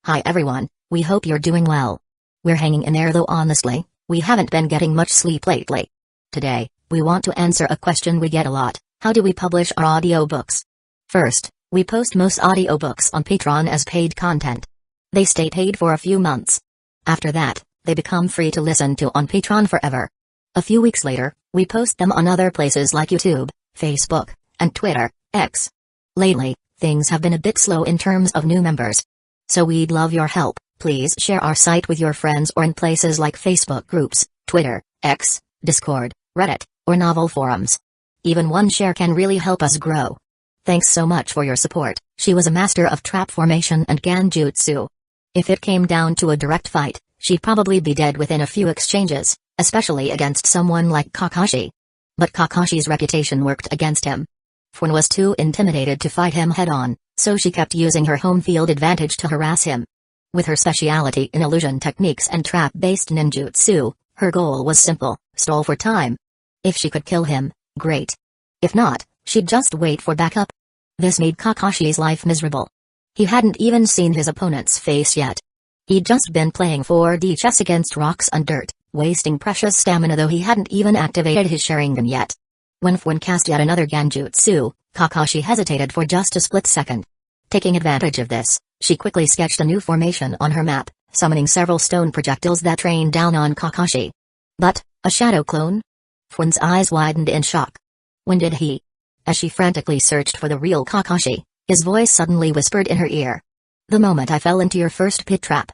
Hi everyone, we hope you're doing well. We're hanging in there though honestly, we haven't been getting much sleep lately. Today, we want to answer a question we get a lot: how do we publish our audiobooks? First, we post most audiobooks on Patreon as paid content. They stay paid for a few months. After that, they become free to listen to on Patreon forever. A few weeks later, we post them on other places like YouTube, Facebook, and Twitter, X. Lately, things have been a bit slow in terms of new members. So we'd love your help. Please share our site with your friends or in places like Facebook groups, Twitter, X, Discord, Reddit, or novel forums. Even one share can really help us grow. Thanks so much for your support. She was a master of trap formation and Ganjutsu. If it came down to a direct fight, she'd probably be dead within a few exchanges, especially against someone like Kakashi. But Kakashi's reputation worked against him. Fun was too intimidated to fight him head-on, so she kept using her home field advantage to harass him. With her speciality in illusion techniques and trap-based ninjutsu, her goal was simple: stall for time. If she could kill him, great. If not, she'd just wait for backup. This made Kakashi's life miserable. He hadn't even seen his opponent's face yet. He'd just been playing 4D chess against rocks and dirt, wasting precious stamina though he hadn't even activated his Sharingan yet. When Fun cast yet another Ganjutsu, Kakashi hesitated for just a split second. Taking advantage of this, she quickly sketched a new formation on her map, summoning several stone projectiles that rained down on Kakashi. But, a shadow clone? Fun's eyes widened in shock. When did he? As she frantically searched for the real Kakashi, his voice suddenly whispered in her ear. The moment I fell into your first pit trap.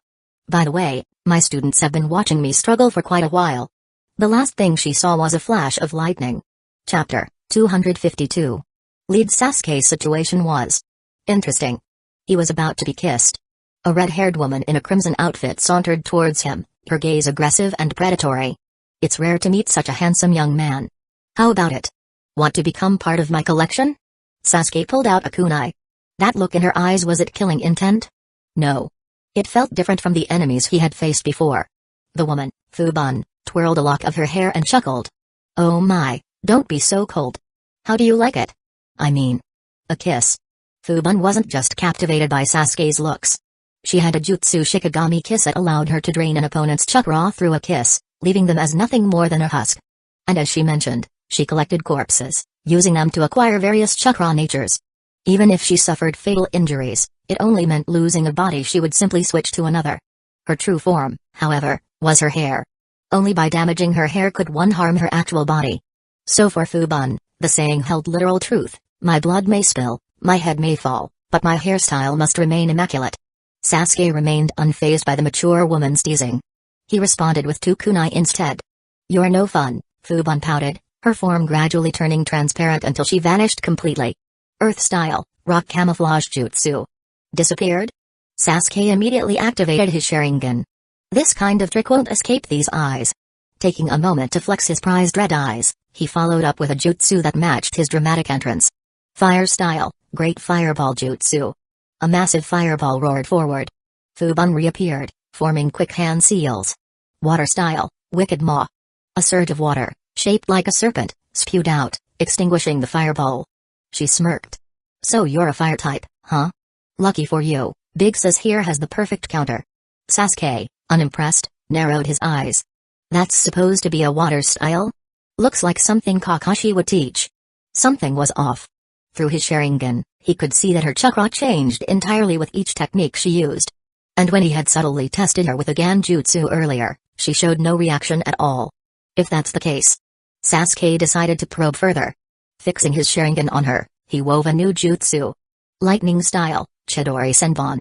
By the way, my students have been watching me struggle for quite a while. The last thing she saw was a flash of lightning. Chapter 252. Lead Sasuke's situation was interesting. He was about to be kissed. A red-haired woman in a crimson outfit sauntered towards him, her gaze aggressive and predatory. It's rare to meet such a handsome young man. How about it? Want to become part of my collection? Sasuke pulled out a kunai. That look in her eyes, was it killing intent? No. It felt different from the enemies he had faced before. The woman, Fubun, twirled a lock of her hair and chuckled. Oh my, don't be so cold. How do you like it? I mean, a kiss. Fubun wasn't just captivated by Sasuke's looks. She had a jutsu shikigami kiss that allowed her to drain an opponent's chakra through a kiss, leaving them as nothing more than a husk. And as she mentioned, she collected corpses, using them to acquire various chakra natures. Even if she suffered fatal injuries, it only meant losing a body she would simply switch to another. Her true form, however, was her hair. Only by damaging her hair could one harm her actual body. So for Fubun, the saying held literal truth: my blood may spill, my head may fall, but my hairstyle must remain immaculate. Sasuke remained unfazed by the mature woman's teasing. He responded with 2 kunai instead. You're no fun, Fubun pouted, her form gradually turning transparent until she vanished completely. Earth style, rock camouflage jutsu. Disappeared? Sasuke immediately activated his Sharingan. This kind of trick won't escape these eyes. Taking a moment to flex his prized red eyes, he followed up with a jutsu that matched his dramatic entrance. Fire style, great fireball jutsu. A massive fireball roared forward. Fubun reappeared, forming quick hand seals. Water style, wicked maw. A surge of water, shaped like a serpent, spewed out, extinguishing the fireball. She smirked. So you're a fire type, huh? Lucky for you, Big Sis here has the perfect counter. Sasuke, unimpressed, narrowed his eyes. That's supposed to be a water style? Looks like something Kakashi would teach. Something was off. Through his Sharingan, he could see that her chakra changed entirely with each technique she used. And when he had subtly tested her with a Ganjutsu earlier, she showed no reaction at all. If that's the case, Sasuke decided to probe further. Fixing his Sharingan on her, he wove a new jutsu. Lightning style, Chidori Senbon.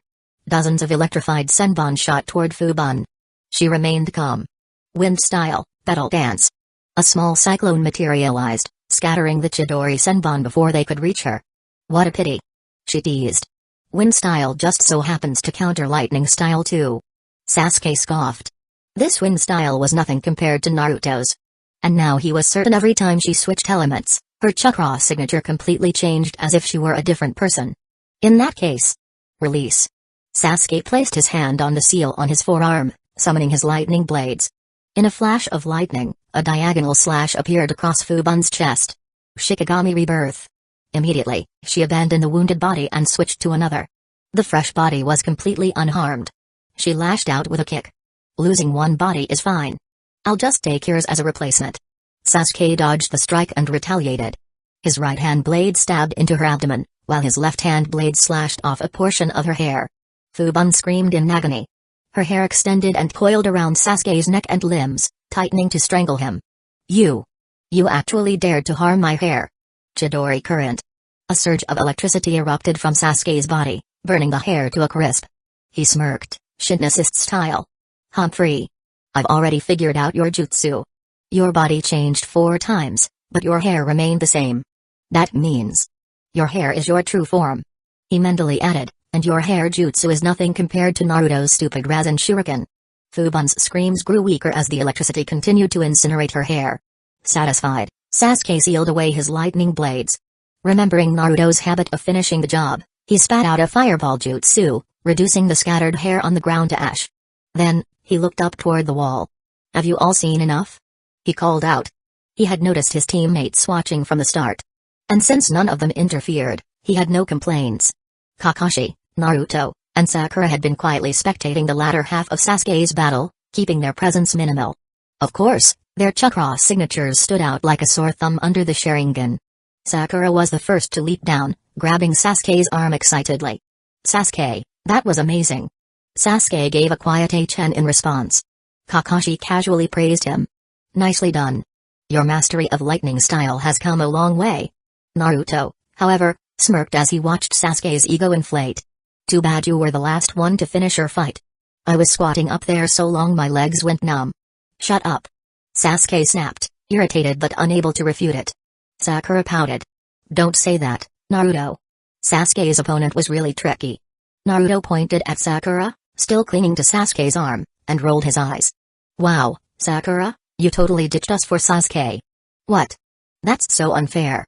Dozens of electrified Senbon shot toward Fubun. She remained calm. Wind style, Petal Dance. A small cyclone materialized, scattering the Chidori Senbon before they could reach her. What a pity. She teased. Wind style just so happens to counter lightning style too. Sasuke scoffed. This wind style was nothing compared to Naruto's. And now he was certain every time she switched elements, her chakra signature completely changed as if she were a different person. In that case, release. Sasuke placed his hand on the seal on his forearm, summoning his lightning blades. In a flash of lightning, a diagonal slash appeared across Fubun's chest. Shikigami rebirth. Immediately, she abandoned the wounded body and switched to another. The fresh body was completely unharmed. She lashed out with a kick. Losing one body is fine. I'll just take yours as a replacement. Sasuke dodged the strike and retaliated. His right hand blade stabbed into her abdomen, while his left hand blade slashed off a portion of her hair. Fubon screamed in agony. Her hair extended and coiled around Sasuke's neck and limbs, tightening to strangle him. You actually dared to harm my hair. Chidori current. A surge of electricity erupted from Sasuke's body, burning the hair to a crisp. He smirked, Shinasist style. Humphrey. I've already figured out your jutsu. Your body changed 4 times, but your hair remained the same. That means your hair is your true form. He mentally added, and your hair jutsu is nothing compared to Naruto's stupid Rasen Shuriken. Fubon's screams grew weaker as the electricity continued to incinerate her hair. Satisfied, Sasuke sealed away his lightning blades. Remembering Naruto's habit of finishing the job, he spat out a fireball jutsu, reducing the scattered hair on the ground to ash. Then, he looked up toward the wall. Have you all seen enough? He called out. He had noticed his teammates watching from the start. And since none of them interfered, he had no complaints. Kakashi, Naruto, and Sakura had been quietly spectating the latter half of Sasuke's battle, keeping their presence minimal. Of course, their chakra signatures stood out like a sore thumb under the Sharingan. Sakura was the first to leap down, grabbing Sasuke's arm excitedly. Sasuke, that was amazing. Sasuke gave a quiet "Chen" in response. Kakashi casually praised him. Nicely done. Your mastery of lightning style has come a long way. Naruto, however, smirked as he watched Sasuke's ego inflate. Too bad you were the last one to finish your fight. I was squatting up there so long my legs went numb. Shut up. Sasuke snapped, irritated but unable to refute it. Sakura pouted. Don't say that, Naruto. Sasuke's opponent was really tricky. Naruto pointed at Sakura, still clinging to Sasuke's arm, and rolled his eyes. Wow, Sakura, you totally ditched us for Sasuke. What? That's so unfair.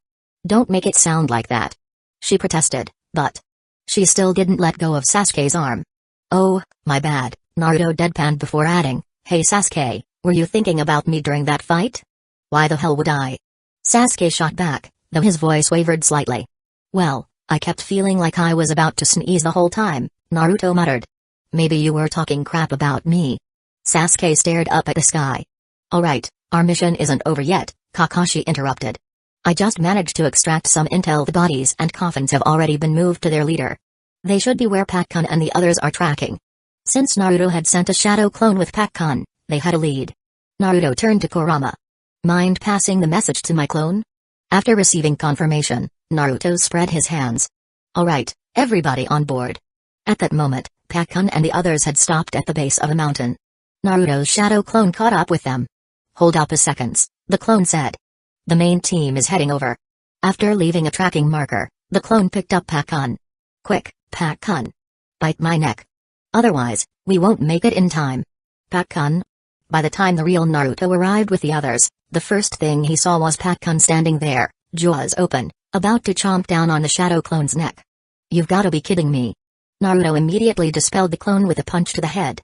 Don't make it sound like that. She protested, but she still didn't let go of Sasuke's arm. Oh, my bad, Naruto deadpanned before adding, hey Sasuke, were you thinking about me during that fight? Why the hell would I? Sasuke shot back, though his voice wavered slightly. Well, I kept feeling like I was about to sneeze the whole time, Naruto muttered. Maybe you were talking crap about me. Sasuke stared up at the sky. Alright, our mission isn't over yet, Kakashi interrupted. I just managed to extract some intel. The bodies and coffins have already been moved to their leader. They should be where Pakkun and the others are tracking. Since Naruto had sent a shadow clone with Pakkun, they had a lead. Naruto turned to Kurama. Mind passing the message to my clone? After receiving confirmation, Naruto spread his hands. Alright, everybody on board. At that moment, Pakkun and the others had stopped at the base of a mountain. Naruto's shadow clone caught up with them. Hold up a second, the clone said. The main team is heading over. After leaving a tracking marker, the clone picked up Pakkun. Quick, Pakkun. Bite my neck. Otherwise, we won't make it in time. Pakkun? By the time the real Naruto arrived with the others, the first thing he saw was Pakkun standing there, jaws open, about to chomp down on the shadow clone's neck. You've gotta be kidding me. Naruto immediately dispelled the clone with a punch to the head.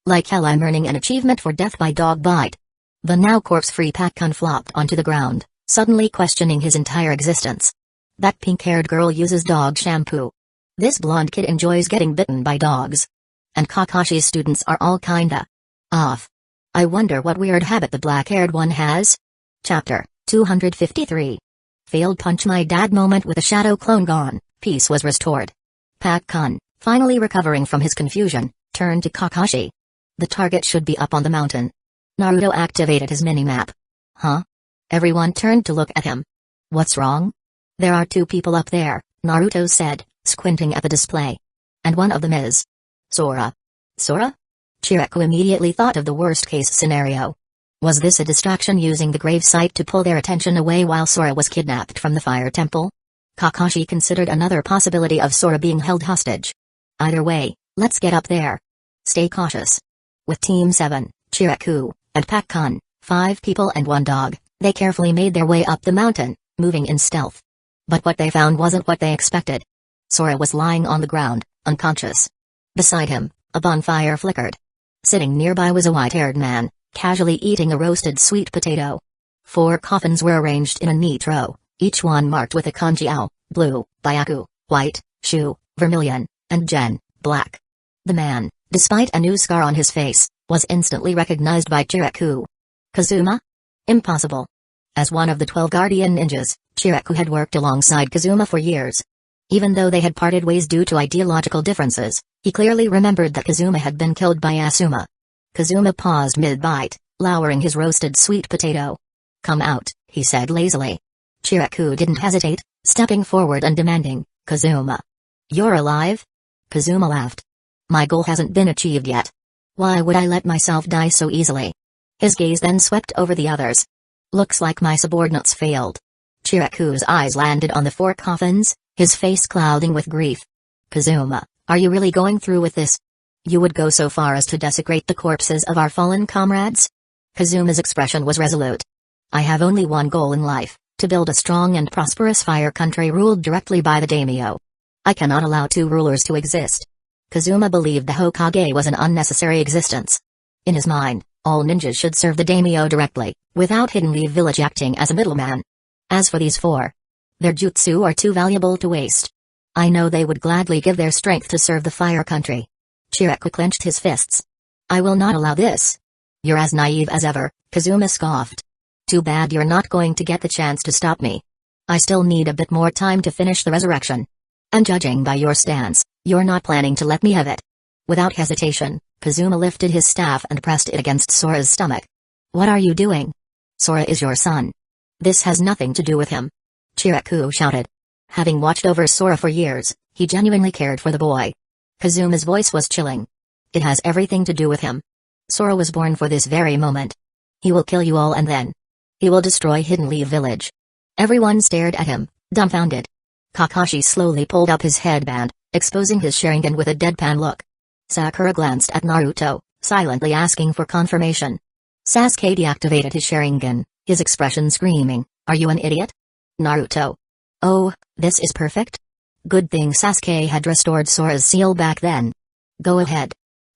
Like hell, I'm earning an achievement for death by dog bite. The now corpse-free Pakkun flopped onto the ground, suddenly questioning his entire existence. That pink-haired girl uses dog shampoo. This blonde kid enjoys getting bitten by dogs. And Kakashi's students are all kinda off. I wonder what weird habit the black-haired one has? Chapter 253. Failed punch my dad moment. With the shadow clone gone, peace was restored. Pakkun, finally recovering from his confusion, turned to Kakashi. The target should be up on the mountain. Naruto activated his mini-map. Huh? Everyone turned to look at him. What's wrong? There are 2 people up there, Naruto said, squinting at the display. And one of them is Sora. Sora? Chiriku immediately thought of the worst-case scenario. Was this a distraction using the gravesite to pull their attention away while Sora was kidnapped from the fire temple? Kakashi considered another possibility of Sora being held hostage. Either way, let's get up there. Stay cautious. With Team 7, Chiriku, and Pakkun, 5 people and 1 dog, they carefully made their way up the mountain, moving in stealth. But what they found wasn't what they expected. Sora was lying on the ground, unconscious. Beside him, a bonfire flickered. Sitting nearby was a white-haired man, casually eating a roasted sweet potato. 4 coffins were arranged in a neat row, each one marked with a kanji ao, blue, byaku, white, shu, vermilion, and gen, black. The man, despite a new scar on his face, was instantly recognized by Chiriku. Kazuma? Impossible. As one of the 12 guardian ninjas, Chiriku had worked alongside Kazuma for years. Even though they had parted ways due to ideological differences, he clearly remembered that Kazuma had been killed by Asuma. Kazuma paused mid-bite, lowering his roasted sweet potato. "Come out," he said lazily. Chiriku didn't hesitate, stepping forward and demanding, "Kazuma. You're alive?" Kazuma laughed. "My goal hasn't been achieved yet. Why would I let myself die so easily?" His gaze then swept over the others. "Looks like my subordinates failed." Chiriku's eyes landed on the 4 coffins, his face clouding with grief. "Kazuma, are you really going through with this? You would go so far as to desecrate the corpses of our fallen comrades?" Kazuma's expression was resolute. "I have only one goal in life, to build a strong and prosperous fire country ruled directly by the daimyo. I cannot allow 2 rulers to exist." Kazuma believed the Hokage was an unnecessary existence. In his mind, all ninjas should serve the daimyo directly, without Hidden Leaf Village acting as a middleman. As for these 4, their jutsu are too valuable to waste. I know they would gladly give their strength to serve the fire country. Chiriku clenched his fists. "I will not allow this." "You're as naive as ever," Kazuma scoffed. "Too bad you're not going to get the chance to stop me. I still need a bit more time to finish the resurrection. And judging by your stance, you're not planning to let me have it." Without hesitation, Kazuma lifted his staff and pressed it against Sora's stomach. "What are you doing? Sora is your son. This has nothing to do with him." Chiriku shouted. Having watched over Sora for years, he genuinely cared for the boy. Kazuma's voice was chilling. "It has everything to do with him. Sora was born for this very moment. He will kill you all and then he will destroy Hidden Leaf Village." Everyone stared at him, dumbfounded. Kakashi slowly pulled up his headband, exposing his Sharingan with a deadpan look. Sakura glanced at Naruto, silently asking for confirmation. Sasuke deactivated his Sharingan, his expression screaming, "Are you an idiot?" Naruto. "Oh, this is perfect? Good thing Sasuke had restored Sora's seal back then. Go ahead.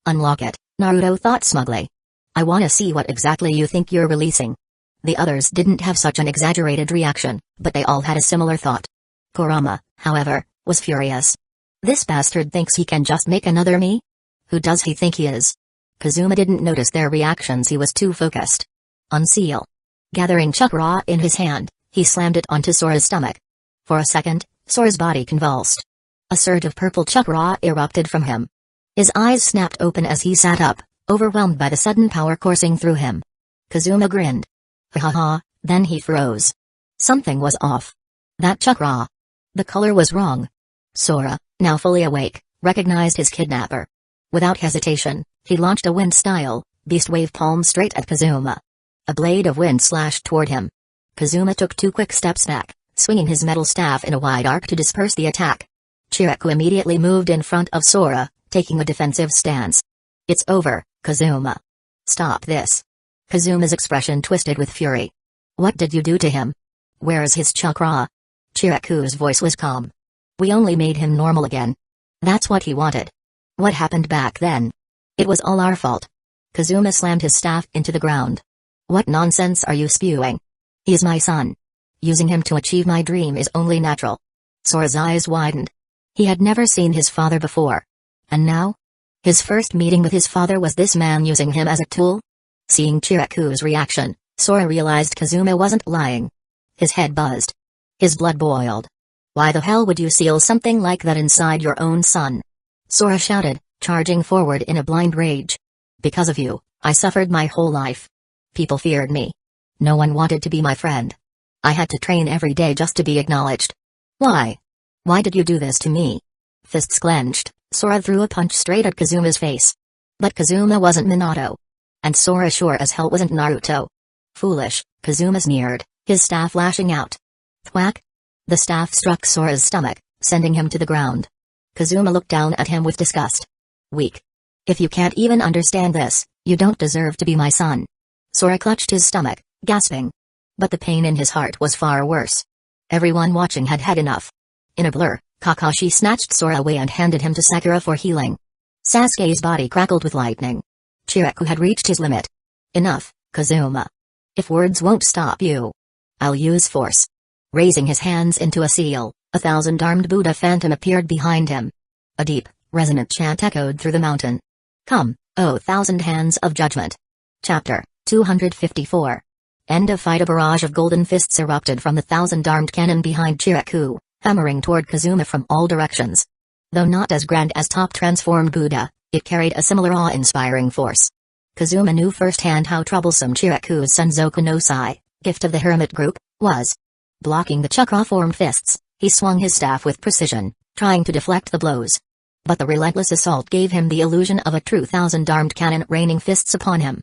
Unlock it," Naruto thought smugly. "I wanna see what exactly you think you're releasing." The others didn't have such an exaggerated reaction, but they all had a similar thought. Kurama, however, was furious. "This bastard thinks he can just make another me? Who does he think he is?" Kazuma didn't notice their reactions, he was too focused. "Unseal." Gathering chakra in his hand, he slammed it onto Sora's stomach. For a second, Sora's body convulsed. A surge of purple chakra erupted from him. His eyes snapped open as he sat up, overwhelmed by the sudden power coursing through him. Kazuma grinned. Ha ha, then he froze. Something was off. That chakra. The color was wrong. Sora, now fully awake, recognized his kidnapper. Without hesitation, he launched a wind-style beast wave palm straight at Kazuma. A blade of wind slashed toward him. Kazuma took 2 quick steps back, swinging his metal staff in a wide arc to disperse the attack. Chiriku immediately moved in front of Sora, taking a defensive stance. "It's over, Kazuma. Stop this." Kazuma's expression twisted with fury. "What did you do to him? Where's his chakra?" Chiriku's voice was calm. "We only made him normal again. That's what he wanted. What happened back then? It was all our fault." Kazuma slammed his staff into the ground. "What nonsense are you spewing? He's my son. Using him to achieve my dream is only natural." Sora's eyes widened. He had never seen his father before. And now? His first meeting with his father was this man using him as a tool? Seeing Chiriku's reaction, Sora realized Kazuma wasn't lying. His head buzzed. His blood boiled. "Why the hell would you seal something like that inside your own son?" Sora shouted, charging forward in a blind rage. "Because of you, I suffered my whole life. People feared me. No one wanted to be my friend. I had to train every day just to be acknowledged. Why? Why did you do this to me?" Fists clenched, Sora threw a punch straight at Kazuma's face. But Kazuma wasn't Minato. And Sora sure as hell wasn't Naruto. Foolish, Kazuma sneered, his staff lashing out. Thwack! The staff struck Sora's stomach, sending him to the ground. Kazuma looked down at him with disgust. "Weak. If you can't even understand this, you don't deserve to be my son." Sora clutched his stomach, gasping. But the pain in his heart was far worse. Everyone watching had had enough. In a blur, Kakashi snatched Sora away and handed him to Sakura for healing. Sasuke's body crackled with lightning. Chiriku had reached his limit. "Enough, Kazuma. If words won't stop you, I'll use force." Raising his hands into a seal, a 1,000-armed Buddha phantom appeared behind him. A deep, resonant chant echoed through the mountain. Come, O thousand hands of judgment. Chapter 254. End of fight. A barrage of golden fists erupted from the thousand-armed cannon behind Chiriku, hammering toward Kazuma from all directions. Though not as grand as top transformed Buddha, it carried a similar awe-inspiring force. Kazuma knew firsthand how troublesome Chiriku's Senzoku no Sai, gift of the hermit group, was. Blocking the chakra-formed fists, he swung his staff with precision, trying to deflect the blows. But the relentless assault gave him the illusion of a true thousand-armed cannon raining fists upon him.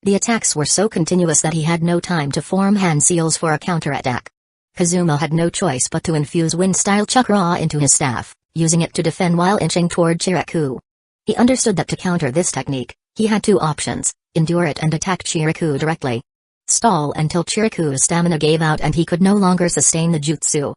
The attacks were so continuous that he had no time to form hand seals for a counterattack. Kazuma had no choice but to infuse wind-style chakra into his staff, using it to defend while inching toward Chiriku. He understood that to counter this technique, he had two options: endure it and attack Chiriku directly. Stall until Chiriku's stamina gave out and he could no longer sustain the jutsu.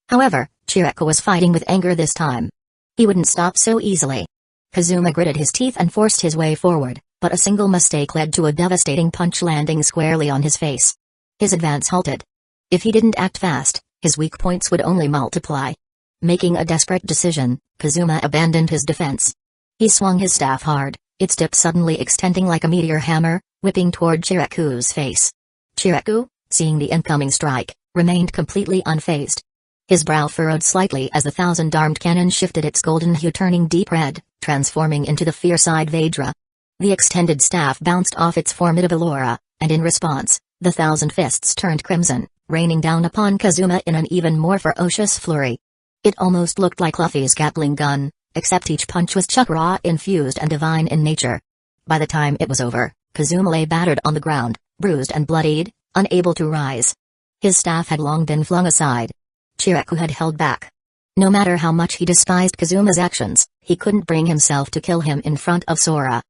However, Chiriku was fighting with anger this time. He wouldn't stop so easily. Kazuma gritted his teeth and forced his way forward, but a single mistake led to a devastating punch landing squarely on his face. His advance halted. If he didn't act fast, his weak points would only multiply. Making a desperate decision, Kazuma abandoned his defense. He swung his staff hard, its tip suddenly extending like a meteor hammer, whipping toward Chiriku's face. Chiriku, seeing the incoming strike, remained completely unfazed. His brow furrowed slightly as the thousand-armed cannon shifted its golden hue, turning deep red, transforming into the fierce-eyed Vajra. The extended staff bounced off its formidable aura, and in response, the thousand fists turned crimson, raining down upon Kazuma in an even more ferocious flurry. It almost looked like Luffy's Gatling gun, except each punch was chakra-infused and divine in nature. By the time it was over, Kazuma lay battered on the ground, bruised and bloodied, unable to rise. His staff had long been flung aside. Chiriku had held back. No matter how much he despised Kazuma's actions, he couldn't bring himself to kill him in front of Sora.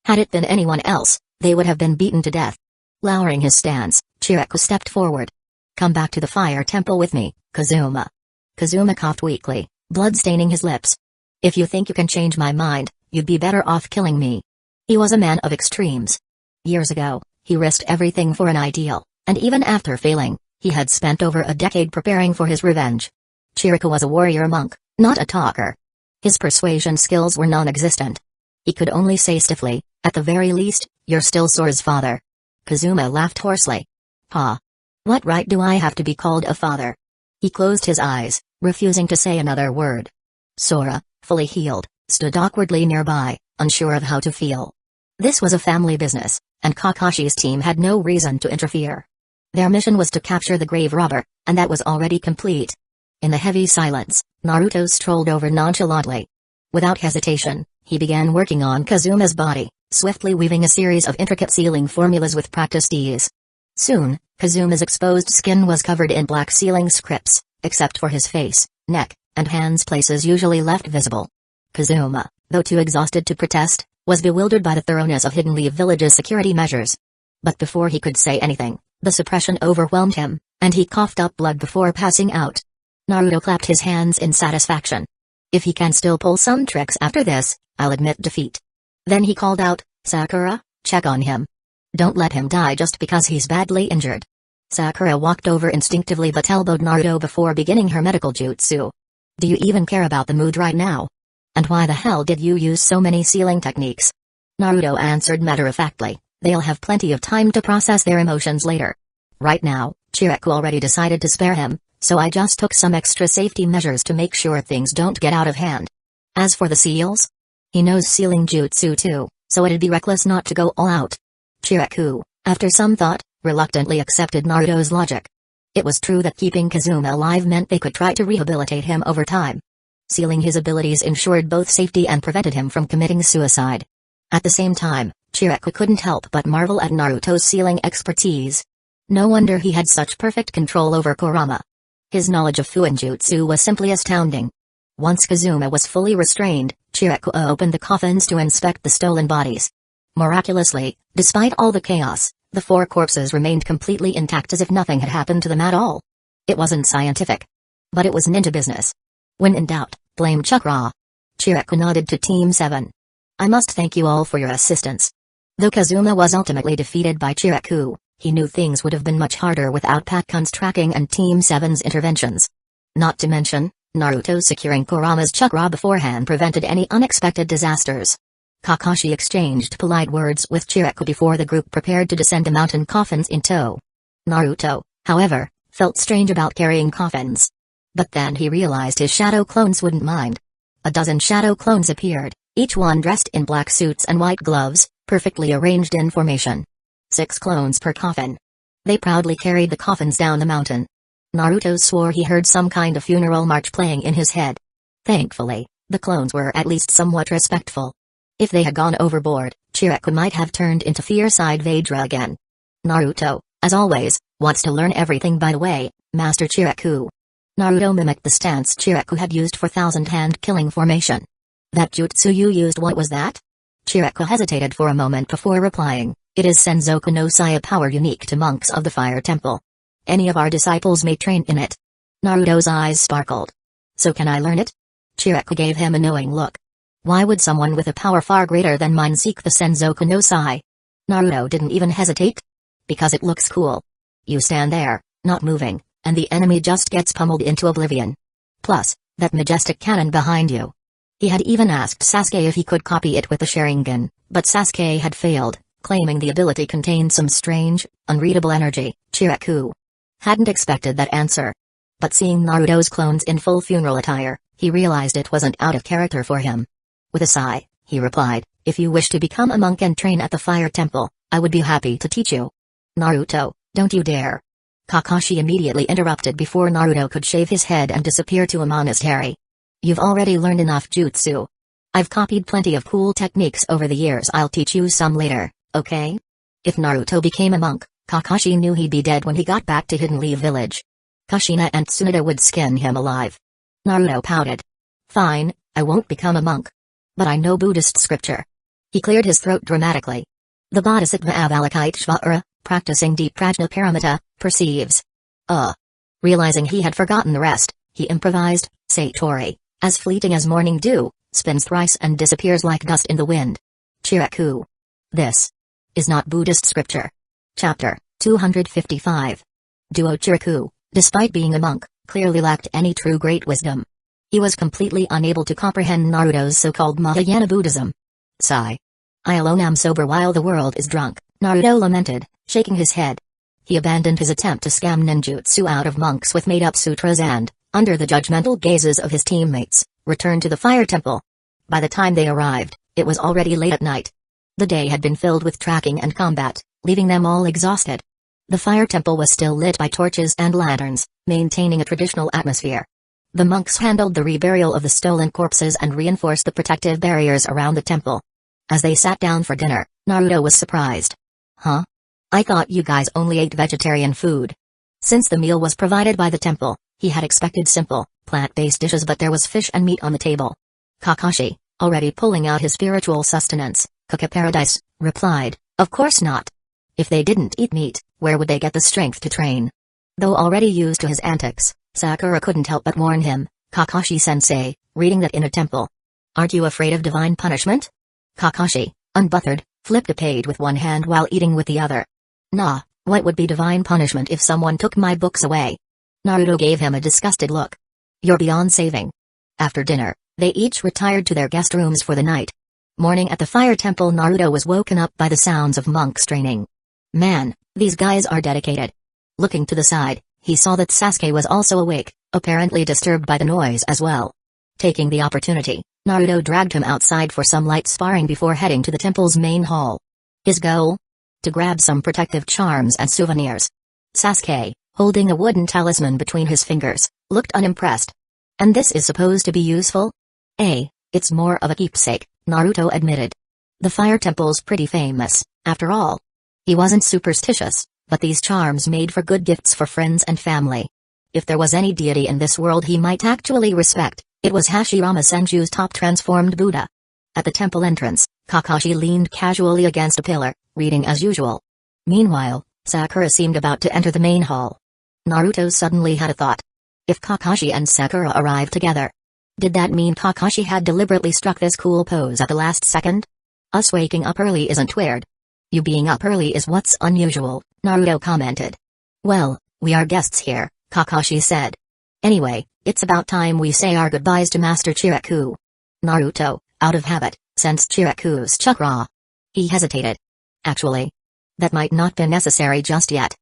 Had it been anyone else, they would have been beaten to death. Lowering his stance, Chiriku stepped forward. "Come back to the fire temple with me, Kazuma." Kazuma coughed weakly, blood staining his lips. "If you think you can change my mind, you'd be better off killing me." He was a man of extremes. Years ago, he risked everything for an ideal, and even after failing, he had spent over a decade preparing for his revenge. Chiriku was a warrior monk, not a talker. His persuasion skills were non-existent. He could only say stiffly, "At the very least, you're still Sora's father." Kazuma laughed hoarsely. "Pa. What right do I have to be called a father?" He closed his eyes, refusing to say another word. Sora, fully healed, stood awkwardly nearby, unsure of how to feel. This was a family business, and Kakashi's team had no reason to interfere. Their mission was to capture the grave robber, and that was already complete. In the heavy silence, Naruto strolled over nonchalantly. Without hesitation, he began working on Kazuma's body, swiftly weaving a series of intricate sealing formulas with practiced ease. Soon, Kazuma's exposed skin was covered in black sealing scripts, except for his face, neck, and hands, places usually left visible. Kazuma, though too exhausted to protest, was bewildered by the thoroughness of Hidden Leaf Village's security measures. But before he could say anything, the suppression overwhelmed him, and he coughed up blood before passing out. Naruto clapped his hands in satisfaction. "If he can still pull some tricks after this, I'll admit defeat." Then he called out, "Sakura, check on him. Don't let him die just because he's badly injured." Sakura walked over instinctively but elbowed Naruto before beginning her medical jutsu. "Do you even care about the mood right now? And why the hell did you use so many sealing techniques?" Naruto answered matter-of-factly, "They'll have plenty of time to process their emotions later. Right now, Chiriku already decided to spare him, so I just took some extra safety measures to make sure things don't get out of hand. As for the seals, he knows sealing jutsu too, so it'd be reckless not to go all out." Chiriku, after some thought, reluctantly accepted Naruto's logic. It was true that keeping Kazuma alive meant they could try to rehabilitate him over time. Sealing his abilities ensured both safety and prevented him from committing suicide. At the same time, Chiriku couldn't help but marvel at Naruto's sealing expertise. No wonder he had such perfect control over Kurama. His knowledge of Fuinjutsu was simply astounding. Once Kazuma was fully restrained, Chiriku opened the coffins to inspect the stolen bodies. Miraculously, despite all the chaos, the 4 corpses remained completely intact as if nothing had happened to them at all. It wasn't scientific. But it was ninja business. When in doubt, blame Chakra. Chiriku nodded to Team 7. "I must thank you all for your assistance." Though Kazuma was ultimately defeated by Chiriku, he knew things would have been much harder without Patkun's tracking and Team 7's interventions. Not to mention, Naruto securing Kurama's chakra beforehand prevented any unexpected disasters. Kakashi exchanged polite words with Chiraku before the group prepared to descend the mountain, coffins in tow. Naruto, however, felt strange about carrying coffins. But then he realized his shadow clones wouldn't mind. A dozen shadow clones appeared, each one dressed in black suits and white gloves, perfectly arranged in formation. 6 clones per coffin. They proudly carried the coffins down the mountain. Naruto swore he heard some kind of funeral march playing in his head. Thankfully, the clones were at least somewhat respectful. If they had gone overboard, Chiraku might have turned into fierce-eyed Vedra again. Naruto, as always, wants to learn everything by the way, Master Chiraku. Naruto mimicked the stance Chiraku had used for thousand-hand killing formation. That jutsu you used, what was that? Chiraku hesitated for a moment before replying, it is Senzoku no Sai, a power unique to monks of the Fire Temple. Any of our disciples may train in it. Naruto's eyes sparkled. So can I learn it? Chiraku gave him a knowing look. Why would someone with a power far greater than mine seek the Senzoku no Sai? Naruto didn't even hesitate. Because it looks cool. You stand there, not moving, and the enemy just gets pummeled into oblivion. Plus, that majestic cannon behind you. He had even asked Sasuke if he could copy it with the Sharingan, but Sasuke had failed, claiming the ability contained some strange, unreadable energy. Chiraku hadn't expected that answer. But seeing Naruto's clones in full funeral attire, he realized it wasn't out of character for him. With a sigh, he replied, if you wish to become a monk and train at the Fire Temple, I would be happy to teach you. Naruto, don't you dare. Kakashi immediately interrupted before Naruto could shave his head and disappear to a monastery. You've already learned enough jutsu. I've copied plenty of cool techniques over the years, I'll teach you some later, okay? If Naruto became a monk, Kakashi knew he'd be dead when he got back to Hidden Leaf Village. Kushina and Tsunade would skin him alive. Naruto pouted. Fine, I won't become a monk. But I know Buddhist scripture. He cleared his throat dramatically. The Bodhisattva Avalokiteshvara, practicing deep Prajnaparamita, perceives. Realizing he had forgotten the rest, he improvised, Satori, as fleeting as morning dew, spins thrice and disappears like dust in the wind. Chiraku. This is not Buddhist scripture. Chapter 255. Duo Chiraku, despite being a monk, clearly lacked any true great wisdom. He was completely unable to comprehend Naruto's so-called Mahayana Buddhism. Sigh. I alone am sober while the world is drunk, Naruto lamented, shaking his head. He abandoned his attempt to scam ninjutsu out of monks with made-up sutras and, under the judgmental gazes of his teammates, returned to the Fire Temple. By the time they arrived, it was already late at night. The day had been filled with tracking and combat, leaving them all exhausted. The Fire Temple was still lit by torches and lanterns, maintaining a traditional atmosphere. The monks handled the reburial of the stolen corpses and reinforced the protective barriers around the temple. As they sat down for dinner, Naruto was surprised. Huh? I thought you guys only ate vegetarian food. Since the meal was provided by the temple, he had expected simple, plant-based dishes, but there was fish and meat on the table. Kakashi, already pulling out his spiritual sustenance, Cook a Paradise, replied, of course not. If they didn't eat meat, where would they get the strength to train? Though already used to his antics, Sakura couldn't help but warn him, Kakashi-sensei, reading that in a temple. Aren't you afraid of divine punishment? Kakashi, unbothered, flipped a page with one hand while eating with the other. Nah, what would be divine punishment if someone took my books away? Naruto gave him a disgusted look. You're beyond saving. After dinner, they each retired to their guest rooms for the night. Morning at the Fire Temple, Naruto was woken up by the sounds of monks training. Man, these guys are dedicated. Looking to the side, he saw that Sasuke was also awake, apparently disturbed by the noise as well. Taking the opportunity, Naruto dragged him outside for some light sparring before heading to the temple's main hall. His goal? To grab some protective charms and souvenirs. Sasuke, holding a wooden talisman between his fingers, looked unimpressed. And this is supposed to be useful? It's more of a keepsake, Naruto admitted. The Fire Temple's pretty famous, after all. He wasn't superstitious, but these charms made for good gifts for friends and family. If there was any deity in this world he might actually respect, it was Hashirama Senju's top transformed Buddha. At the temple entrance, Kakashi leaned casually against a pillar, reading as usual. Meanwhile, Sakura seemed about to enter the main hall. Naruto suddenly had a thought. If Kakashi and Sakura arrived together, did that mean Kakashi had deliberately struck this cool pose at the last second? Us waking up early isn't weird. You being up early is what's unusual, Naruto commented. Well, we are guests here, Kakashi said. Anyway, it's about time we say our goodbyes to Master Chiraku. Naruto, out of habit, sensed Chiraku's chakra. He hesitated. Actually, that might not be necessary just yet.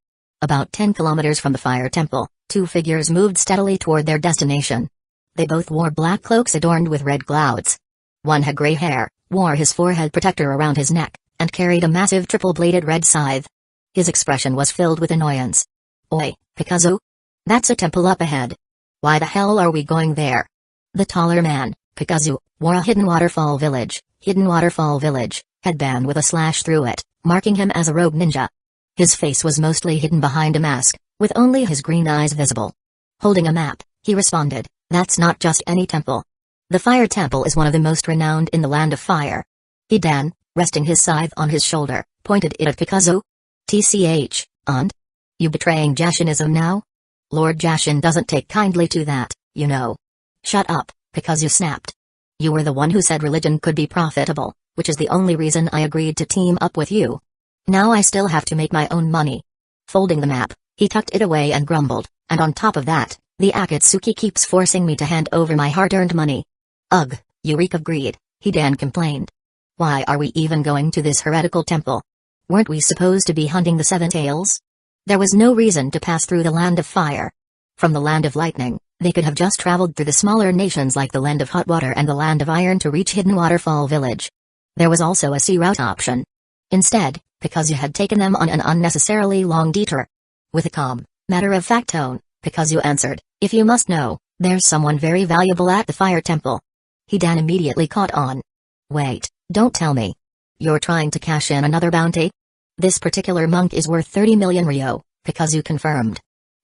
About 10 kilometers from the fire temple, two figures moved steadily toward their destination. They both wore black cloaks adorned with red clouds. One had gray hair, wore his forehead protector around his neck, and carried a massive triple-bladed red scythe. His expression was filled with annoyance. Oi, Pikazu? That's a temple up ahead. Why the hell are we going there? The taller man, Pikazu, wore a Hidden Waterfall Village headband with a slash through it, marking him as a rogue ninja. His face was mostly hidden behind a mask, with only his green eyes visible. Holding a map, he responded, "That's not just any temple. The Fire Temple is one of the most renowned in the Land of Fire." Hidan, resting his scythe on his shoulder, pointed it at Pikazu. "TCH, and? You betraying Jashinism now? Lord Jashin doesn't take kindly to that, you know." "Shut up," Pikazu snapped. "You were the one who said religion could be profitable, which is the only reason I agreed to team up with you. Now I still have to make my own money." Folding the map, he tucked it away and grumbled, "And on top of that, the Akatsuki keeps forcing me to hand over my hard-earned money." "Ugh, you reek of greed," Hidan complained. "Why are we even going to this heretical temple? Weren't we supposed to be hunting the Seven Tails? There was no reason to pass through the Land of Fire. From the Land of Lightning, they could have just traveled through the smaller nations like the Land of Hot Water and the Land of Iron to reach Hidden Waterfall Village. There was also a sea route option. Instead, Pikazu had taken them on an unnecessarily long detour. With a calm, matter-of-fact tone, Pikazu answered, "If you must know, there's someone very valuable at the Fire Temple." Hidan immediately caught on. "Wait, don't tell me. You're trying to cash in another bounty?" "This particular monk is worth 30 million ryo," Pikazu confirmed.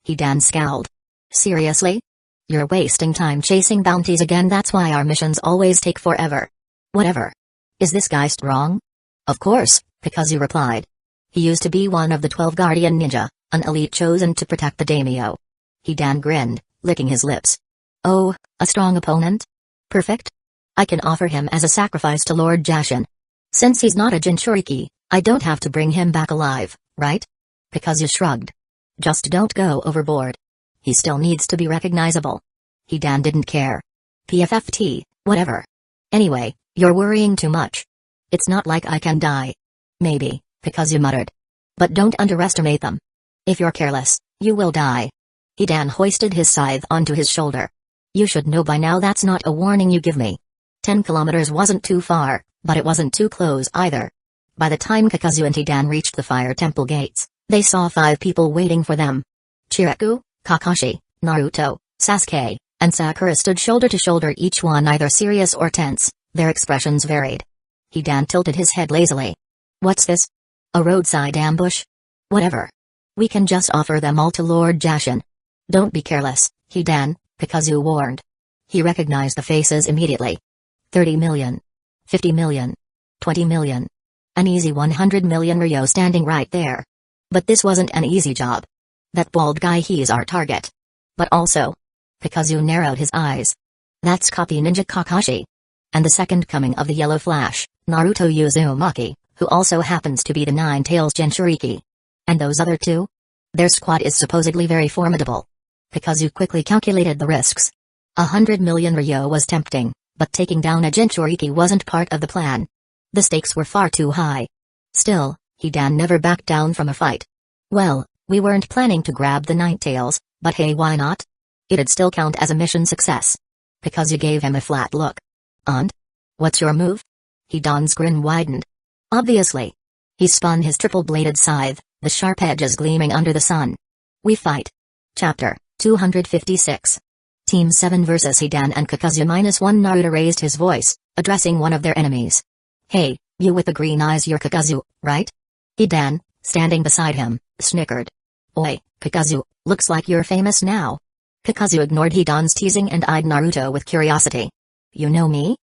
Hidan scowled. "Seriously? You're wasting time chasing bounties again. That's why our missions always take forever." "Whatever. Is this guy strong?" "Of course," Pikazu replied. "He used to be one of the 12 Guardian Ninja, an elite chosen to protect the daimyo." Hidan grinned, licking his lips. "Oh, a strong opponent? Perfect. I can offer him as a sacrifice to Lord Jashin. Since he's not a Jinchuriki, I don't have to bring him back alive, right?" Pikazu shrugged. "Just don't go overboard. He still needs to be recognizable." Hidan didn't care. "PFFT, whatever. Anyway, you're worrying too much. It's not like I can die." "Maybe," Pikazu muttered. "But don't underestimate them. If you're careless, you will die." Hidan hoisted his scythe onto his shoulder. "You should know by now that's not a warning you give me." 10 kilometers wasn't too far, but it wasn't too close either. By the time Pikazu and Hidan reached the Fire Temple gates, they saw 5 people waiting for them. Chiraku, Kakashi, Naruto, Sasuke, and Sakura stood shoulder to shoulder, each one either serious or tense. Their expressions varied. Hidan tilted his head lazily. "What's this? A roadside ambush? Whatever. We can just offer them all to Lord Jashin." "Don't be careless, Hidan," Pikazu warned. He recognized the faces immediately. 30 million. 50 million. 20 million. An easy 100 million ryo standing right there. But this wasn't an easy job. "That bald guy, he's our target. But also..." Pikazu narrowed his eyes. "That's Copy Ninja Kakashi. And the second coming of the Yellow Flash, Naruto Uzumaki, who also happens to be the Nine Tails Jinchuriki. And those other two? Their squad is supposedly very formidable." Pikazu quickly calculated the risks. 100 million ryo was tempting, but taking down a Jinchuriki wasn't part of the plan. The stakes were far too high. Still, Hidan never backed down from a fight. "Well, we weren't planning to grab the Nine Tails, but hey, why not? It'd still count as a mission success." Pikazu gave him a flat look. "And? What's your move?" Hidan's grin widened. "Obviously." He spun his triple-bladed scythe, the sharp edges gleaming under the sun. "We fight." Chapter 256. Team 7 vs Hidan and Kakazu -1. Naruto raised his voice, addressing one of their enemies. "Hey, you with the green eyes, you're Kakazu, right?" Hidan, standing beside him, snickered. "Oi, Kakazu, looks like you're famous now." Kakazu ignored Hidan's teasing and eyed Naruto with curiosity. "You know me?"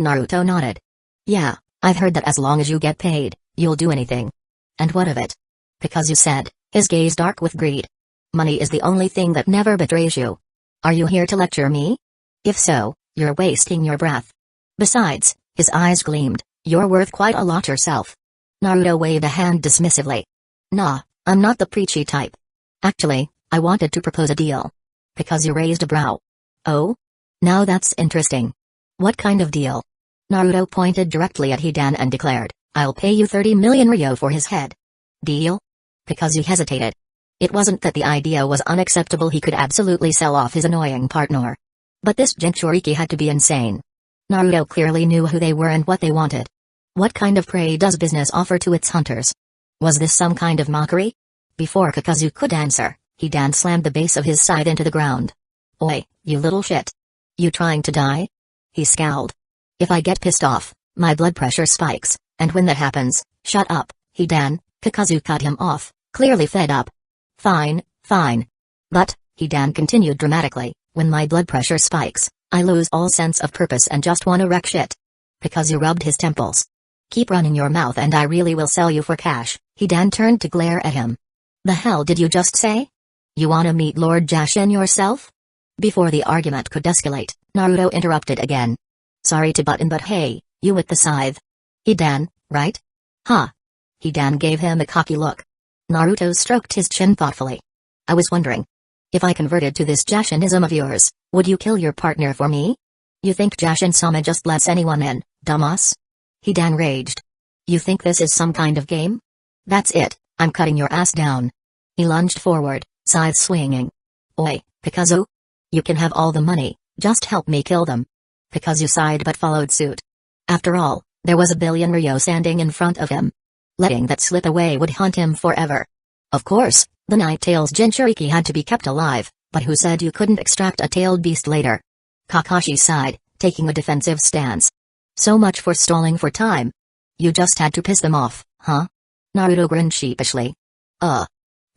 Naruto nodded. "Yeah, I've heard that as long as you get paid, you'll do anything." "And what of it?" Pikazu said, his gaze dark with greed. "Money is the only thing that never betrays you. Are you here to lecture me? If so, you're wasting your breath. Besides," his eyes gleamed, "you're worth quite a lot yourself." Naruto waved a hand dismissively. "Nah, I'm not the preachy type. Actually, I wanted to propose a deal." Pikazu raised a brow. "Oh? Now that's interesting. What kind of deal?" Naruto pointed directly at Hidan and declared, "I'll pay you 30 million ryo for his head." "Deal?" Kakazu hesitated. It wasn't that the idea was unacceptable, he could absolutely sell off his annoying partner. But this Jinchuriki had to be insane. Naruto clearly knew who they were and what they wanted. What kind of prey does business offer to its hunters? Was this some kind of mockery? Before Kakazu could answer, Hidan slammed the base of his scythe into the ground. "Oi, you little shit. You trying to die?" He scowled. "If I get pissed off, my blood pressure spikes, and when that happens, shut up, Hidan." Kakazu cut him off, clearly fed up. Fine. But," Hidan continued dramatically, "when my blood pressure spikes, I lose all sense of purpose and just wanna wreck shit." Kakazu rubbed his temples. "Keep running your mouth and I really will sell you for cash." Hidan turned to glare at him. "The hell did you just say? You wanna meet Lord Jashin yourself?" Before the argument could escalate, Naruto interrupted again. "Sorry to butt in, but hey, you with the scythe. Hidan, right?" "Huh?" Hidan gave him a cocky look. Naruto stroked his chin thoughtfully. "I was wondering. If I converted to this Jashinism of yours, would you kill your partner for me? You think Jashin-sama just lets anyone in, dumbass?" Hidan raged. "You think this is some kind of game? That's it, I'm cutting your ass down." He lunged forward, scythe swinging. "Oi, Kakazu? You can have all the money, just help me kill them." Kakazu sighed but followed suit. After all, there was a billion ryo standing in front of him. Letting that slip away would haunt him forever. Of course, the Night-Tail's Jinchuriki had to be kept alive, but who said you couldn't extract a tailed beast later? Kakashi sighed, taking a defensive stance. "So much for stalling for time. You just had to piss them off, huh?" Naruto grinned sheepishly.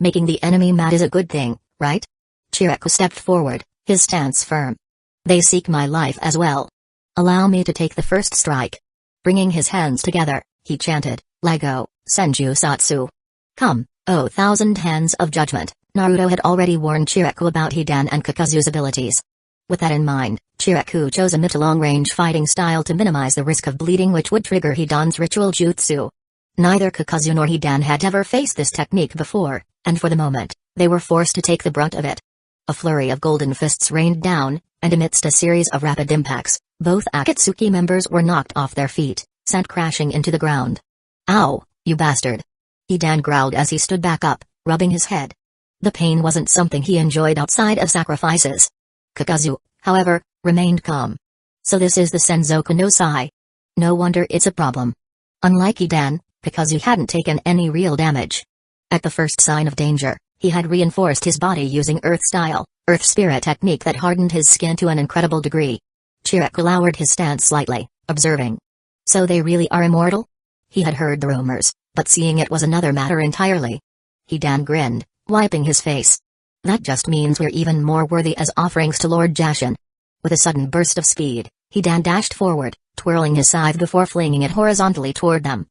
Making the enemy mad is a good thing, right?" Chiraku stepped forward, his stance firm. "They seek my life as well. Allow me to take the first strike." Bringing his hands together, he chanted, "Lego, Senju Satsu. Come, oh thousand hands of judgment." Naruto had already warned Chiraku about Hidan and Kakazu's abilities. With that in mind, Chiraku chose a mid to long-range fighting style to minimize the risk of bleeding which would trigger Hidan's ritual jutsu. Neither Kakazu nor Hidan had ever faced this technique before, and for the moment, they were forced to take the brunt of it. A flurry of golden fists rained down, and amidst a series of rapid impacts, both Akatsuki members were knocked off their feet, sent crashing into the ground. "Ow, you bastard!" Hidan growled as he stood back up, rubbing his head. The pain wasn't something he enjoyed outside of sacrifices. Kakazu, however, remained calm. "So this is the Senzoku no Sai. No wonder it's a problem." Unlike Hidan, Kakazu hadn't taken any real damage. At the first sign of danger, he had reinforced his body using Earth-style, Earth Spirit technique that hardened his skin to an incredible degree. Chiraku lowered his stance slightly, observing. "So they really are immortal?" He had heard the rumors, but seeing it was another matter entirely. Hidan grinned, wiping his face. "That just means we're even more worthy as offerings to Lord Jashin." With a sudden burst of speed, Hidan dashed forward, twirling his scythe before flinging it horizontally toward them.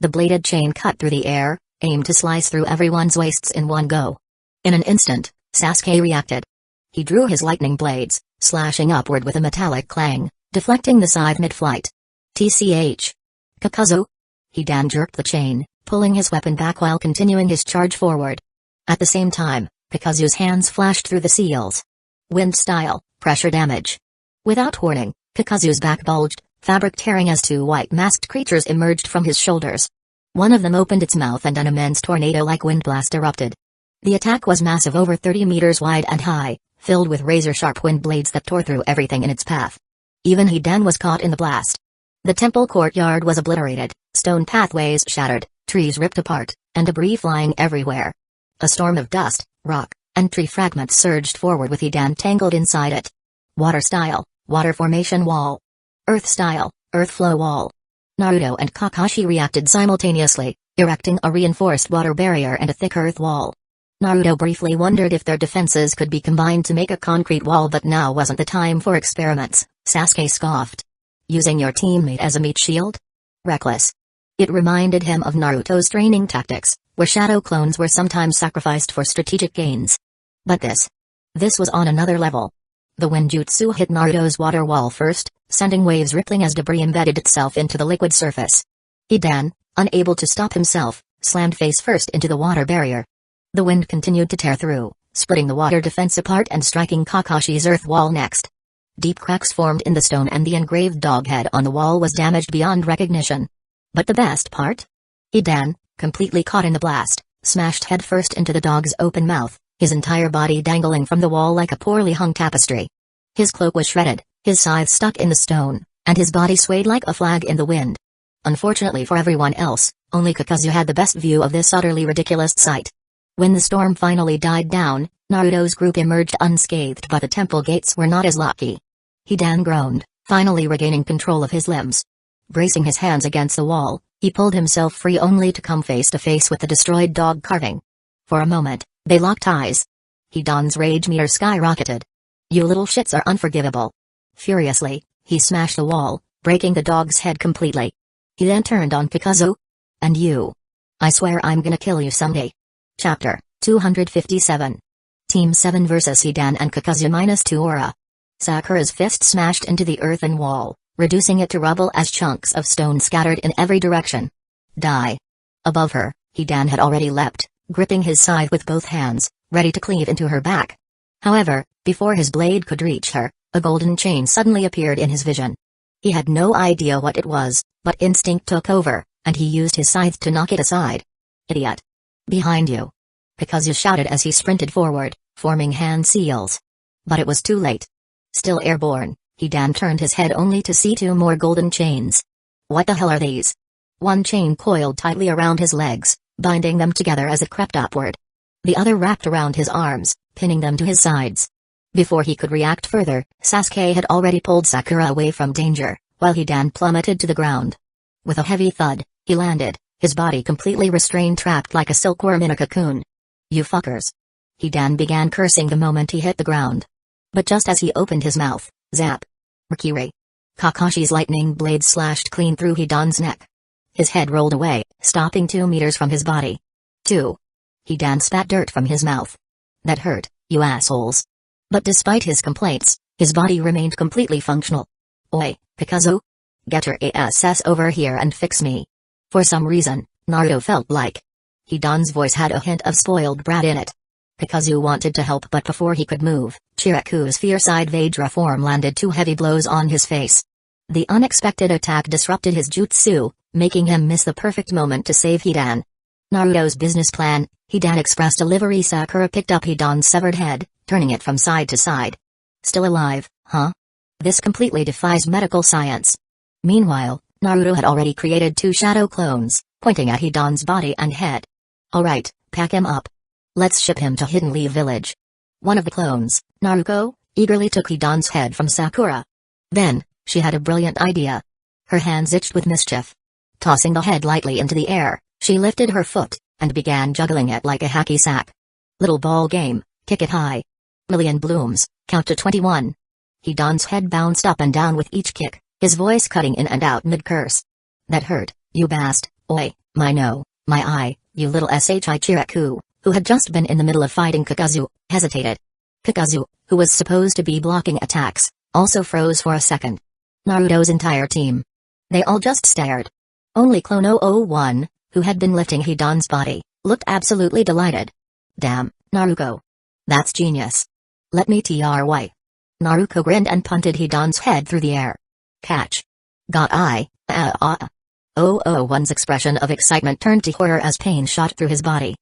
The bladed chain cut through the air, aimed to slice through everyone's waists in one go. In an instant, Sasuke reacted. He drew his lightning blades, slashing upward with a metallic clang, deflecting the scythe mid-flight. "Tch. Kakazu?" Hidan jerked the chain, pulling his weapon back while continuing his charge forward. At the same time, Kakazu's hands flashed through the seals. Wind style, pressure damage. Without warning, Kakazu's back bulged, fabric tearing as two white masked creatures emerged from his shoulders. One of them opened its mouth and an immense tornado-like wind blast erupted. The attack was massive, over 30 meters wide and high, filled with razor-sharp wind blades that tore through everything in its path. Even Hidan was caught in the blast. The temple courtyard was obliterated, stone pathways shattered, trees ripped apart, and debris flying everywhere. A storm of dust, rock, and tree fragments surged forward with Hidan tangled inside it. Water style, water formation wall. Earth style, earth flow wall. Naruto and Kakashi reacted simultaneously, erecting a reinforced water barrier and a thick earth wall. Naruto briefly wondered if their defenses could be combined to make a concrete wall, but now wasn't the time for experiments. Sasuke scoffed. "Using your teammate as a meat shield? Reckless." It reminded him of Naruto's training tactics, where shadow clones were sometimes sacrificed for strategic gains. But this was on another level. The Winjutsu hit Naruto's water wall first, sending waves rippling as debris embedded itself into the liquid surface. Hidan, unable to stop himself, slammed face first into the water barrier. The wind continued to tear through, splitting the water defense apart and striking Kakashi's earth wall next. Deep cracks formed in the stone and the engraved dog head on the wall was damaged beyond recognition. But the best part? Hidan, completely caught in the blast, smashed headfirst into the dog's open mouth, his entire body dangling from the wall like a poorly hung tapestry. His cloak was shredded, his scythe stuck in the stone, and his body swayed like a flag in the wind. Unfortunately for everyone else, only Kakazu had the best view of this utterly ridiculous sight. When the storm finally died down, Naruto's group emerged unscathed, but the temple gates were not as lucky. Hidan groaned, finally regaining control of his limbs. Bracing his hands against the wall, he pulled himself free only to come face to face with the destroyed dog carving. For a moment, they locked eyes. Hidan's rage meter skyrocketed. "You little shits are unforgivable." Furiously, he smashed the wall, breaking the dog's head completely. He then turned on Kakazu. "And you. I swear I'm gonna kill you someday." Chapter 257. Team 7 vs Hidan and Kakazu -2 aura. Sakura's fist smashed into the earthen wall, reducing it to rubble as chunks of stone scattered in every direction. Die. Above her, Hidan had already leapt, gripping his scythe with both hands, ready to cleave into her back. However, before his blade could reach her, a golden chain suddenly appeared in his vision. He had no idea what it was, but instinct took over, and he used his scythe to knock it aside. "Idiot! Behind you!" Kakazu shouted as he sprinted forward, forming hand seals. But it was too late. Still airborne, Hidan turned his head only to see 2 more golden chains. What the hell are these? One chain coiled tightly around his legs, binding them together as it crept upward. The other wrapped around his arms, pinning them to his sides. Before he could react further, Sasuke had already pulled Sakura away from danger, while Hidan plummeted to the ground. With a heavy thud, he landed, his body completely restrained, trapped like a silkworm in a cocoon. "You fuckers." Hidan began cursing the moment he hit the ground. But just as he opened his mouth, zap! Mercury. Kakashi's lightning blade slashed clean through Hidan's neck. His head rolled away, stopping 2 meters from his body. 2. Hidan spat dirt from his mouth. "That hurt, you assholes." But despite his complaints, his body remained completely functional. "Oi, Kakazu? Get your ass over here and fix me." For some reason, Naruto felt like Hidan's voice had a hint of spoiled brat in it. Kakazu wanted to help, but before he could move, Chiraku's fierce-eyed Vajra form landed 2 heavy blows on his face. The unexpected attack disrupted his jutsu, making him miss the perfect moment to save Hidan. Naruto's business plan: Hidan expressed delivery. Sakura picked up Hidan's severed head, turning it from side to side. "Still alive, huh? This completely defies medical science." Meanwhile, Naruto had already created 2 shadow clones, pointing at Hidan's body and head. "Alright, pack him up. Let's ship him to Hidden Leaf Village." One of the clones, Naruko, eagerly took Hidan's head from Sakura. Then, she had a brilliant idea. Her hands itched with mischief. Tossing the head lightly into the air, she lifted her foot, and began juggling it like a hacky sack. "Little ball game, kick it high. Million blooms, count to 21. Hidan's head bounced up and down with each kick, his voice cutting in and out mid-curse. "That hurt, you bast, oi, my no, my eye, you little shi." Chiraku, who had just been in the middle of fighting Kakazu, hesitated. Kakazu, who was supposed to be blocking attacks, also froze for a second. Naruto's entire team. They all just stared. Only Clone 001, who had been lifting Hidan's body, looked absolutely delighted. "Damn, Naruto. That's genius. Let me try." Naruto grinned and punted Hidan's head through the air. "Catch. Got I, 001's expression of excitement turned to horror as pain shot through his body.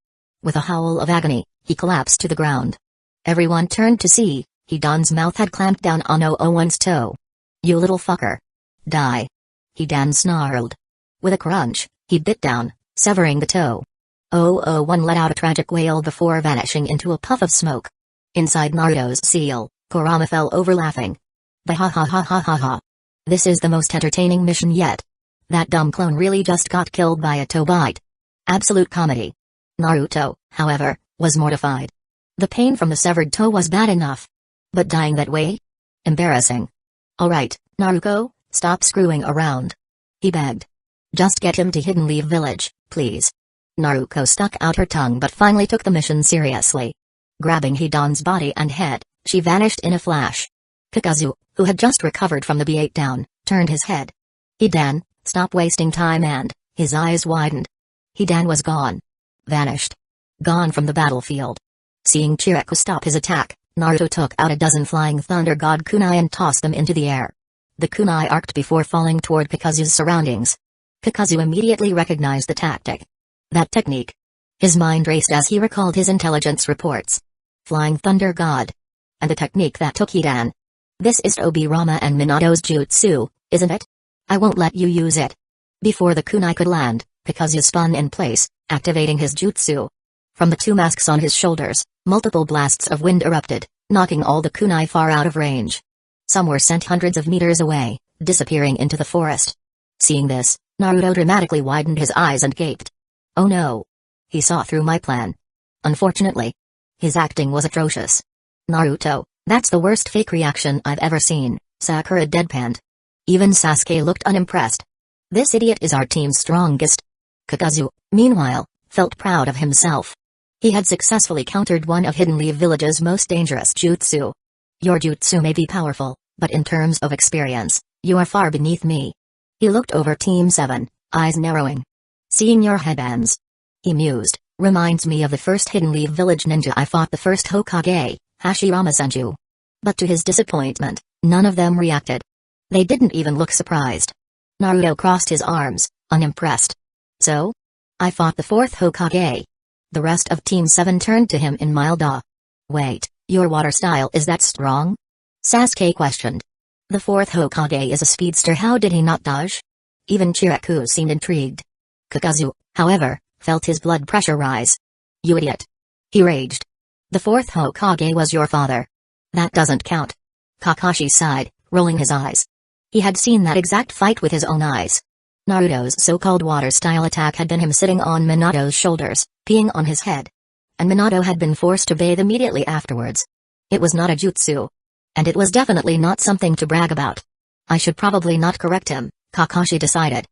With a howl of agony, he collapsed to the ground. Everyone turned to see, Hidan's mouth had clamped down on 001's toe. "You little fucker. Die." Hidan snarled. With a crunch, he bit down, severing the toe. 001 let out a tragic wail before vanishing into a puff of smoke. Inside Naruto's seal, Kurama fell over laughing. "Bah ha ha ha ha ha ha. This is the most entertaining mission yet. That dumb clone really just got killed by a toe bite. Absolute comedy." Naruto, however, was mortified. The pain from the severed toe was bad enough. But dying that way? Embarrassing. "Alright, Naruto, stop screwing around," he begged. "Just get him to Hidden Leaf Village, please." Naruto stuck out her tongue but finally took the mission seriously. Grabbing Hidan's body and head, she vanished in a flash. Kakazu, who had just recovered from the beatdown, turned his head. "Hidan, stop wasting time," and his eyes widened. Hidan was gone. Vanished. Gone from the battlefield. Seeing Chiraku stop his attack, Naruto took out a dozen flying thunder god kunai and tossed them into the air. The kunai arced before falling toward Kakazu's surroundings. Kakazu immediately recognized the tactic. That technique. His mind raced as he recalled his intelligence reports. Flying thunder god. And the technique that took Hidan. This is Obirama and Minato's jutsu, isn't it? I won't let you use it. Before the kunai could land, Kakazu spun in place, activating his jutsu. From the two masks on his shoulders, multiple blasts of wind erupted, knocking all the kunai far out of range. Some were sent hundreds of meters away, disappearing into the forest. Seeing this, Naruto dramatically widened his eyes and gaped. Oh no! He saw through my plan. Unfortunately. His acting was atrocious. Naruto, that's the worst fake reaction I've ever seen, Sakura deadpanned. Even Sasuke looked unimpressed. This idiot is our team's strongest. Kakazu, meanwhile, felt proud of himself. He had successfully countered one of Hidden Leaf Village's most dangerous jutsu. Your jutsu may be powerful, but in terms of experience, you are far beneath me. He looked over Team 7, eyes narrowing. Seeing your headbands, he mused, reminds me of the first Hidden Leaf Village ninja I fought, the first Hokage, Hashirama Senju. But to his disappointment, none of them reacted. They didn't even look surprised. Naruto crossed his arms, unimpressed. So? I fought the fourth Hokage. The rest of Team 7 turned to him in mild awe. Wait, your water style is that strong? Sasuke questioned. The fourth Hokage is a speedster, how did he not dodge? Even Chiraku seemed intrigued. Kakazu, however, felt his blood pressure rise. You idiot! He raged. The fourth Hokage was your father. That doesn't count. Kakashi sighed, rolling his eyes. He had seen that exact fight with his own eyes. Naruto's so-called water-style attack had been him sitting on Minato's shoulders, peeing on his head. And Minato had been forced to bathe immediately afterwards. It was not a jutsu. And it was definitely not something to brag about. I should probably not correct him, Kakashi decided.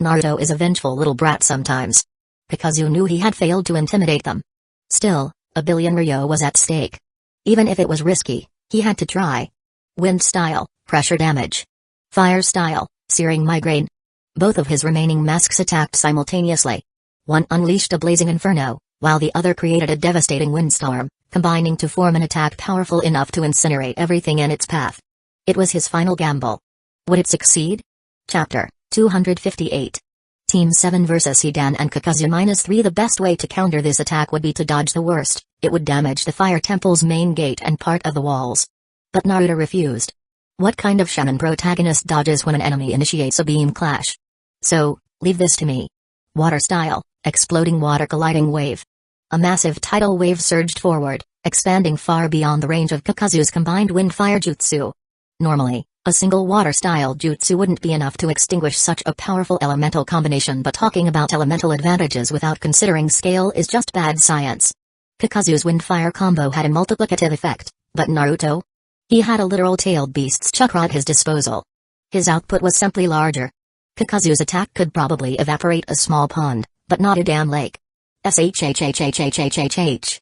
Naruto is a vengeful little brat sometimes. Kakazu knew he had failed to intimidate them. Still, a billion ryo was at stake. Even if it was risky, he had to try. Wind style, pressure damage. Fire style, searing migraine. Both of his remaining masks attacked simultaneously. One unleashed a blazing inferno, while the other created a devastating windstorm, combining to form an attack powerful enough to incinerate everything in its path. It was his final gamble. Would it succeed? Chapter 258. Team 7 vs Hidan and Kakazu -3. The best way to counter this attack would be to dodge the worst. It would damage the fire temple's main gate and part of the walls. But Naruto refused. What kind of shonen protagonist dodges when an enemy initiates a beam clash? So, leave this to me. Water style, exploding water colliding wave. A massive tidal wave surged forward, expanding far beyond the range of Kakazu's combined wind-fire jutsu. Normally, a single water-style jutsu wouldn't be enough to extinguish such a powerful elemental combination, but talking about elemental advantages without considering scale is just bad science. Kakazu's wind-fire combo had a multiplicative effect, but Naruto? He had a literal tailed beast's chakra at his disposal. His output was simply larger. Kakazu's attack could probably evaporate a small pond, but not a damn lake. SHHHHHHHH.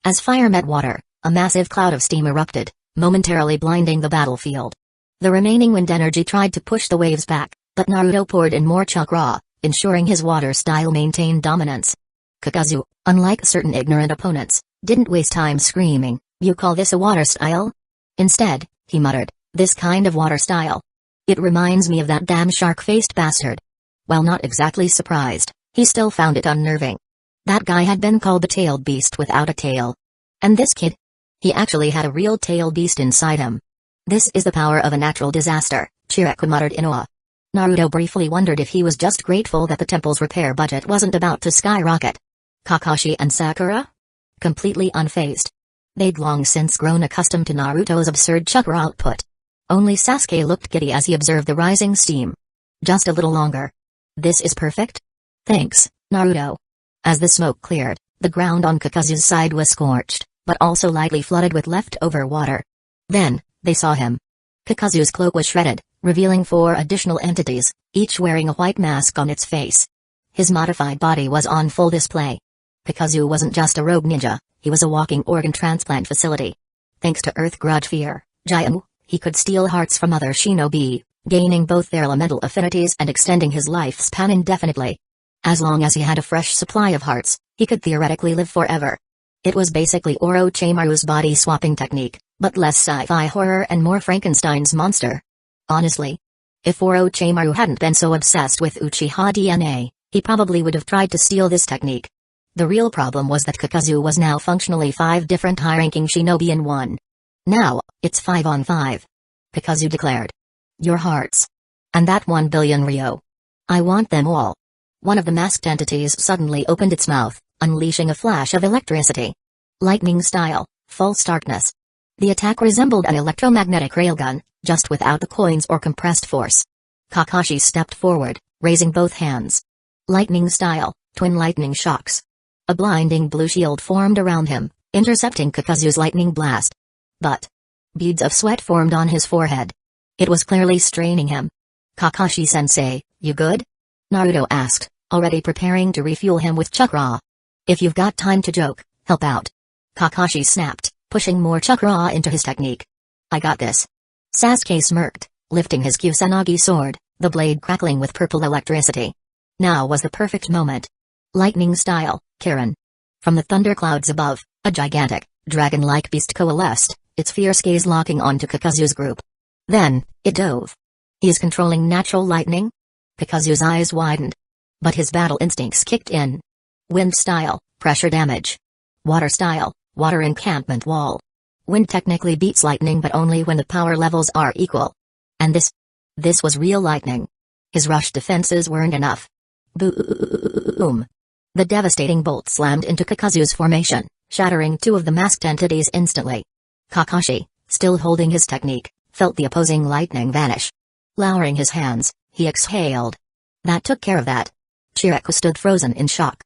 As fire met water, a massive cloud of steam erupted, momentarily blinding the battlefield. The remaining wind energy tried to push the waves back, but Naruto poured in more chakra, ensuring his water style maintained dominance. Kakazu, unlike certain ignorant opponents, didn't waste time screaming, "You call this a water style?" Instead, he muttered, "This kind of water style. It reminds me of that damn shark-faced bastard." While not exactly surprised, he still found it unnerving. That guy had been called the tailed beast without a tail. And this kid? He actually had a real tailed beast inside him. This is the power of a natural disaster, Chiraku muttered in awe. Naruto briefly wondered if he was just grateful that the temple's repair budget wasn't about to skyrocket. Kakashi and Sakura? Completely unfazed. They'd long since grown accustomed to Naruto's absurd chakra output. Only Sasuke looked giddy as he observed the rising steam. Just a little longer. This is perfect? Thanks, Naruto. As the smoke cleared, the ground on Kakazu's side was scorched, but also lightly flooded with leftover water. Then, they saw him. Kakazu's cloak was shredded, revealing 4 additional entities, each wearing a white mask on its face. His modified body was on full display. Kakazu wasn't just a rogue ninja, he was a walking organ transplant facility. Thanks to Earth Grudge Fear, Jiamu, he could steal hearts from other shinobi, gaining both their elemental affinities and extending his lifespan indefinitely. As long as he had a fresh supply of hearts, he could theoretically live forever. It was basically Orochimaru's body-swapping technique, but less sci-fi horror and more Frankenstein's monster. Honestly, if Orochimaru hadn't been so obsessed with Uchiha DNA, he probably would have tried to steal this technique. The real problem was that Kakazu was now functionally 5 different high-ranking shinobi in one. Now, it's 5 on 5. Kakazu declared. Your hearts. And that 1 billion Ryo. I want them all. One of the masked entities suddenly opened its mouth, unleashing a flash of electricity. Lightning style, false darkness. The attack resembled an electromagnetic railgun, just without the coins or compressed force. Kakashi stepped forward, raising both hands. Lightning style, twin lightning shocks. A blinding blue shield formed around him, intercepting Kakazu's lightning blast. But beads of sweat formed on his forehead. It was clearly straining him. Kakashi-sensei, you good? Naruto asked, already preparing to refuel him with chakra. If you've got time to joke, help out. Kakashi snapped, pushing more chakra into his technique. I got this. Sasuke smirked, lifting his Kusanagi sword, the blade crackling with purple electricity. Now was the perfect moment. Lightning style, Kirin. From the thunderclouds above, a gigantic, dragon-like beast coalesced, its fierce gaze locking onto Kakazu's group. Then, it dove. He's controlling natural lightning? Kakazu's eyes widened. But his battle instincts kicked in. Wind style, pressure damage. Water style, water encampment wall. Wind technically beats lightning but only when the power levels are equal. And this was real lightning. His rush defenses weren't enough. Boom. The devastating bolt slammed into Kakazu's formation, shattering 2 of the masked entities instantly. Kakashi, still holding his technique, felt the opposing lightning vanish. Lowering his hands, he exhaled. That took care of that. Chiraku stood frozen in shock.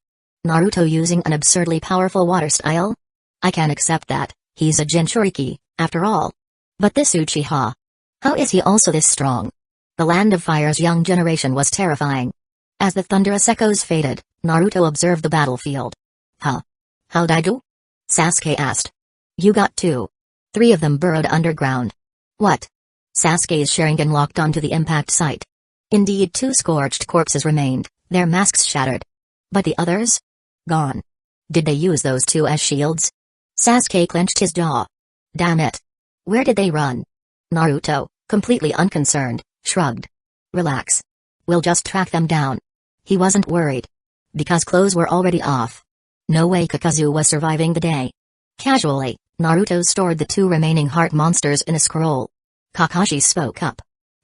Naruto using an absurdly powerful water style? I can't accept that, he's a Jinchuriki, after all. But this Uchiha. How is he also this strong? The Land of Fire's young generation was terrifying. As the thunderous echoes faded, Naruto observed the battlefield. Huh? How'd I do? Sasuke asked. You got 2. 3 of them burrowed underground. What? Sasuke's Sharingan locked onto the impact site. Indeed 2 scorched corpses remained, their masks shattered. But the others? Gone. Did they use those 2 as shields? Sasuke clenched his jaw. Damn it. Where did they run? Naruto, completely unconcerned, shrugged. Relax. We'll just track them down. He wasn't worried. Because clothes were already off. No way Kakazu was surviving the day. Casually, Naruto stored the 2 remaining heart monsters in a scroll. Kakashi spoke up.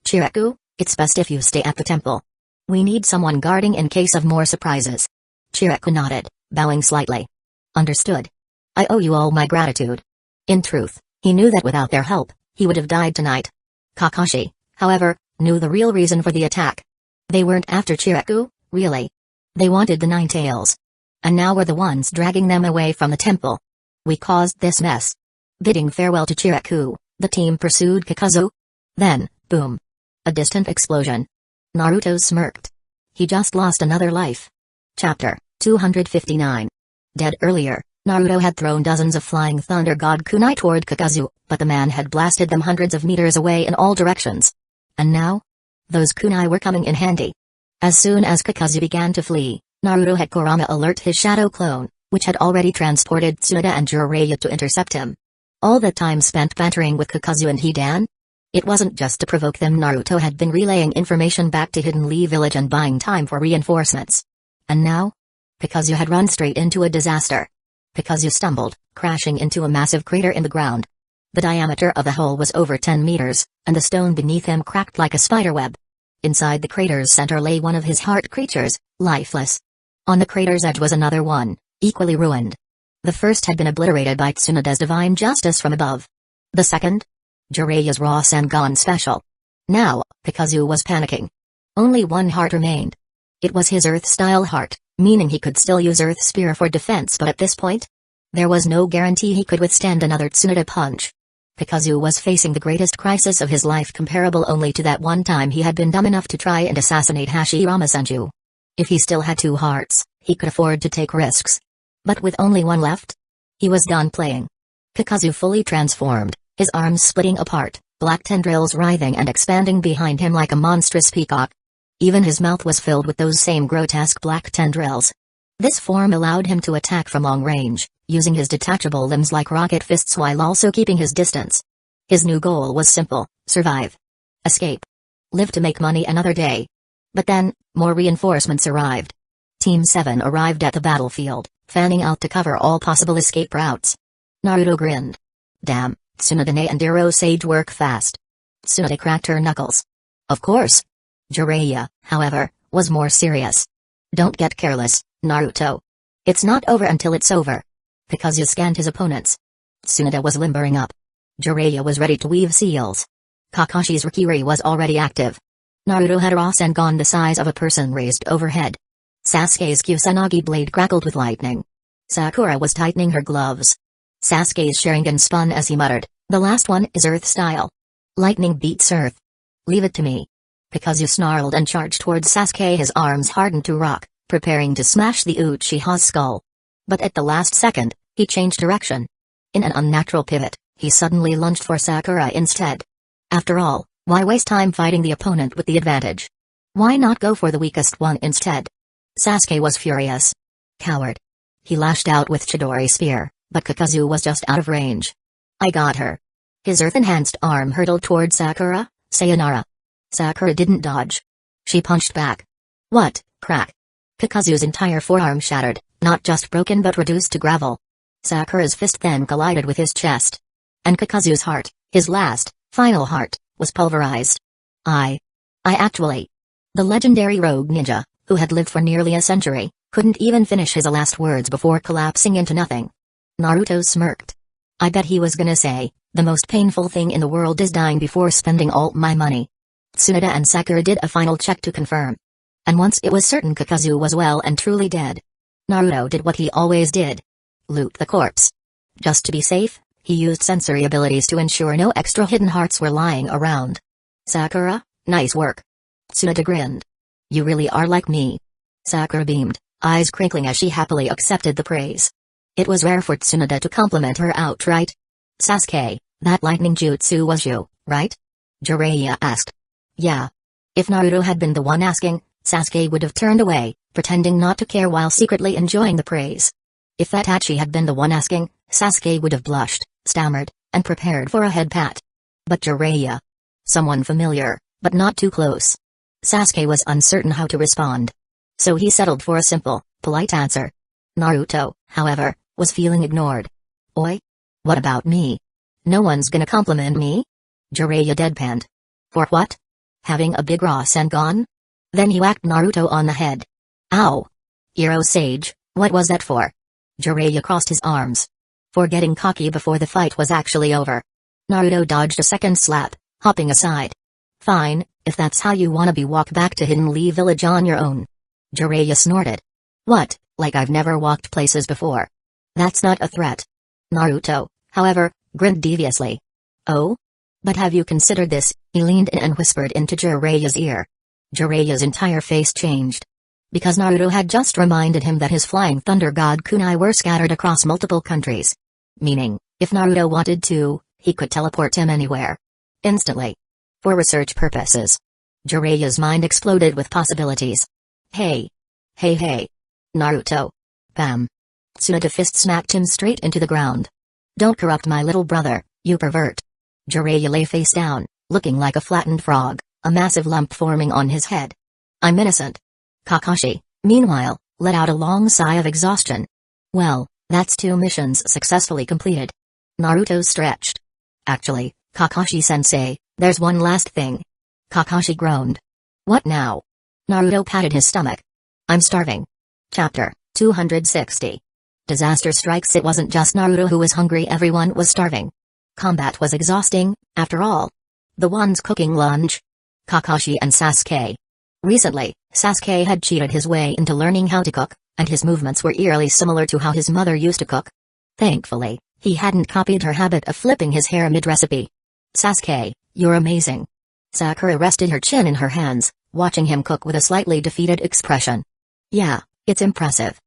Chiraku, it's best if you stay at the temple. We need someone guarding in case of more surprises. Chiraku nodded, bowing slightly. Understood. I owe you all my gratitude. In truth, he knew that without their help, he would have died tonight. Kakashi, however, knew the real reason for the attack. They weren't after Chiraku, really. They wanted the 9 tails. And now we're the ones dragging them away from the temple. We caused this mess. Bidding farewell to Chiraku, the team pursued Kakazu. Then, boom. A distant explosion. Naruto smirked. He just lost another life. Chapter 259. Dead earlier, Naruto had thrown dozens of flying thunder god kunai toward Kakazu, but the man had blasted them hundreds of meters away in all directions. And now? Those kunai were coming in handy. As soon as Kakazu began to flee, Naruto had Kurama alert his shadow clone, which had already transported Tsunade and Jiraiya to intercept him. All the time spent bantering with Kakazu and Hidan? It wasn't just to provoke them. Naruto had been relaying information back to Hidden Lee Village and buying time for reinforcements. And now? Kakazu had run straight into a disaster. Kakazu stumbled, crashing into a massive crater in the ground. The diameter of the hole was over 10 meters, and the stone beneath him cracked like a spiderweb. Inside the crater's center lay one of his heart creatures, lifeless. On the crater's edge was another one, equally ruined. The first had been obliterated by Tsunade's divine justice from above. The second? Jiraiya's raw Sangon special. Now, Kakazu was panicking. Only one heart remained. It was his Earth-style heart, meaning he could still use Earth Spear for defense, but at this point, there was no guarantee he could withstand another Tsunade punch. Kakazu was facing the greatest crisis of his life, comparable only to that one time he had been dumb enough to try and assassinate Hashirama Senju. If he still had 2 hearts, he could afford to take risks. But with only one left? He was done playing. Kakazu fully transformed, his arms splitting apart, black tendrils writhing and expanding behind him like a monstrous peacock. Even his mouth was filled with those same grotesque black tendrils. This form allowed him to attack from long range, using his detachable limbs like rocket fists while also keeping his distance. His new goal was simple: survive. Escape. Live to make money another day. But then, more reinforcements arrived. Team 7 arrived at the battlefield, fanning out to cover all possible escape routes. Naruto grinned. Damn, Tsunade and Hero Sage work fast. Tsunade cracked her knuckles. Of course. Jiraiya, however, was more serious. Don't get careless, Naruto. It's not over until it's over. Kakazu scanned his opponents. Tsunade was limbering up. Jiraiya was ready to weave seals. Kakashi's Rikiri was already active. Naruto had a Rasengan the size of a person raised overhead. Sasuke's Kusanagi blade crackled with lightning. Sakura was tightening her gloves. Sasuke's Sharingan spun as he muttered, "The last one is Earth style. Lightning beats Earth. Leave it to me." Kakazu snarled and charged towards Sasuke, his arms hardened to rock, preparing to smash the Uchiha's skull. But at the last second, he changed direction. In an unnatural pivot, he suddenly lunged for Sakura instead. After all, why waste time fighting the opponent with the advantage? Why not go for the weakest one instead? Sasuke was furious. Coward. He lashed out with Chidori Spear, but Kakazu was just out of range. I got her. His earth-enhanced arm hurtled toward Sakura. Sayonara. Sakura didn't dodge. She punched back. What? Crack. Kakazu's entire forearm shattered, not just broken but reduced to gravel. Sakura's fist then collided with his chest. And Kakazu's heart, his last, final heart, was pulverized. I actually. The legendary rogue ninja, who had lived for nearly a century, couldn't even finish his last words before collapsing into nothing. Naruto smirked. I bet he was gonna say, the most painful thing in the world is dying before spending all my money. Tsunade and Sakura did a final check to confirm. And once it was certain Kakazu was well and truly dead, Naruto did what he always did. Loot the corpse. Just to be safe, he used sensory abilities to ensure no extra hidden hearts were lying around. Sakura, nice work. Tsunade grinned. You really are like me. Sakura beamed, eyes crinkling as she happily accepted the praise. It was rare for Tsunade to compliment her outright. Sasuke, that lightning jutsu was you, right? Jiraiya asked. Yeah. If Naruto had been the one asking, Sasuke would have turned away, pretending not to care while secretly enjoying the praise. If Itachi had been the one asking, Sasuke would have blushed, stammered, and prepared for a head pat. But Jiraiya. Someone familiar, but not too close. Sasuke was uncertain how to respond. So he settled for a simple, polite answer. Naruto, however, was feeling ignored. Oi? What about me? No one's gonna compliment me? Jiraiya deadpanned. For what? Having a big Rasengan? Then he whacked Naruto on the head. Ow! Hero Sage, what was that for? Jiraiya crossed his arms. For getting cocky before the fight was actually over. Naruto dodged a second slap, hopping aside. Fine, if that's how you wanna be, walk back to Hidden Lee Village on your own. Jiraiya snorted. What, like I've never walked places before? That's not a threat. Naruto, however, grinned deviously. Oh? But have you considered this? He leaned in and whispered into Jiraiya's ear. Jiraiya's entire face changed. Because Naruto had just reminded him that his flying thunder god kunai were scattered across multiple countries. Meaning, if Naruto wanted to, he could teleport him anywhere. Instantly. For research purposes. Jiraiya's mind exploded with possibilities. Hey. Hey. Naruto. Bam. Tsunade fist smacked him straight into the ground. Don't corrupt my little brother, you pervert. Jiraiya lay face down, looking like a flattened frog, a massive lump forming on his head. I'm innocent. Kakashi, meanwhile, let out a long sigh of exhaustion. Well, that's 2 missions successfully completed. Naruto stretched. Actually, Kakashi-sensei, there's one last thing. Kakashi groaned. What now? Naruto patted his stomach. I'm starving. Chapter 260. Disaster strikes. It wasn't just Naruto who was hungry, everyone was starving. Combat was exhausting, after all. The ones cooking lunch. Kakashi and Sasuke. Recently, Sasuke had cheated his way into learning how to cook, and his movements were eerily similar to how his mother used to cook. Thankfully, he hadn't copied her habit of flipping his hair mid-recipe. Sasuke, you're amazing. Sakura rested her chin in her hands, watching him cook with a slightly defeated expression. Yeah, it's impressive.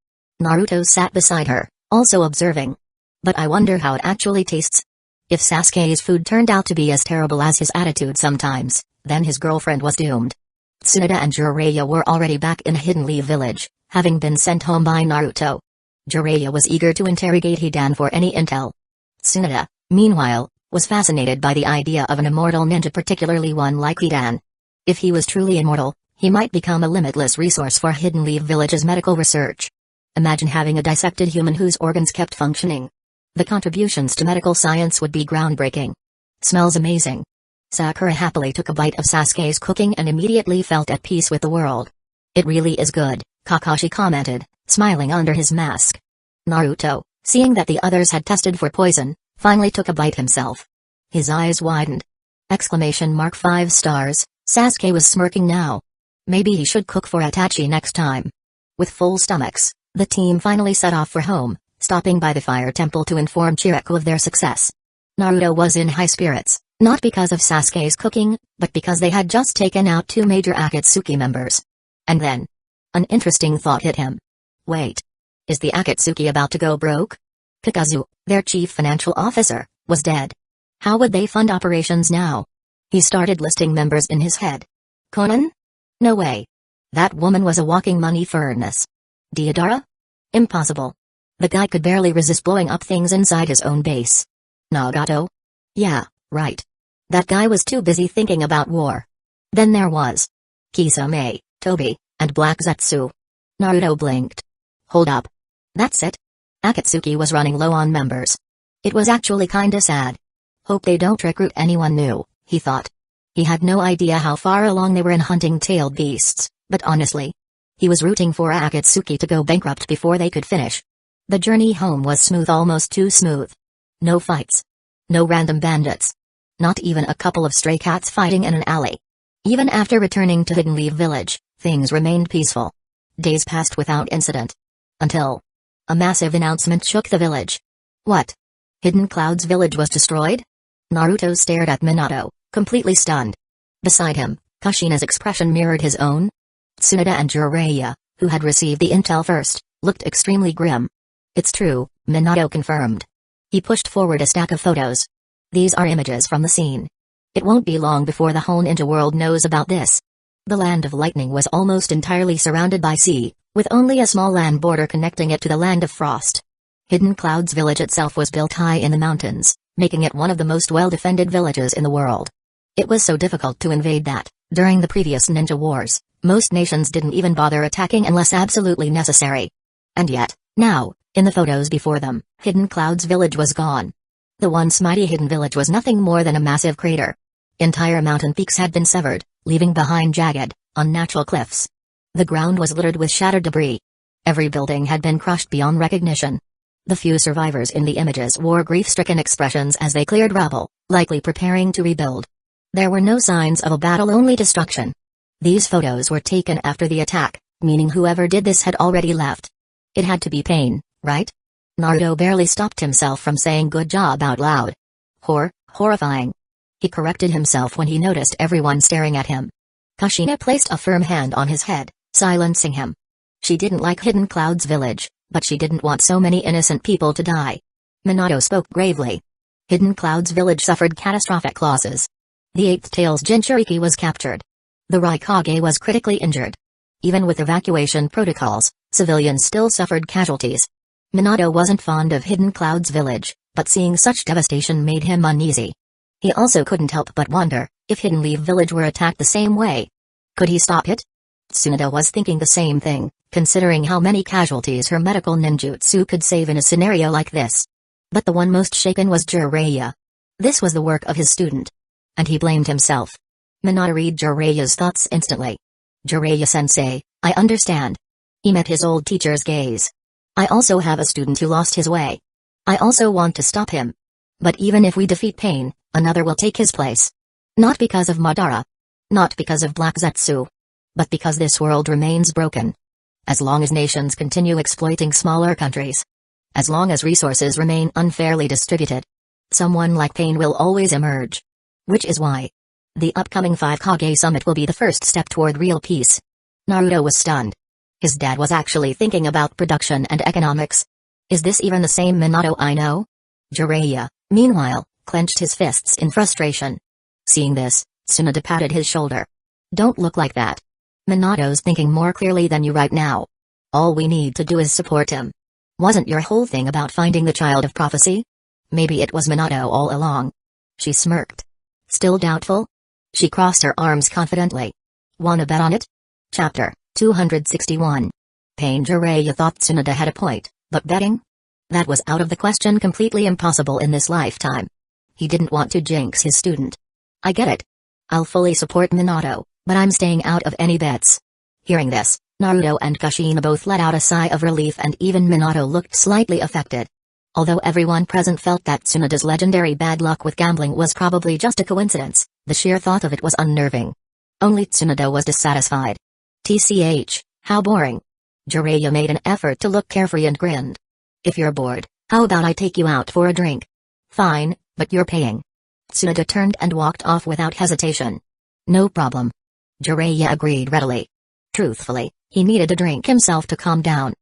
Naruto sat beside her, also observing. But I wonder how it actually tastes. If Sasuke's food turned out to be as terrible as his attitude sometimes, then his girlfriend was doomed. Tsunoda and Jiraiya were already back in Hidden Leaf Village, having been sent home by Naruto. Jiraiya was eager to interrogate Hidan for any intel. Tsunoda, meanwhile, was fascinated by the idea of an immortal ninja, particularly one like Hidan. If he was truly immortal, he might become a limitless resource for Hidden Leaf Village's medical research. Imagine having a dissected human whose organs kept functioning. The contributions to medical science would be groundbreaking. Smells amazing. Sakura happily took a bite of Sasuke's cooking and immediately felt at peace with the world. It really is good, Kakashi commented, smiling under his mask. Naruto, seeing that the others had tested for poison, finally took a bite himself. His eyes widened. 5 stars, Sasuke was smirking now. Maybe he should cook for Itachi next time. With full stomachs, the team finally set off for home, stopping by the fire temple to inform Chiriko of their success. Naruto was in high spirits, not because of Sasuke's cooking, but because they had just taken out 2 major Akatsuki members. And then, an interesting thought hit him. Wait. Is the Akatsuki about to go broke? Kakazu, their chief financial officer, was dead. How would they fund operations now? He started listing members in his head. Konan? No way. That woman was a walking money furnace. Deidara? Impossible. The guy could barely resist blowing up things inside his own base. Nagato? Yeah, right. That guy was too busy thinking about war. Then there was Kisame, Tobi, and Black Zetsu. Naruto blinked. Hold up. That's it? Akatsuki was running low on members. It was actually kinda sad. Hope they don't recruit anyone new, he thought. He had no idea how far along they were in hunting tailed beasts, but honestly, he was rooting for Akatsuki to go bankrupt before they could finish. The journey home was smooth, almost too smooth. No fights. No random bandits. Not even a couple of stray cats fighting in an alley. Even after returning to Hidden Leaf Village, things remained peaceful. Days passed without incident. Until a massive announcement shook the village. What? Hidden Cloud's village was destroyed? Naruto stared at Minato, completely stunned. Beside him, Kushina's expression mirrored his own. Tsunoda and Jiraiya, who had received the intel first, looked extremely grim. It's true, Minato confirmed. He pushed forward a stack of photos. These are images from the scene. It won't be long before the whole ninja world knows about this. The Land of Lightning was almost entirely surrounded by sea, with only a small land border connecting it to the Land of Frost. Hidden Cloud's village itself was built high in the mountains, making it one of the most well-defended villages in the world. It was so difficult to invade that, during the previous ninja wars, most nations didn't even bother attacking unless absolutely necessary. And yet, now, in the photos before them, Hidden Cloud's village was gone. The once mighty hidden village was nothing more than a massive crater. Entire mountain peaks had been severed, leaving behind jagged, unnatural cliffs. The ground was littered with shattered debris. Every building had been crushed beyond recognition. The few survivors in the images wore grief-stricken expressions as they cleared rubble, likely preparing to rebuild. There were no signs of a battle, only destruction. These photos were taken after the attack, meaning whoever did this had already left. It had to be pain, right? Naruto barely stopped himself from saying good job out loud. Horrifying. He corrected himself when he noticed everyone staring at him. Kushina placed a firm hand on his head, silencing him. She didn't like Hidden Cloud's village, but she didn't want so many innocent people to die. Minato spoke gravely. Hidden Cloud's village suffered catastrophic losses. The Eighth Tail's Jinchuriki was captured. The Raikage was critically injured. Even with evacuation protocols, civilians still suffered casualties. Minato wasn't fond of Hidden Cloud's village, but seeing such devastation made him uneasy. He also couldn't help but wonder, if Hidden Leaf Village were attacked the same way, could he stop it? Tsunoda was thinking the same thing, considering how many casualties her medical ninjutsu could save in a scenario like this. But the one most shaken was Jiraiya. This was the work of his student. And he blamed himself. Minato read Jiraiya's thoughts instantly. Jiraiya-sensei, I understand. He met his old teacher's gaze. I also have a student who lost his way. I also want to stop him. But even if we defeat Pain, another will take his place. Not because of Madara. Not because of Black Zetsu. But because this world remains broken. As long as nations continue exploiting smaller countries. As long as resources remain unfairly distributed. Someone like Pain will always emerge. Which is why the upcoming 5 Kage summit will be the first step toward real peace. Naruto was stunned. His dad was actually thinking about production and economics. Is this even the same Minato I know? Jiraiya, meanwhile, clenched his fists in frustration. Seeing this, Tsunoda patted his shoulder. Don't look like that. Minato's thinking more clearly than you right now. All we need to do is support him. Wasn't your whole thing about finding the child of prophecy? Maybe it was Minato all along. She smirked. Still doubtful? She crossed her arms confidently. Wanna bet on it? Chapter 261. Pain. Jiraiya thought Tsunade had a point, but betting? That was out of the question, completely impossible in this lifetime. He didn't want to jinx his student. I get it. I'll fully support Minato, but I'm staying out of any bets. Hearing this, Naruto and Kushina both let out a sigh of relief, and even Minato looked slightly affected. Although everyone present felt that Tsunade's legendary bad luck with gambling was probably just a coincidence, the sheer thought of it was unnerving. Only Tsunade was dissatisfied. TCH, how boring. Jiraiya made an effort to look carefree and grinned. If you're bored, how about I take you out for a drink? Fine, but you're paying. Tsunade turned and walked off without hesitation. No problem. Jiraiya agreed readily. Truthfully, he needed a drink himself to calm down.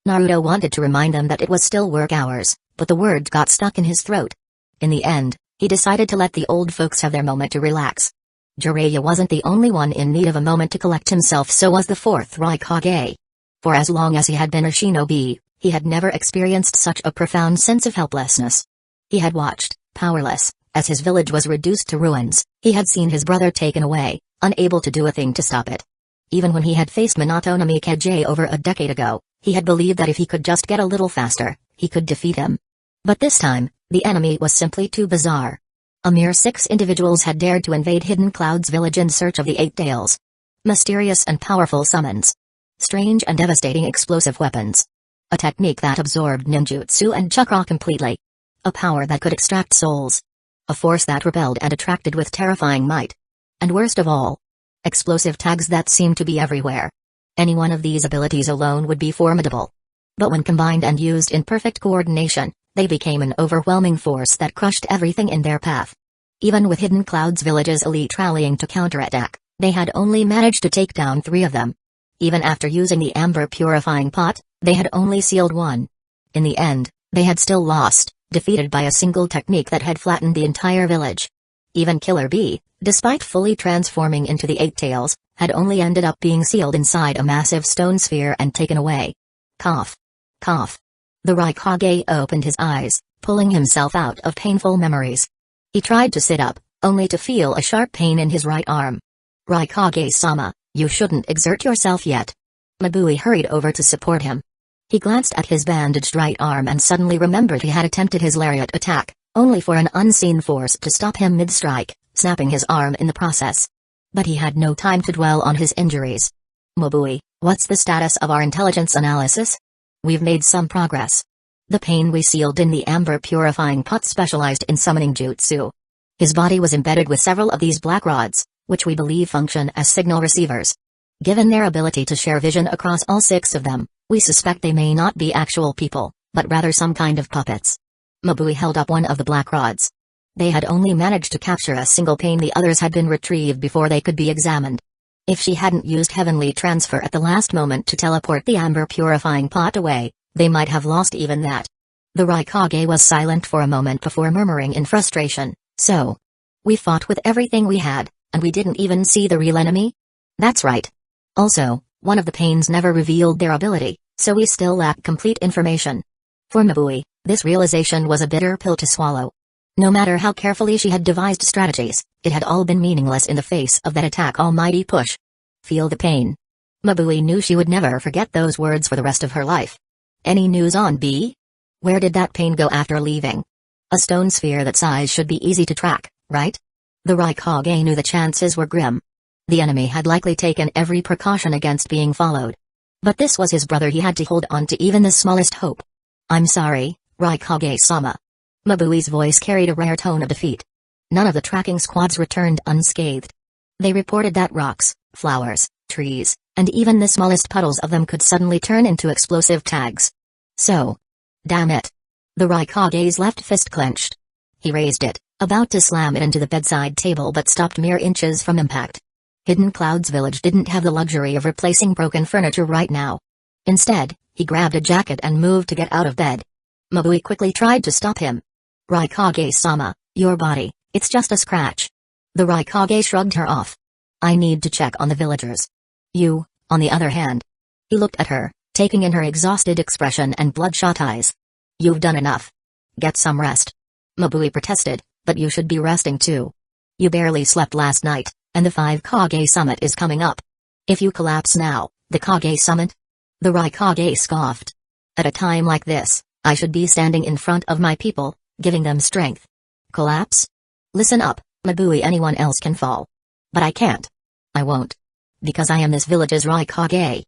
Naruto wanted to remind them that it was still work hours, but the words got stuck in his throat. In the end, he decided to let the old folks have their moment to relax. Jiraiya wasn't the only one in need of a moment to collect himself, so was the fourth Raikage. For as long as he had been a shinobi, he had never experienced such a profound sense of helplessness. He had watched, powerless, as his village was reduced to ruins. He had seen his brother taken away, unable to do a thing to stop it. Even when he had faced Minato Namikaze over a decade ago, he had believed that if he could just get a little faster, he could defeat him. But this time, the enemy was simply too bizarre. A mere 6 individuals had dared to invade Hidden Cloud's village in search of the 8 Tails. Mysterious and powerful summons. Strange and devastating explosive weapons. A technique that absorbed ninjutsu and chakra completely. A power that could extract souls. A force that repelled and attracted with terrifying might. And worst of all, explosive tags that seemed to be everywhere. Any one of these abilities alone would be formidable. But when combined and used in perfect coordination, they became an overwhelming force that crushed everything in their path. Even with Hidden Cloud's village's elite rallying to counterattack, they had only managed to take down 3 of them. Even after using the amber purifying pot, they had only sealed 1. In the end, they had still lost, defeated by a single technique that had flattened the entire village. Even Killer Bee, despite fully transforming into the 8 Tails, had only ended up being sealed inside a massive stone sphere and taken away. Cough. Cough. The Raikage opened his eyes, pulling himself out of painful memories. He tried to sit up, only to feel a sharp pain in his right arm. Raikage-sama, you shouldn't exert yourself yet. Mabui hurried over to support him. He glanced at his bandaged right arm and suddenly remembered he had attempted his lariat attack, only for an unseen force to stop him mid-strike, snapping his arm in the process. But he had no time to dwell on his injuries. Mabui, what's the status of our intelligence analysis? We've made some progress. The pain we sealed in the amber purifying pot specialized in summoning jutsu. His body was embedded with several of these black rods, which we believe function as signal receivers. Given their ability to share vision across all 6 of them, we suspect they may not be actual people, but rather some kind of puppets. Mabui held up one of the black rods. They had only managed to capture a single pane, the others had been retrieved before they could be examined. If she hadn't used heavenly transfer at the last moment to teleport the amber purifying pot away, they might have lost even that. The Raikage was silent for a moment before murmuring in frustration, so? We fought with everything we had, and we didn't even see the real enemy? That's right. Also, one of the panes never revealed their ability, so we still lack complete information. For Mabui, this realization was a bitter pill to swallow. No matter how carefully she had devised strategies, it had all been meaningless in the face of that attack almighty push. Feel the pain. Mabui knew she would never forget those words for the rest of her life. Any news on B? Where did that pain go after leaving? A stone sphere that size should be easy to track, right? The Raikage knew the chances were grim. The enemy had likely taken every precaution against being followed. But this was his brother, he had to hold on to even the smallest hope. I'm sorry, Raikage-sama. Mabui's voice carried a rare tone of defeat. None of the tracking squads returned unscathed. They reported that rocks, flowers, trees, and even the smallest puddles of them could suddenly turn into explosive tags. So. Damn it. The Raikage's left fist clenched. He raised it, about to slam it into the bedside table, but stopped mere inches from impact. Hidden Cloud's village didn't have the luxury of replacing broken furniture right now. Instead, he grabbed a jacket and moved to get out of bed. Mabui quickly tried to stop him. Raikage-sama, your body, it's just a scratch. The Raikage shrugged her off. I need to check on the villagers. You, on the other hand. He looked at her, taking in her exhausted expression and bloodshot eyes. You've done enough. Get some rest. Mabui protested, but you should be resting too. You barely slept last night, and the 5 Kage summit is coming up. If you collapse now, the Kage summit? The Raikage scoffed. At a time like this, I should be standing in front of my people, giving them strength. Collapse? Listen up, Mabui, anyone else can fall. But I can't. I won't. Because I am this village's Raikage.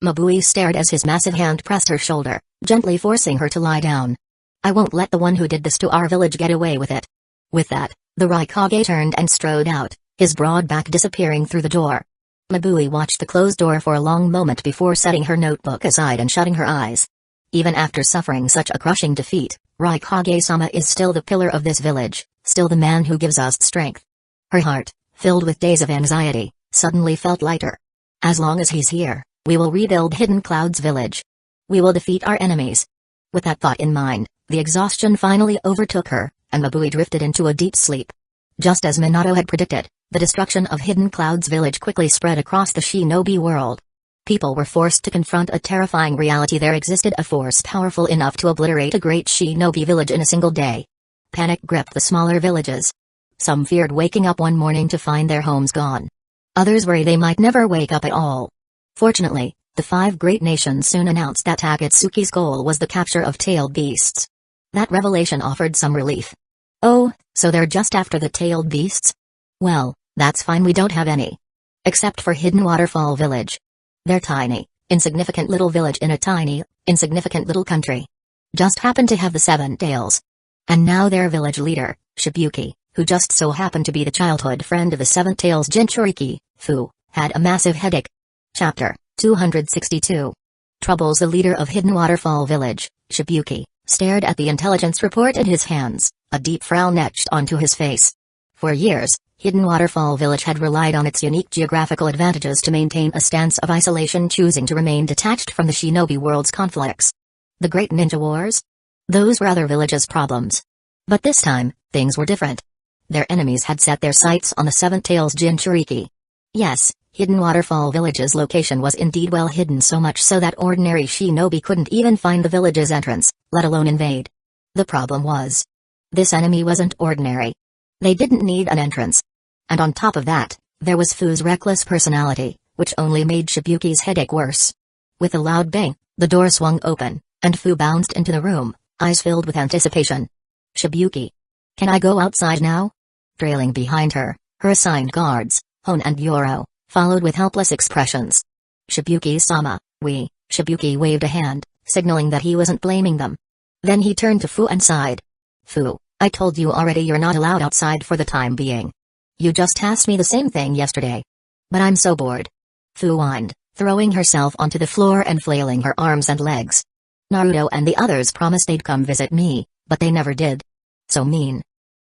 Mabui stared as his massive hand pressed her shoulder, gently forcing her to lie down. I won't let the one who did this to our village get away with it. With that, the Raikage turned and strode out, his broad back disappearing through the door. Mabui watched the closed door for a long moment before setting her notebook aside and shutting her eyes. Even after suffering such a crushing defeat, Raikage-sama is still the pillar of this village, still the man who gives us strength. Her heart, filled with days of anxiety, suddenly felt lighter. As long as he's here, we will rebuild Hidden Cloud's village. We will defeat our enemies. With that thought in mind, the exhaustion finally overtook her, and Mabui drifted into a deep sleep. Just as Minato had predicted, the destruction of Hidden Cloud's village quickly spread across the shinobi world. People were forced to confront a terrifying reality: there existed a force powerful enough to obliterate a great shinobi village in a single day. Panic gripped the smaller villages. Some feared waking up one morning to find their homes gone. Others worried they might never wake up at all. Fortunately, the 5 great nations soon announced that Akatsuki's goal was the capture of tailed beasts. That revelation offered some relief. Oh, so they're just after the tailed beasts? Well, that's fine, we don't have any. Except for Hidden Waterfall Village. They're tiny, insignificant little village in a tiny, insignificant little country. Just happened to have the 7 tails. And now their village leader, Shibuki, who just so happened to be the childhood friend of the 7 tails Jinchuriki, Fu, had a massive headache. Chapter 262. Troubles. The leader of Hidden Waterfall Village, Shibuki, stared at the intelligence report in his hands, a deep frown etched onto his face. For years, Hidden Waterfall Village had relied on its unique geographical advantages to maintain a stance of isolation, choosing to remain detached from the shinobi world's conflicts. The Great Ninja Wars? Those were other villages' problems. But this time, things were different. Their enemies had set their sights on the 7 tails Jinchuriki. Yes, Hidden Waterfall Village's location was indeed well hidden, so much so that ordinary shinobi couldn't even find the village's entrance, let alone invade. The problem was, this enemy wasn't ordinary. They didn't need an entrance. And on top of that, there was Fu's reckless personality, which only made Shibuki's headache worse. With a loud bang, the door swung open, and Fu bounced into the room, eyes filled with anticipation. Shibuki. Can I go outside now? Trailing behind her, her assigned guards, Hon and Yoro, followed with helpless expressions. Shibuki-sama, Shibuki waved a hand, signaling that he wasn't blaming them. Then he turned to Fu and sighed. Fu, I told you already you're not allowed outside for the time being. You just asked me the same thing yesterday. But I'm so bored. Fu whined, throwing herself onto the floor and flailing her arms and legs. Naruto and the others promised they'd come visit me, but they never did. So mean.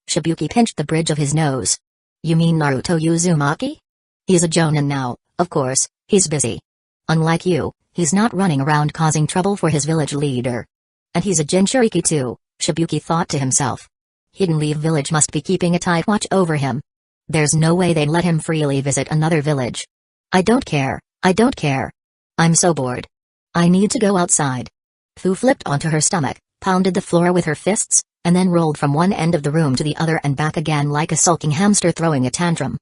Shibuki pinched the bridge of his nose. You mean Naruto Uzumaki? He's a jonin now, of course, he's busy. Unlike you, he's not running around causing trouble for his village leader. And he's a Jinchuriki too, Shibuki thought to himself. Hidden Leaf Village must be keeping a tight watch over him. There's no way they'd let him freely visit another village. I don't care, I don't care. I'm so bored. I need to go outside. Fu flipped onto her stomach, pounded the floor with her fists, and then rolled from one end of the room to the other and back again like a sulking hamster throwing a tantrum.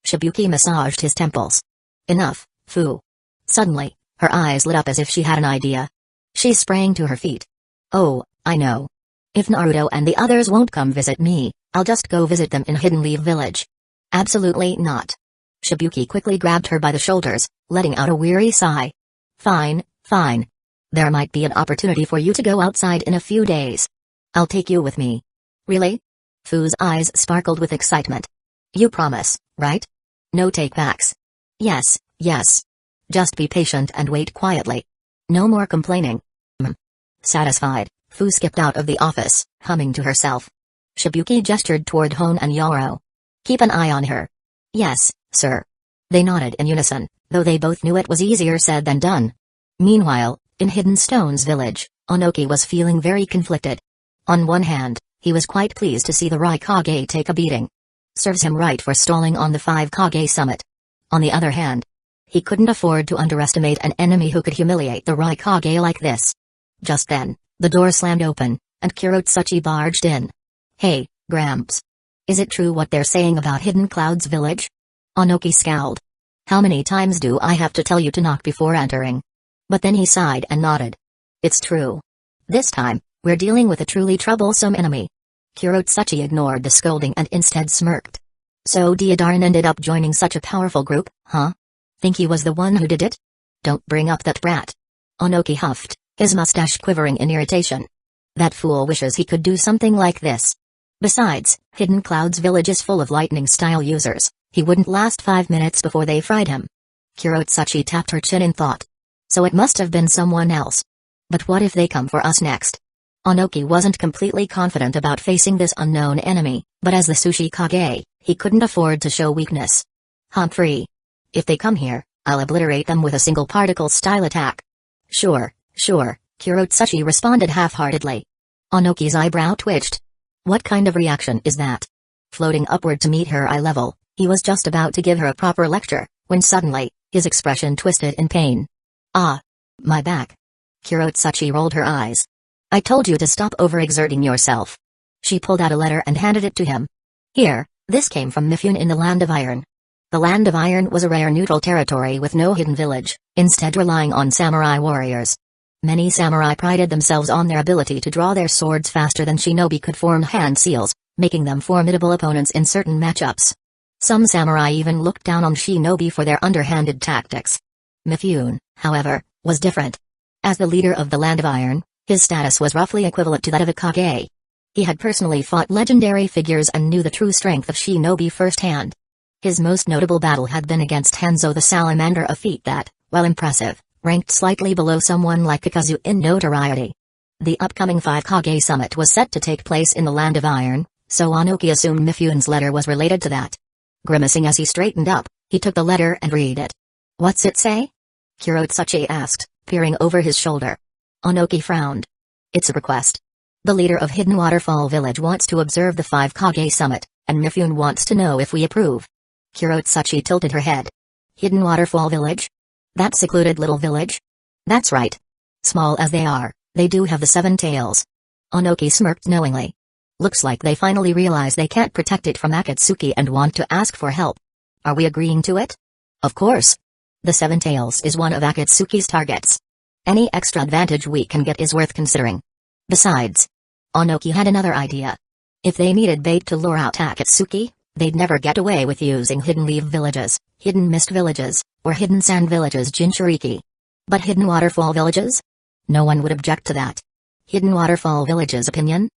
Shibuki massaged his temples. Enough, Fu. Suddenly, her eyes lit up as if she had an idea. She sprang to her feet. Oh, I know. If Naruto and the others won't come visit me, I'll just go visit them in Hidden Leaf Village. Absolutely not. Shibuki quickly grabbed her by the shoulders, letting out a weary sigh. Fine, fine. There might be an opportunity for you to go outside in a few days. I'll take you with me. Really? Fu's eyes sparkled with excitement. You promise, right? No takebacks. Yes, yes. Just be patient and wait quietly. No more complaining. Satisfied, Fu skipped out of the office, humming to herself. Shibuki gestured toward Hon and Yoro. Keep an eye on her. Yes, sir. They nodded in unison, though they both knew it was easier said than done. Meanwhile, in Hidden Stones Village, Onoki was feeling very conflicted. On one hand, he was quite pleased to see the Raikage take a beating. Serves him right for stalling on the 5 Kage summit. On the other hand, He couldn't afford to underestimate an enemy who could humiliate the Raikage like this. Just then, the door slammed open, and Kurotsuchi barged in. "Hey, Gramps. Is it true what they're saying about Hidden Cloud's village?" Onoki scowled. "How many times do I have to tell you to knock before entering?" But then he sighed and nodded. "It's true. This time, we're dealing with a truly troublesome enemy." Kurotsuchi ignored the scolding and instead smirked. "So Deodaran ended up joining such a powerful group, huh? Think he was the one who did it? Don't bring up that brat." Onoki huffed, his mustache quivering in irritation. "That fool wishes he could do something like this. Besides, Hidden Cloud's village is full of lightning-style users. He wouldn't last 5 minutes before they fried him." Kurotsuchi tapped her chin in thought. "So it must have been someone else. But what if they come for us next?" Onoki wasn't completely confident about facing this unknown enemy, but as the Sushi Kage, he couldn't afford to show weakness. "Humphrey. If they come here, I'll obliterate them with a single particle-style attack." Sure, Kurotsuchi responded half-heartedly. Onoki's eyebrow twitched. What kind of reaction is that? Floating upward to meet her eye level, he was just about to give her a proper lecture, when suddenly, his expression twisted in pain. "Ah. My back." Kurotsuchi rolled her eyes. "I told you to stop overexerting yourself." She pulled out a letter and handed it to him. "Here, this came from Mifune in the Land of Iron." The Land of Iron was a rare neutral territory with no hidden village, instead relying on samurai warriors. Many samurai prided themselves on their ability to draw their swords faster than shinobi could form hand seals, making them formidable opponents in certain matchups. Some samurai even looked down on shinobi for their underhanded tactics. Mifune, however, was different. As the leader of the Land of Iron, his status was roughly equivalent to that of a Kage. He had personally fought legendary figures and knew the true strength of shinobi firsthand. His most notable battle had been against Hanzo the Salamander, a feat that, while impressive, ranked slightly below someone like Kakazu in notoriety. The upcoming 5 Kage summit was set to take place in the Land of Iron, so Onoki assumed Mifune's letter was related to that. Grimacing as he straightened up, he took the letter and read it. "What's it say?" Kurotsuchi asked, peering over his shoulder. Onoki frowned. "It's a request. The leader of Hidden Waterfall Village wants to observe the 5 Kage summit, and Mifune wants to know if we approve." Kurotsuchi tilted her head. "Hidden Waterfall Village? That secluded little village?" "That's right. Small as they are, they do have the 7 tails." Onoki smirked knowingly. "Looks like they finally realize they can't protect it from Akatsuki and want to ask for help. Are we agreeing to it?" "Of course. The 7 tails is one of Akatsuki's targets. Any extra advantage we can get is worth considering. Besides," Onoki had another idea. "If they needed bait to lure out Akatsuki, they'd never get away with using hidden leaf villages, hidden mist villages, or hidden sand villages Jinchuriki. But hidden waterfall villages? No one would object to that. Hidden waterfall village's opinion?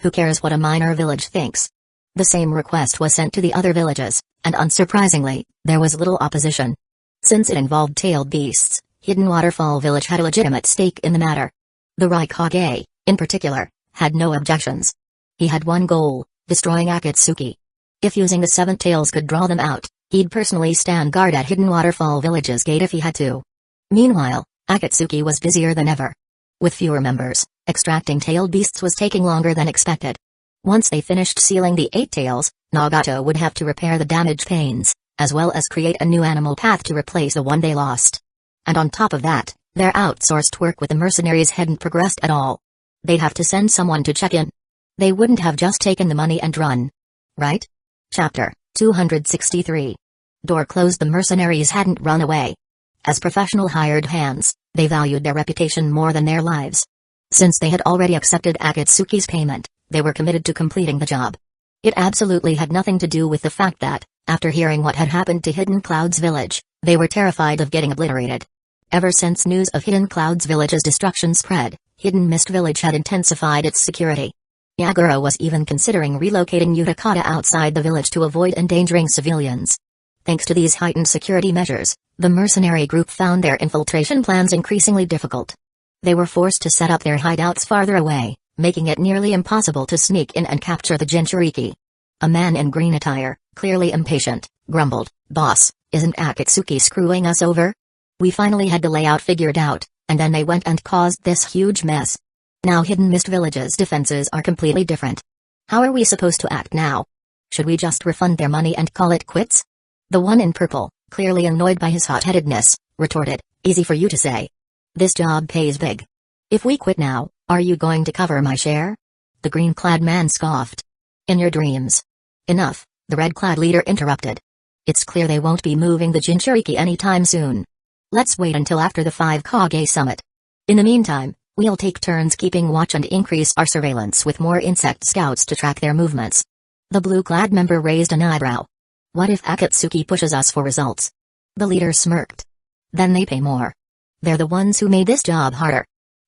Who cares what a minor village thinks?" The same request was sent to the other villages, and unsurprisingly, there was little opposition. Since it involved tailed beasts, Hidden Waterfall Village had a legitimate stake in the matter. The Raikage, in particular, had no objections. He had one goal: destroying Akatsuki. If using the 7 tails could draw them out, he'd personally stand guard at Hidden Waterfall Village's gate if he had to. Meanwhile, Akatsuki was busier than ever. With fewer members, extracting tailed beasts was taking longer than expected. Once they finished sealing the 8 tails, Nagato would have to repair the damaged panes, as well as create a new animal path to replace the one they lost. And on top of that, their outsourced work with the mercenaries hadn't progressed at all. They'd have to send someone to check in. They wouldn't have just taken the money and run. Right? Chapter 263. Door closed. The mercenaries hadn't run away. As professional hired hands, they valued their reputation more than their lives. Since they had already accepted Akatsuki's payment, they were committed to completing the job. It absolutely had nothing to do with the fact that, after hearing what had happened to Hidden Cloud's village, they were terrified of getting obliterated. Ever since news of Hidden Cloud's village's destruction spread, Hidden Mist Village had intensified its security. Yagura was even considering relocating Utakata outside the village to avoid endangering civilians. Thanks to these heightened security measures, the mercenary group found their infiltration plans increasingly difficult. They were forced to set up their hideouts farther away, making it nearly impossible to sneak in and capture the Jinchuriki. A man in green attire, clearly impatient, grumbled, "Boss, isn't Akatsuki screwing us over? We finally had the layout figured out, and then they went and caused this huge mess. Now Hidden Mist Village's defenses are completely different. How are we supposed to act now? Should we just refund their money and call it quits?" The one in purple, clearly annoyed by his hot-headedness, retorted, "Easy for you to say. This job pays big. If we quit now, are you going to cover my share?" The green-clad man scoffed. "In your dreams." "Enough," the red-clad leader interrupted. "It's clear they won't be moving the Jinchuriki anytime soon. Let's wait until after the 5 Kage summit. In the meantime, we'll take turns keeping watch and increase our surveillance with more insect scouts to track their movements." The blue-clad member raised an eyebrow. "What if Akatsuki pushes us for results?" The leader smirked. "Then they pay more. They're the ones who made this job harder.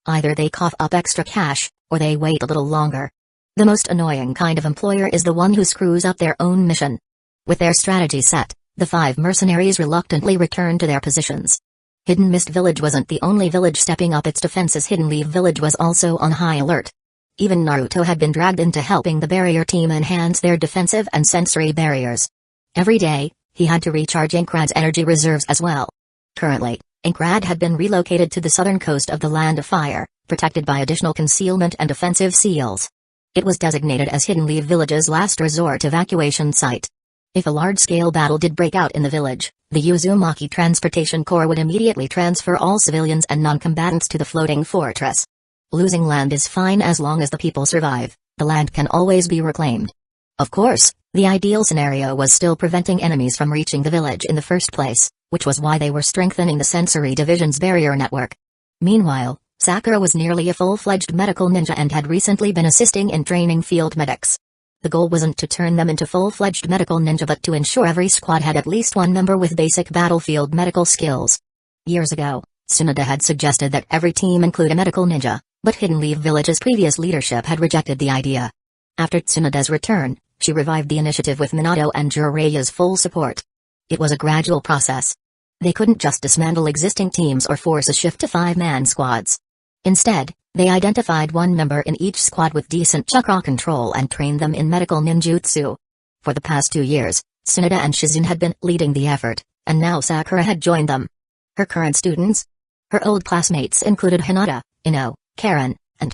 Either they cough up extra cash, or they wait a little longer. The most annoying kind of employer is the one who screws up their own mission." With their strategy set, the 5 mercenaries reluctantly returned to their positions. Hidden Mist Village wasn't the only village stepping up its defenses. Hidden Leaf Village was also on high alert. Even Naruto had been dragged into helping the barrier team enhance their defensive and sensory barriers. Every day, he had to recharge Inkrad's energy reserves as well. Currently, Inkrad had been relocated to the southern coast of the Land of Fire, protected by additional concealment and defensive seals. It was designated as Hidden Leaf Village's last resort evacuation site. If a large-scale battle did break out in the village, the Uzumaki Transportation Corps would immediately transfer all civilians and non-combatants to the floating fortress. Losing land is fine as long as the people survive. The land can always be reclaimed. Of course, the ideal scenario was still preventing enemies from reaching the village in the first place, which was why they were strengthening the sensory division's barrier network. Meanwhile, Sakura was nearly a full-fledged medical ninja and had recently been assisting in training field medics. The goal wasn't to turn them into full-fledged medical ninja but to ensure every squad had at least one member with basic battlefield medical skills. Years ago, Tsunoda had suggested that every team include a medical ninja, but Hidden Leaf Village's previous leadership had rejected the idea. After Tsunoda's return, she revived the initiative with Minato and Jiraiya's full support. It was a gradual process. They couldn't just dismantle existing teams or force a shift to 5-man squads. Instead, they identified one member in each squad with decent chakra control and trained them in medical ninjutsu. For the past 2 years, Tsunoda and Shizune had been leading the effort, and now Sakura had joined them. Her current students? Her old classmates included Hinata, Ino, Karen, and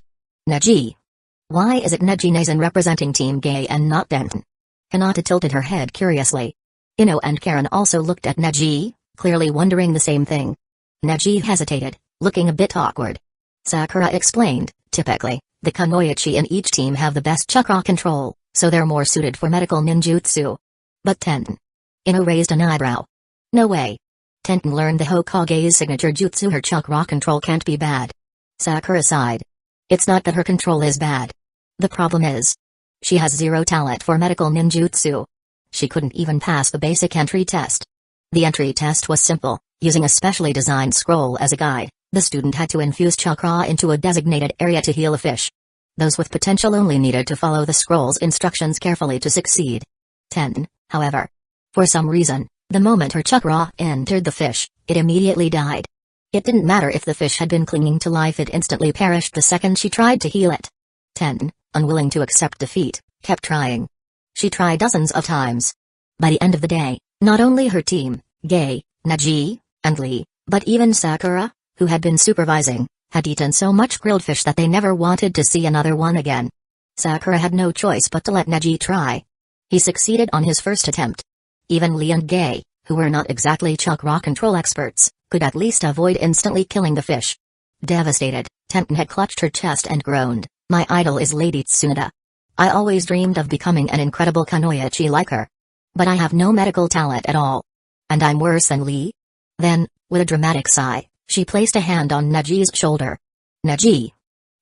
Neji. Why is it Neji Nazen representing Team Gay and not Denton? Hinata tilted her head curiously. Ino and Karen also looked at Neji, clearly wondering the same thing. Neji hesitated, looking a bit awkward. Sakura explained, typically, the Kunoichi in each team have the best chakra control, so they're more suited for medical ninjutsu. But Tenten? Ino raised an eyebrow. No way. Tenten learned the Hokage's signature jutsu. Her chakra control can't be bad. Sakura sighed. It's not that her control is bad. The problem is, she has zero talent for medical ninjutsu. She couldn't even pass the basic entry test. The entry test was simple, using a specially designed scroll as a guide. The student had to infuse chakra into a designated area to heal a fish. Those with potential only needed to follow the scroll's instructions carefully to succeed. Tenten, however. For some reason, the moment her chakra entered the fish, it immediately died. It didn't matter if the fish had been clinging to life, it instantly perished the second she tried to heal it. Tenten, unwilling to accept defeat, kept trying. She tried dozens of times. By the end of the day, not only her team, Gay, Neji, and Lee, but even Sakura, who had been supervising, had eaten so much grilled fish that they never wanted to see another one again. Sakura had no choice but to let Neji try. He succeeded on his first attempt. Even Lee and Gay, who were not exactly chakra control experts, could at least avoid instantly killing the fish. Devastated, Tenten had clutched her chest and groaned, "My idol is Lady Tsunoda. I always dreamed of becoming an incredible kunoichi like her. But I have no medical talent at all. And I'm worse than Lee?" Then, with a dramatic sigh, she placed a hand on Neji's shoulder. "Neji,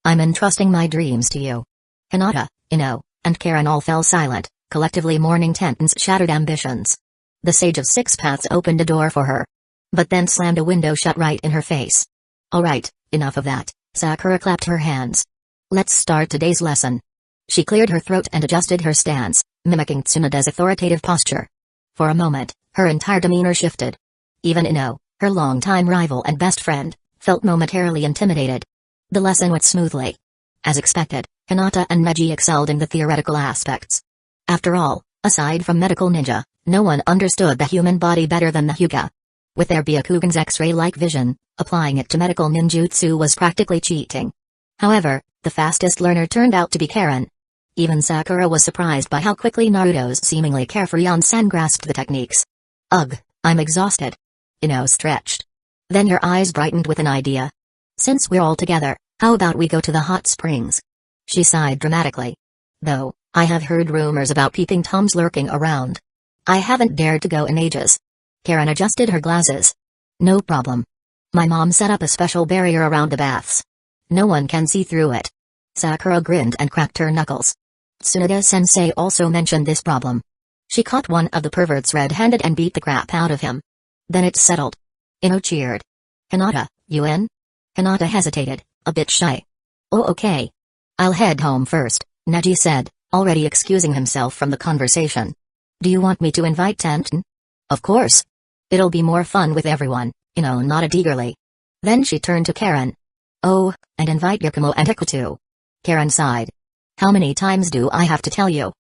I'm entrusting my dreams to you." Hinata, Ino, and Karen all fell silent, collectively mourning Tenten's shattered ambitions. The Sage of Six Paths opened a door for her. But then slammed a window shut right in her face. "All right, enough of that," Sakura clapped her hands. "Let's start today's lesson." She cleared her throat and adjusted her stance, mimicking Tsunoda's authoritative posture. For a moment, her entire demeanor shifted. Even Ino, her longtime rival and best friend, felt momentarily intimidated. The lesson went smoothly. As expected, Hinata and Neji excelled in the theoretical aspects. After all, aside from medical ninja, no one understood the human body better than the Hyuga. With their Byakugan's X-ray-like vision, applying it to medical ninjutsu was practically cheating. However, the fastest learner turned out to be Karen. Even Sakura was surprised by how quickly Naruto's seemingly carefree onsen grasped the techniques. Ugh, I'm exhausted. Ino stretched. Then her eyes brightened with an idea. Since we're all together, how about we go to the hot springs? She sighed dramatically. Though, I have heard rumors about peeping toms lurking around. I haven't dared to go in ages. Karen adjusted her glasses. No problem. My mom set up a special barrier around the baths. No one can see through it. Sakura grinned and cracked her knuckles. Tsunade-sensei also mentioned this problem. She caught one of the perverts red-handed and beat the crap out of him. Then it's settled. Ino cheered. Hinata, you in? Hinata hesitated, a bit shy. Oh okay. I'll head home first, Neji said, already excusing himself from the conversation. Do you want me to invite Tenten? Of course. It'll be more fun with everyone, Ino nodded eagerly. Then she turned to Karen. Oh, and invite Yakumo and Hiku too. Karen sighed. How many times do I have to tell you?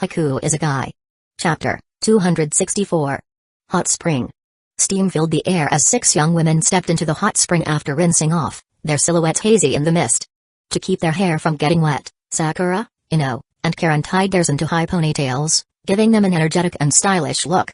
Hiku is a guy. Chapter 264. Hot Spring. Steam filled the air as 6 young women stepped into the hot spring after rinsing off, their silhouettes hazy in the mist. To keep their hair from getting wet, Sakura, Ino, and Karen tied theirs into high ponytails, giving them an energetic and stylish look.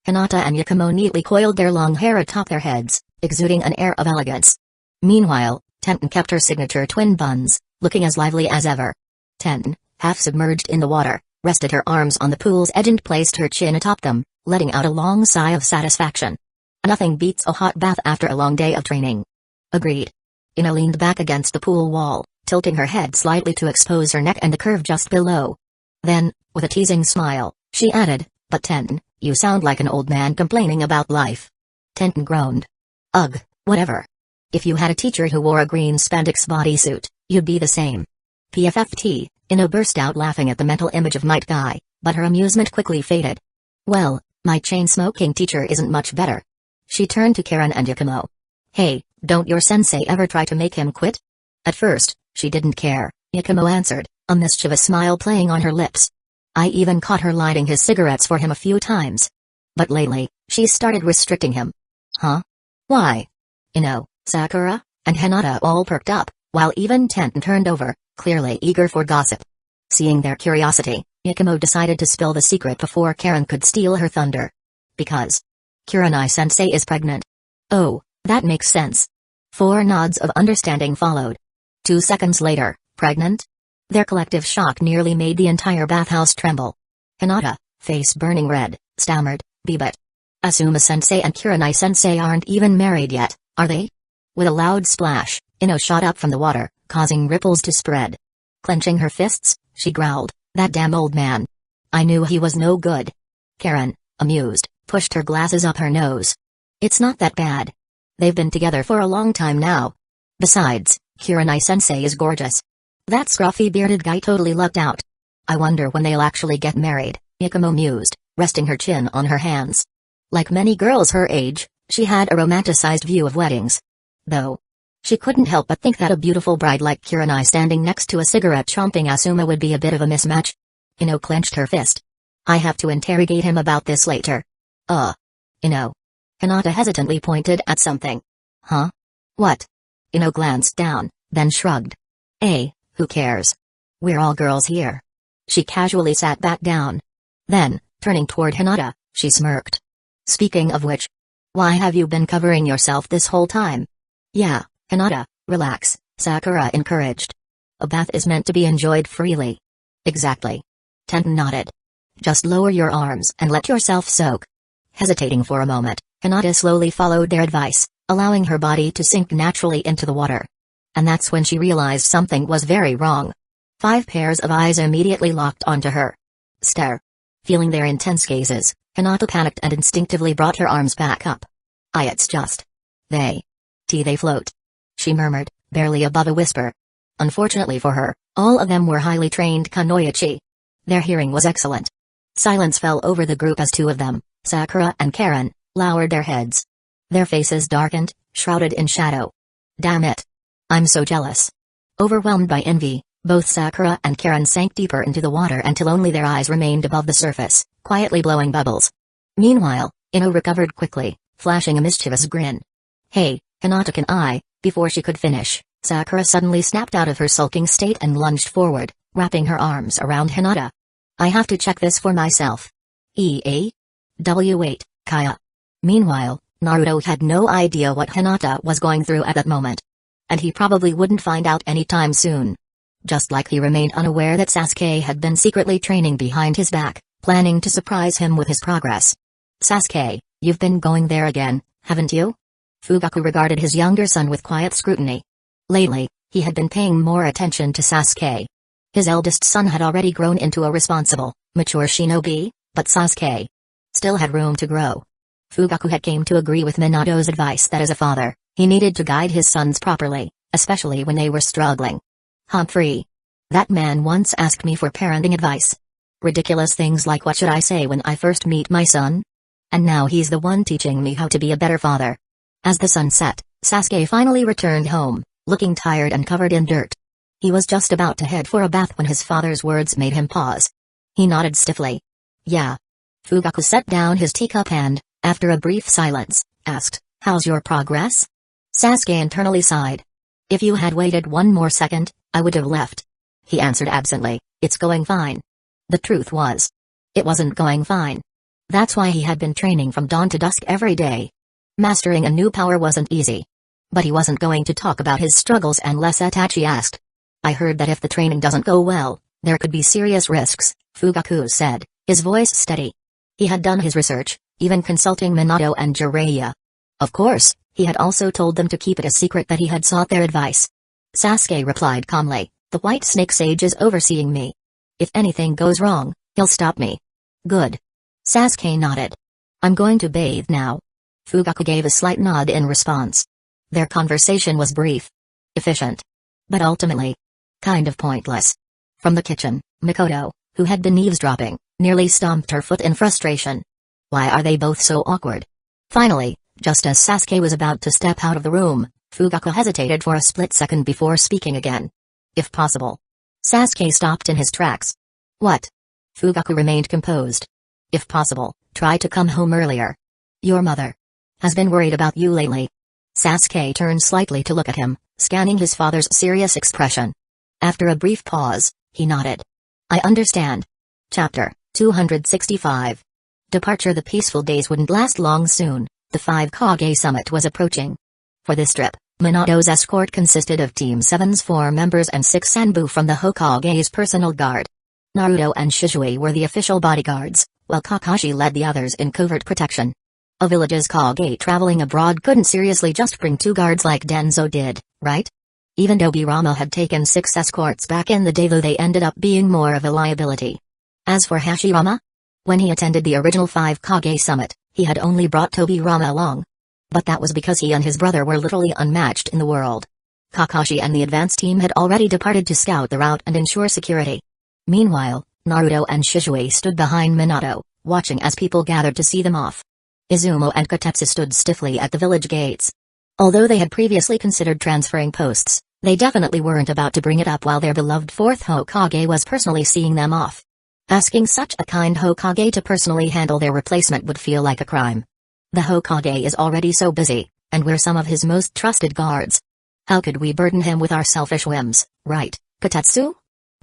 Hinata and Yakumo neatly coiled their long hair atop their heads, exuding an air of elegance. Meanwhile, Tenten kept her signature twin buns, looking as lively as ever. Tenten, half submerged in the water, rested her arms on the pool's edge and placed her chin atop them, letting out a long sigh of satisfaction. Nothing beats a hot bath after a long day of training. Agreed. Ina leaned back against the pool wall, tilting her head slightly to expose her neck and the curve just below. Then, with a teasing smile, she added, But Tenten, you sound like an old man complaining about life. Tenten groaned. Ugh, whatever. If you had a teacher who wore a green spandex bodysuit, you'd be the same. PFFT, Ino burst out laughing at the mental image of Might Guy, but her amusement quickly faded. Well, my chain-smoking teacher isn't much better. She turned to Karen and Yakumo. Hey, don't your sensei ever try to make him quit? At first, she didn't care, Yakumo answered, a mischievous smile playing on her lips. I even caught her lighting his cigarettes for him a few times. But lately, she's started restricting him. Huh? Why? Ino, Sakura, and Hinata all perked up, while even Tenten turned over, clearly eager for gossip. Seeing their curiosity, Yakumo decided to spill the secret before Karen could steal her thunder. Because Kurenai-sensei is pregnant. Oh, that makes sense. 4 nods of understanding followed. 2 seconds later, pregnant? Their collective shock nearly made the entire bathhouse tremble. Hinata, face burning red, stammered, but Asuma-sensei and Kurenai-sensei aren't even married yet, are they? With a loud splash, Ino shot up from the water, causing ripples to spread. Clenching her fists, she growled, that damn old man. I knew he was no good. Karen, amused, pushed her glasses up her nose. It's not that bad. They've been together for a long time now. Besides, Kurenai-sensei is gorgeous. That scruffy bearded guy totally lucked out. I wonder when they'll actually get married, Yakumo mused, resting her chin on her hands. Like many girls her age, she had a romanticized view of weddings. Though, she couldn't help but think that a beautiful bride like Kurenai standing next to a cigarette-chomping Asuma would be a bit of a mismatch. Ino clenched her fist. I have to interrogate him about this later. Ino. Hinata hesitantly pointed at something. Huh? What? Ino glanced down, then shrugged. Who cares? We're all girls here. She casually sat back down. Then, turning toward Hinata, she smirked. Speaking of which, why have you been covering yourself this whole time? Yeah, Hinata, relax, Sakura encouraged. A bath is meant to be enjoyed freely. Exactly. Tenten nodded. Just lower your arms and let yourself soak. Hesitating for a moment, Hinata slowly followed their advice, allowing her body to sink naturally into the water. And that's when she realized something was very wrong. 5 pairs of eyes immediately locked onto her. Stare. Feeling their intense gazes, Hinata panicked and instinctively brought her arms back up. It's just. They float. She murmured, barely above a whisper. Unfortunately for her, all of them were highly trained kunoichi. Their hearing was excellent. Silence fell over the group as 2 of them, Sakura and Karen, lowered their heads. Their faces darkened, shrouded in shadow. Damn it. I'm so jealous. Overwhelmed by envy, both Sakura and Karen sank deeper into the water until only their eyes remained above the surface, quietly blowing bubbles. Meanwhile, Ino recovered quickly, flashing a mischievous grin. Hey, Hinata, can I? Before she could finish, Sakura suddenly snapped out of her sulking state and lunged forward, wrapping her arms around Hinata. I have to check this for myself. Wait, Kaya. Meanwhile, Naruto had no idea what Hinata was going through at that moment. And he probably wouldn't find out anytime soon. Just like he remained unaware that Sasuke had been secretly training behind his back, planning to surprise him with his progress. Sasuke, you've been going there again, haven't you? Fugaku regarded his younger son with quiet scrutiny. Lately, he had been paying more attention to Sasuke. His eldest son had already grown into a responsible, mature shinobi, but Sasuke still had room to grow. Fugaku had came to agree with Minato's advice that as a father, he needed to guide his sons properly, especially when they were struggling. Humphrey. That man once asked me for parenting advice. Ridiculous things like what should I say when I first meet my son? And now he's the one teaching me how to be a better father. As the sun set, Sasuke finally returned home, looking tired and covered in dirt. He was just about to head for a bath when his father's words made him pause. He nodded stiffly. Yeah. Fugaku set down his teacup and, after a brief silence, asked, how's your progress? Sasuke internally sighed. If you had waited one more second, I would have left. He answered absently, it's going fine. The truth was, it wasn't going fine. That's why he had been training from dawn to dusk every day. Mastering a new power wasn't easy. But he wasn't going to talk about his struggles unless Itachi asked. I heard that if the training doesn't go well, there could be serious risks, Fugaku said, his voice steady. He had done his research, even consulting Minato and Jiraiya. Of course, he had also told them to keep it a secret that he had sought their advice. Sasuke replied calmly, the White Snake Sage is overseeing me. If anything goes wrong, he'll stop me. Good. Sasuke nodded. I'm going to bathe now. Fugaku gave a slight nod in response. Their conversation was brief. Efficient. But ultimately, kind of pointless. From the kitchen, Mikoto, who had been eavesdropping, nearly stomped her foot in frustration. Why are they both so awkward? Finally, just as Sasuke was about to step out of the room, Fugaku hesitated for a split second before speaking again. If possible. Sasuke stopped in his tracks. What? Fugaku remained composed. If possible, try to come home earlier. Your mother has been worried about you lately. Sasuke turned slightly to look at him, scanning his father's serious expression. After a brief pause, he nodded. I understand. Chapter 265. Departure. The peaceful days wouldn't last long soon. The 5 Kage summit was approaching. For this trip, Minato's escort consisted of Team 7's 4 members and 6 Sanbu from the Hokage's personal guard. Naruto and Shizui were the official bodyguards, while Kakashi led the others in covert protection. A village's Kage traveling abroad couldn't seriously just bring 2 guards like Denzo did, right? Even Dobirama had taken 6 escorts back in the day, though they ended up being more of a liability. As for Hashirama, when he attended the original 5 Kage summit, he had only brought Tobirama along. But that was because he and his brother were literally unmatched in the world. Kakashi and the advance team had already departed to scout the route and ensure security. Meanwhile, Naruto and Shizui stood behind Minato, watching as people gathered to see them off. Izumo and Kotetsu stood stiffly at the village gates. Although they had previously considered transferring posts, they definitely weren't about to bring it up while their beloved 4th Hokage was personally seeing them off. Asking such a kind Hokage to personally handle their replacement would feel like a crime. The Hokage is already so busy, and we're some of his most trusted guards. How could we burden him with our selfish whims, right, Kotetsu?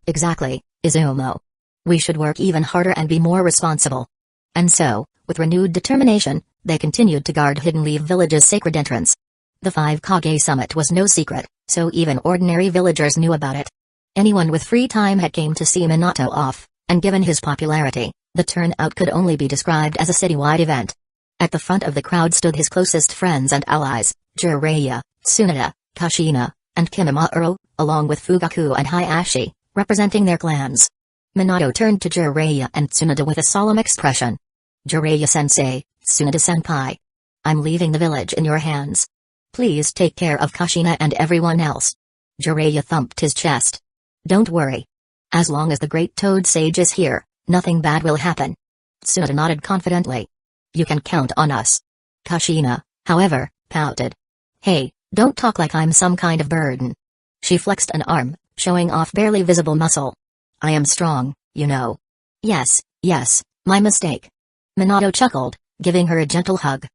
Exactly, Izumo. We should work even harder and be more responsible. And so, with renewed determination, they continued to guard Hidden Leaf Village's sacred entrance. The 5 Kage summit was no secret, so even ordinary villagers knew about it. Anyone with free time had came to see Minato off, and given his popularity, the turnout could only be described as a citywide event. At the front of the crowd stood his closest friends and allies, Jiraiya, Tsunade, Kushina, and Kimimaro, along with Fugaku and Hayashi, representing their clans. Minato turned to Jiraiya and Tsunade with a solemn expression. Jiraiya-sensei, Tsunade-senpai. I'm leaving the village in your hands. Please take care of Kushina and everyone else. Jiraiya thumped his chest. Don't worry. As long as the Great Toad Sage is here, nothing bad will happen. Tsunade nodded confidently. You can count on us. Kushina, however, pouted. Hey, don't talk like I'm some kind of burden. She flexed an arm, showing off barely visible muscle. I am strong, you know. Yes, my mistake. Minato chuckled, giving her a gentle hug.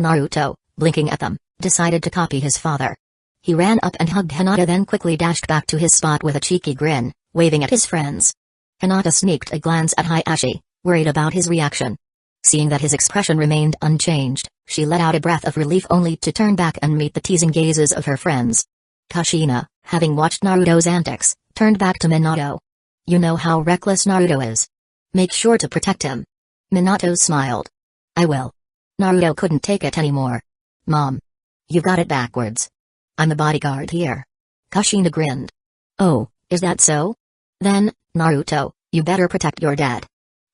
Naruto, blinking at them, decided to copy his father. He ran up and hugged Hinata, then quickly dashed back to his spot with a cheeky grin, waving at his friends. Hinata sneaked a glance at Hayashi, worried about his reaction. Seeing that his expression remained unchanged, She let out a breath of relief only to turn back and meet the teasing gazes of her friends. Kushina, having watched Naruto's antics, turned back to Minato. You know how reckless Naruto is. Make sure to protect him. Minato smiled. I will. Naruto couldn't take it anymore. Mom. You've got it backwards. I'm the bodyguard here. Kushina grinned. Oh, is that so? Then, Naruto, you better protect your dad.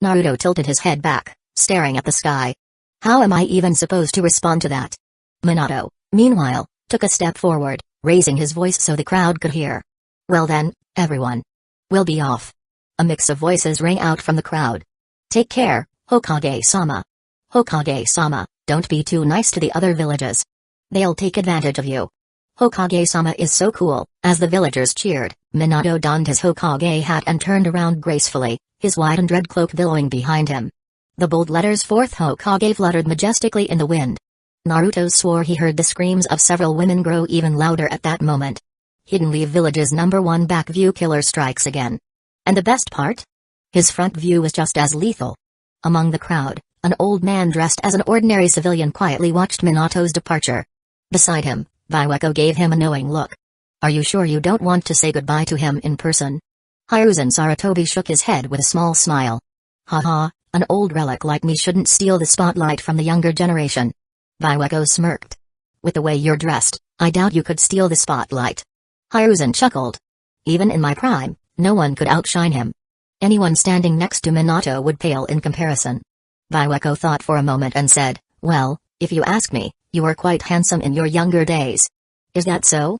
Naruto tilted his head back, staring at the sky. How am I even supposed to respond to that? Minato, meanwhile, took a step forward, raising his voice so the crowd could hear. Well then, everyone. We'll be off. A mix of voices rang out from the crowd. Take care, Hokage-sama. Hokage-sama, don't be too nice to the other villages. They'll take advantage of you. Hokage-sama is so cool. As the villagers cheered, Minato donned his Hokage hat and turned around gracefully, his white-and red cloak billowing behind him. The bold letters 4th Hokage fluttered majestically in the wind. Naruto swore he heard the screams of several women grow even louder at that moment. Hidden Leaf Village's #1 back view killer strikes again. And the best part? His front view was just as lethal. Among the crowd, an old man dressed as an ordinary civilian quietly watched Minato's departure. Beside him, Biweko gave him a knowing look. Are you sure you don't want to say goodbye to him in person? Hiruzen Sarutobi shook his head with a small smile. Haha, an old relic like me shouldn't steal the spotlight from the younger generation. Biweko smirked. With the way you're dressed, I doubt you could steal the spotlight. Hiruzen chuckled. Even in my prime, no one could outshine him. Anyone standing next to Minato would pale in comparison. Biweko thought for a moment and said, well, if you ask me, you were quite handsome in your younger days. Is that so?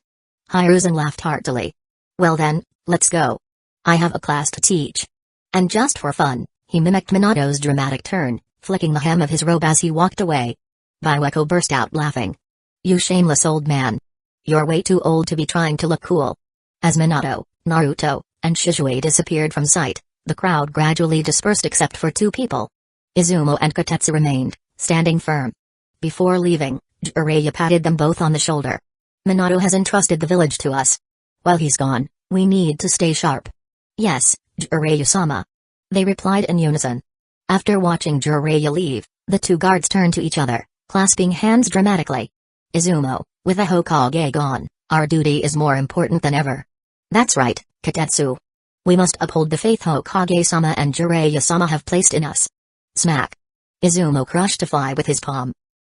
Hiruzen laughed heartily. Well then, let's go. I have a class to teach. And just for fun, he mimicked Minato's dramatic turn, flicking the hem of his robe as he walked away. Biweko burst out laughing. You shameless old man. You're way too old to be trying to look cool. As Minato, Naruto, and Shizue disappeared from sight, the crowd gradually dispersed except for two people. Izumo and Kotetsu remained, standing firm. Before leaving, Jiraiya patted them both on the shoulder. Minato has entrusted the village to us. While he's gone, we need to stay sharp. Yes, Jiraiya-sama. They replied in unison. After watching Jiraiya leave, the two guards turned to each other, clasping hands dramatically. Izumo, with the Hokage gone, our duty is more important than ever. That's right, Kotetsu. We must uphold the faith Hokage-sama and Jiraiya-sama have placed in us. Smack. Izumo crushed a fly with his palm.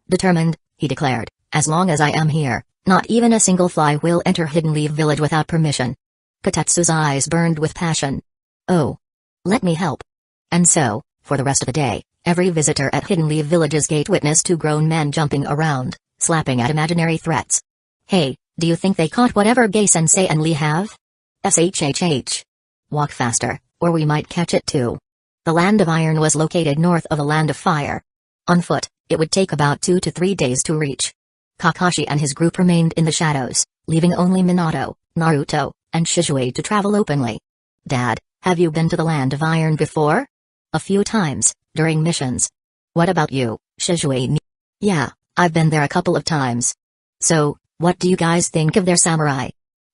Determined, he declared, as long as I am here, not even a single fly will enter Hidden Leaf Village without permission. Kotetsu's eyes burned with passion. Oh. Let me help. And so, for the rest of the day, every visitor at Hidden Leaf Village's gate witnessed two grown men jumping around, slapping at imaginary threats. Hey, do you think they caught whatever Gai-sensei and Lee have? SHHH. Walk faster, or we might catch it too. The Land of Iron was located north of the Land of Fire. On foot, it would take about 2 to 3 days to reach. Kakashi and his group remained in the shadows, leaving only Minato, Naruto, and Shizue to travel openly. Dad, have you been to the Land of Iron before? A few times, during missions. What about you, Shizue? Yeah, I've been there a couple of times. So, what do you guys think of their samurai?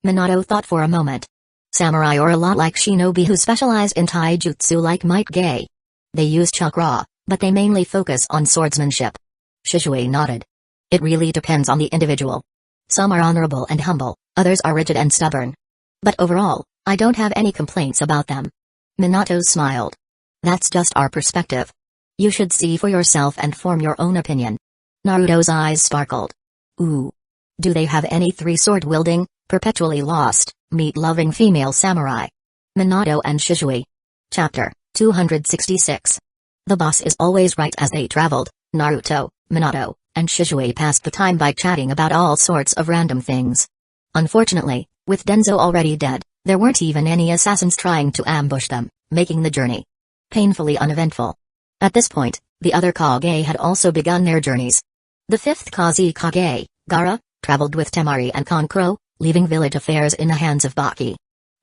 Minato thought for a moment. Samurai are a lot like shinobi who specialize in taijutsu like Might Gay. They use chakra, but they mainly focus on swordsmanship. Shizue nodded. It really depends on the individual. Some are honorable and humble, others are rigid and stubborn. But overall, I don't have any complaints about them. Minato smiled. That's just our perspective. You should see for yourself and form your own opinion. Naruto's eyes sparkled. Ooh. Do they have any three-sword wielding, perpetually lost, meat-loving female samurai? Minato and Shizue. Chapter 266. The boss is always right. As they traveled, Naruto, Minato, and Shizue passed the time by chatting about all sorts of random things. Unfortunately, with Denzo already dead, there weren't even any assassins trying to ambush them, making the journey painfully uneventful. At this point, the other Kage had also begun their journeys. The fifth Kage, Gaara, traveled with Temari and Kankuro, leaving village affairs in the hands of Baki.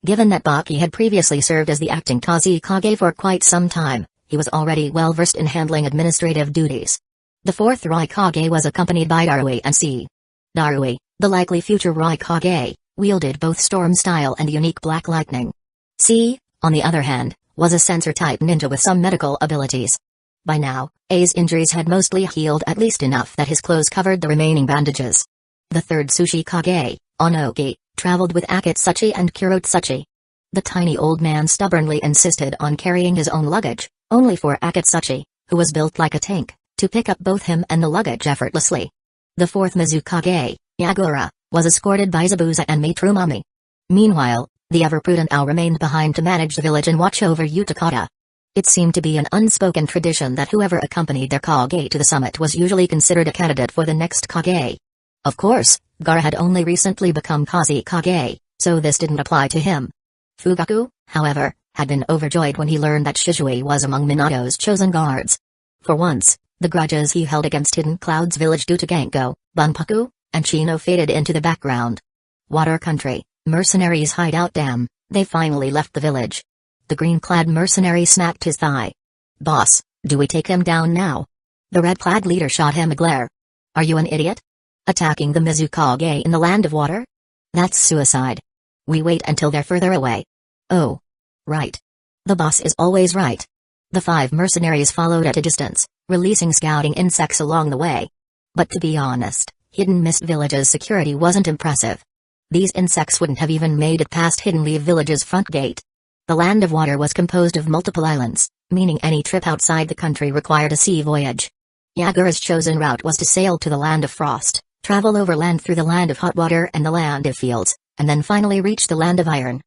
Given that Baki had previously served as the acting Kage for quite some time, he was already well versed in handling administrative duties. The fourth Raikage was accompanied by Darui and C. Darui, the likely future Raikage, wielded both storm style and unique black lightning. C, on the other hand, was a sensor-type ninja with some medical abilities. By now, A's injuries had mostly healed, at least enough that his clothes covered the remaining bandages. The third Sushi Kage, Onoki, traveled with Akatsuchi and Kurotsuchi. The tiny old man stubbornly insisted on carrying his own luggage, only for Akatsuchi, who was built like a tank, to pick up both him and the luggage effortlessly. The fourth Mizukage, Yagura, was escorted by Zabuza and Mitrumami. Meanwhile, the ever-prudent Ao remained behind to manage the village and watch over Utakata. It seemed to be an unspoken tradition that whoever accompanied their Kage to the summit was usually considered a candidate for the next Kage. Of course, Gara had only recently become Kazi Kage, so this didn't apply to him. Fugaku, however, had been overjoyed when he learned that Shizui was among Minato's chosen guards. For once, the grudges he held against Hidden Cloud's village due to Genko, Bunpaku, and Shino faded into the background. Water Country, mercenaries hideout. Damn, they finally left the village. The green-clad mercenary smacked his thigh. Boss, do we take him down now? The red-clad leader shot him a glare. Are you an idiot? Attacking the Mizukage in the land of water? That's suicide. We wait until they're further away. Oh. Right. The boss is always right. The 5 mercenaries followed at a distance, releasing scouting insects along the way. But to be honest, Hidden Mist Village's security wasn't impressive. These insects wouldn't have even made it past Hidden Leaf Village's front gate. The land of water was composed of multiple islands, meaning any trip outside the country required a sea voyage. Yagura's chosen route was to sail to the land of frost, travel overland through the land of hot water and the land of fields, and then finally reach the land of iron.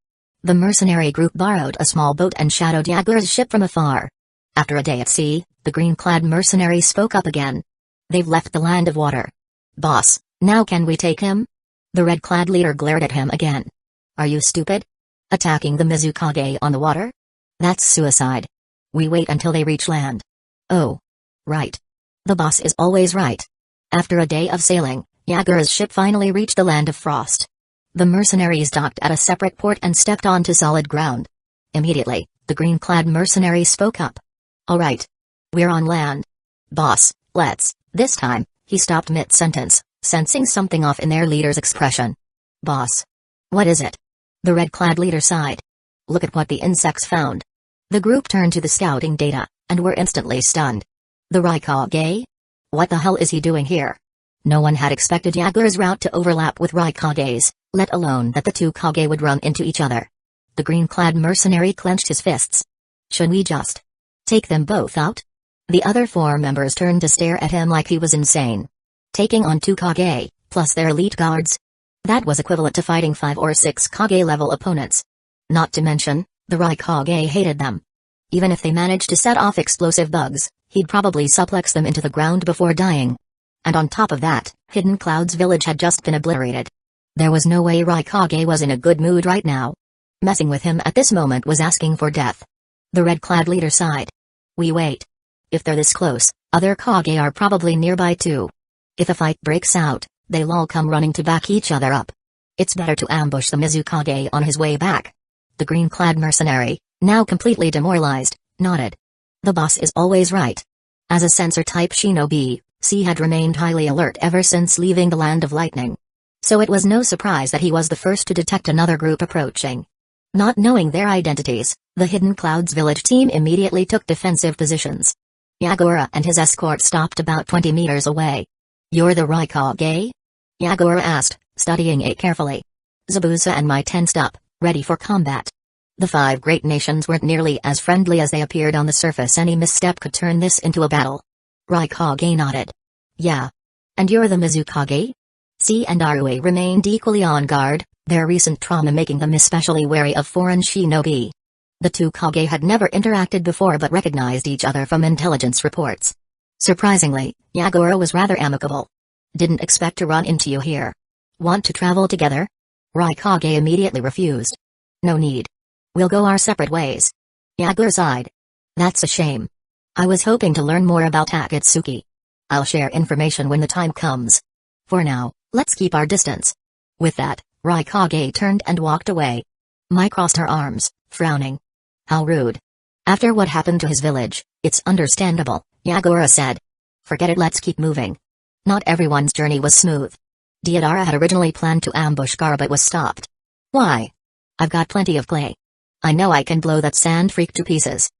The mercenary group borrowed a small boat and shadowed Yagura's ship from afar. After a day at sea, the green-clad mercenary spoke up again. They've left the land of water. Boss, now can we take him? The red-clad leader glared at him again. Are you stupid? Attacking the Mizukage on the water? That's suicide. We wait until they reach land. Oh. Right. The boss is always right. After a day of sailing, Yagura's ship finally reached the land of frost. The mercenaries docked at a separate port and stepped onto solid ground. Immediately, the green-clad mercenary spoke up. All right. We're on land. Boss, let's. This time, he stopped mid-sentence, sensing something off in their leader's expression. Boss. What is it? The red-clad leader sighed. Look at what the insects found. The group turned to the scouting data, and were instantly stunned. The Raikage? What the hell is he doing here? No one had expected Yagura's route to overlap with Raikage's, let alone that the two Kage would run into each other. The green-clad mercenary clenched his fists. Should we just take them both out? The other 4 members turned to stare at him like he was insane. Taking on 2 Kage, plus their elite guards? That was equivalent to fighting 5 or 6 Kage-level opponents. Not to mention, the Raikage hated them. Even if they managed to set off explosive bugs, he'd probably suplex them into the ground before dying. And on top of that, Hidden Cloud's village had just been obliterated. There was no way Raikage was in a good mood right now. Messing with him at this moment was asking for death. The red-clad leader sighed. We wait. If they're this close, other Kage are probably nearby too. If a fight breaks out, they'll all come running to back each other up. It's better to ambush the Mizukage on his way back. The green-clad mercenary, now completely demoralized, nodded. The boss is always right. As a sensor-type shinobi, C had remained highly alert ever since leaving the Land of Lightning. So it was no surprise that he was the first to detect another group approaching. Not knowing their identities, the Hidden Clouds village team immediately took defensive positions. Yagura and his escort stopped about 20 meters away. You're the Raikage? Yagura asked, studying it carefully. Zabuza and Mai tensed up, ready for combat. The 5 great nations weren't nearly as friendly as they appeared on the surface. Any misstep could turn this into a battle. Raikage nodded. Yeah. And you're the Mizukage? C and Arue remained equally on guard, their recent trauma making them especially wary of foreign shinobi. The 2 Kage had never interacted before but recognized each other from intelligence reports. Surprisingly, Yagura was rather amicable. Didn't expect to run into you here. Want to travel together? Raikage immediately refused. No need. We'll go our separate ways. Yagura sighed. That's a shame. I was hoping to learn more about Akatsuki. I'll share information when the time comes. For now, let's keep our distance. With that, Raikage turned and walked away. Mai crossed her arms, frowning. How rude. After what happened to his village, it's understandable, Yagura said. Forget it, let's keep moving. Not everyone's journey was smooth. Deodara had originally planned to ambush Gara but was stopped. Why? I've got plenty of clay. I know I can blow that sand freak to pieces.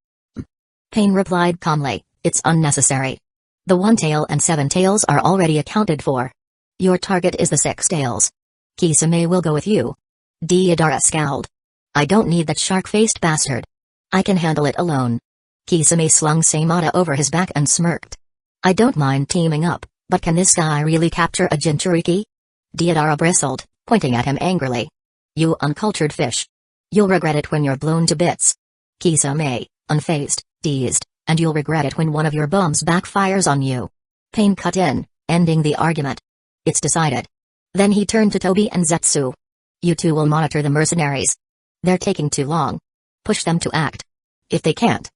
Pain replied calmly, It's unnecessary. The 1 tail and 7 tails are already accounted for. Your target is the 6 tails. Kisame will go with you. Deidara scowled. I don't need that shark-faced bastard. I can handle it alone. Kisame slung Samata over his back and smirked. I don't mind teaming up, but can this guy really capture a Jinchuriki? Deidara bristled, pointing at him angrily. You uncultured fish. You'll regret it when you're blown to bits. Kisame, unfazed, teased, and you'll regret it when one of your bombs backfires on you. Pain cut in, ending the argument. It's decided. Then he turned to Tobi and Zetsu. You two will monitor the mercenaries. They're taking too long. Push them to act. If they can't.